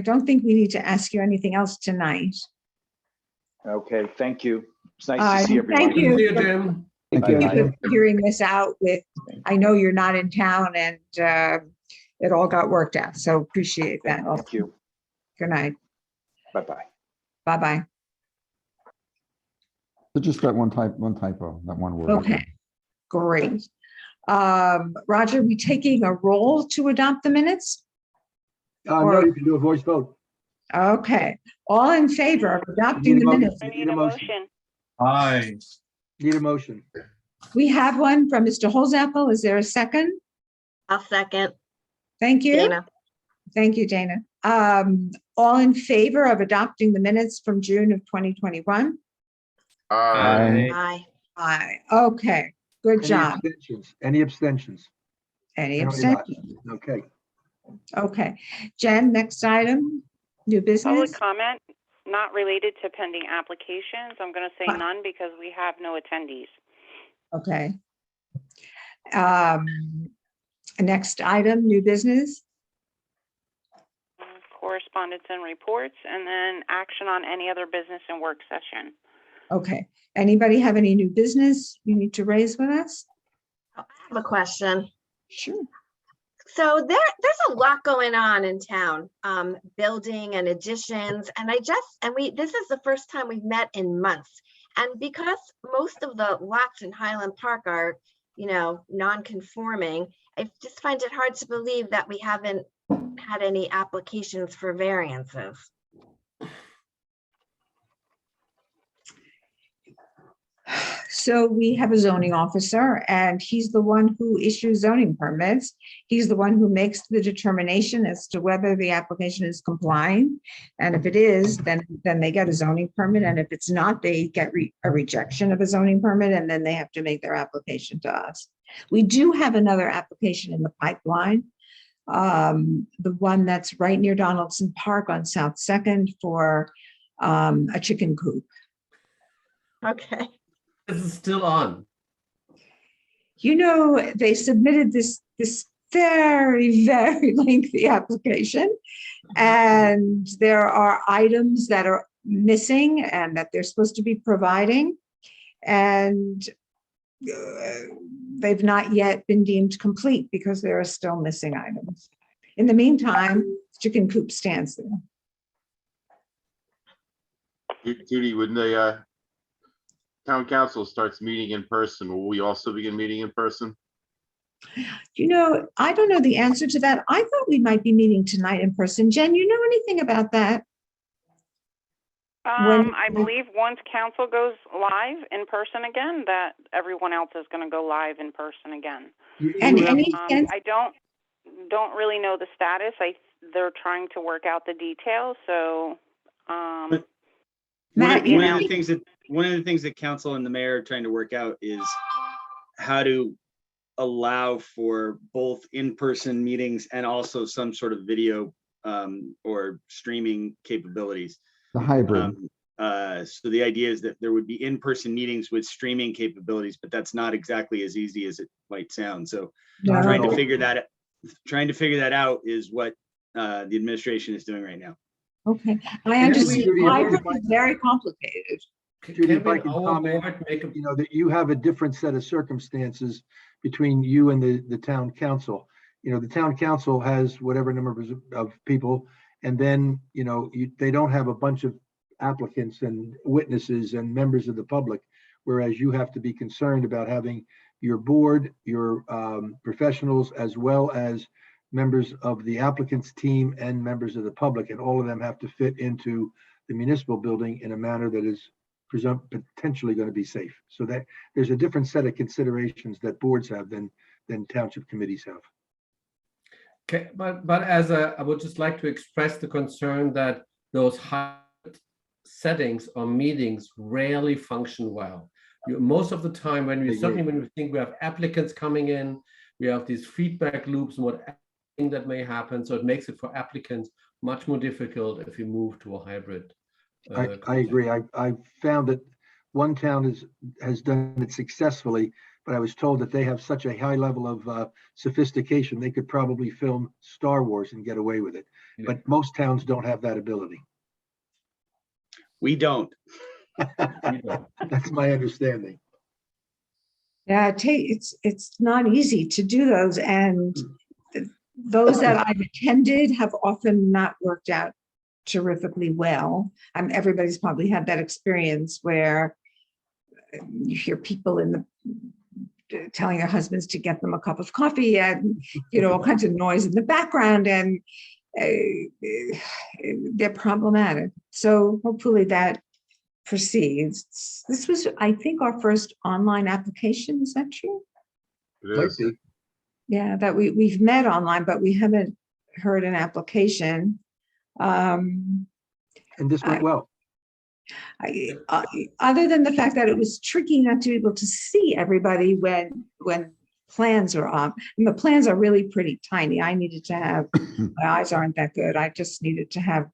don't think we need to ask you anything else tonight. Okay, thank you. It's nice to see everyone. Thank you. See you, Jim. Thank Bye-bye. you. Thank you for figuring this out with, I know you're not in town, and it all got worked out, so appreciate that. Thank you. Good night. Bye-bye. Bye-bye. So just that one typo, that one word. Okay, great. Roger, are we taking a roll to adopt the minutes? No, you can do a voice vote. Okay, all in favor of adopting Need the a motion. minutes? I need a motion. Aye. Need a motion. We have one from Mr. Holzapfel. Is there a second? I'll second. Thank you. Dana. Thank you, Dana. All in favor of adopting the minutes from June of 2021? Aye. Aye. Aye. Okay, good Any job. abstentions? Any abstentions? Any Apparently not. abstentions? Okay. Okay. Jen, next item, new business? Public comment not related to pending applications. I'm going to say What? none because we have no attendees. Okay. Next item, new business? Correspondence and reports, and then action on any other business and work session. Okay. Anybody have any new business you need to raise with us? I have a question. Sure. So there's a lot going on in town, building and additions, and this is the first time we've met in months. And because most of the lots in Highland Park are, non-conforming, I just find it hard to believe that we haven't had any applications for variances. So we have a zoning officer, and he's the one who issues zoning permits. He's the one who makes the determination as to whether the application is complying. And if it is, then they get a zoning permit. And if it's not, they get a rejection of a zoning permit, and then they have to make their application to us. We do have another application in the pipeline. The one that's right near Donaldson Park on South 2nd for a chicken coop. Okay. This is still on. They submitted this very, very lengthy application, and there are items that are missing and that they're supposed to be providing, and they've not yet been deemed complete because there are still missing items. In the meantime, chicken coop stands there. Judy, when the town council starts meeting in person, will we also begin meeting in person? I don't know the answer to that. I thought we might be meeting tonight in person. Jen, you know anything about that? I believe once council goes live in person again, that everyone else is going to go live in person again. I don't really know the status. They're trying to work out the details. So, one of the things that council and the mayor are trying to work out is how to allow for both in-person meetings and also some sort of video or streaming capabilities. The hybrid. So the idea is that there would be in-person meetings with streaming capabilities, but that's not exactly as easy as it might sound. So trying to figure that out is what the administration is doing right now. Okay, I understand. Hybrid is very complicated. Judy, if I can comment, that you have a different set of circumstances between you and the town council. The town council has whatever number of people, and then, they don't have a bunch of applicants and witnesses and members of the public, whereas you have to be concerned about having your board, your professionals, as well as members of the applicant's team and members of the public, and all of them have to fit into the municipal building in a manner that is potentially going to be safe. So that there's a different set of considerations that boards have than township committees have. Okay, but I would just like to express the concern that those high settings or meetings rarely function well. Most of the time, when we think we have applicants coming in, we have these feedback loops and whatever that may happen. So it makes it for applicants much more difficult if you move to a hybrid. I agree. I found that one town has done it successfully, but I was told that they have such a high level of sophistication, they could probably film Star Wars and get away with it. Yeah. But most towns don't have that ability. We don't. That's my understanding. Yeah, it's not easy to do those, and those that I've attended have often not worked out terrifically well. Everybody's probably had that experience where you hear people telling their husbands to get them a cup of coffee, and all kinds of noise in the background, and they're problematic. So hopefully that proceeds. This was, I think, our first online application. Is that true? It is. Yeah, that we've met online, but we haven't heard an application. And this went well. Other than the fact that it was tricky not to be able to see everybody when plans are up, and the plans are really pretty tiny. I needed to have, my eyes aren't that good. I just needed to have,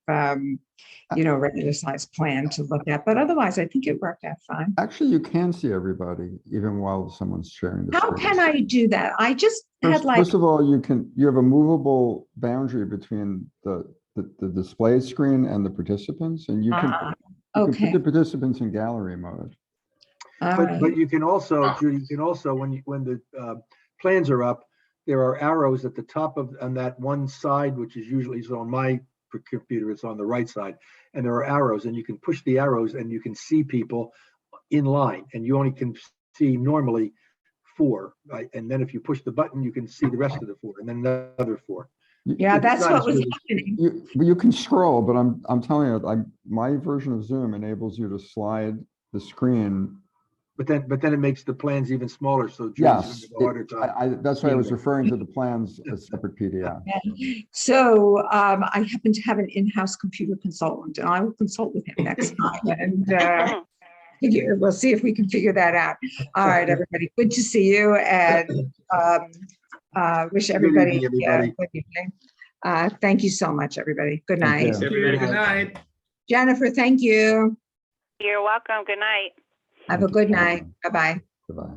regular size plan to look at. But otherwise, I think it worked out fine. Actually, you can see everybody even while someone's sharing the How screen. can I do that? I just First of all, you have a movable boundary between the display screen and the participants, and you can put the participants in gallery mode. But you can also, Judy, when the plans are up, there are arrows at the top on that one side, which is usually, so on my computer, it's on the right side, and there are arrows, and you can push the arrows and you can see people in line, and you only can see normally 4, right? And then if you push the button, you can see the rest of the 4, and then another 4. Yeah, that's what was happening. You can scroll, but I'm telling you, my version of Zoom enables you to slide the screen. But then it makes the plans even smaller. So yes, harder time. that's why I was referring to the plans as separate PDF. Okay. So I happen to have an in-house computer consultant, and I will consult with him next time. And we'll see if we can figure that out. All right, everybody. Good to see you, and wish everybody good evening. Thank you so much, everybody. Good night. Good night. Jennifer, thank you. You're welcome. Good night. Have a good night. Bye-bye. Goodbye.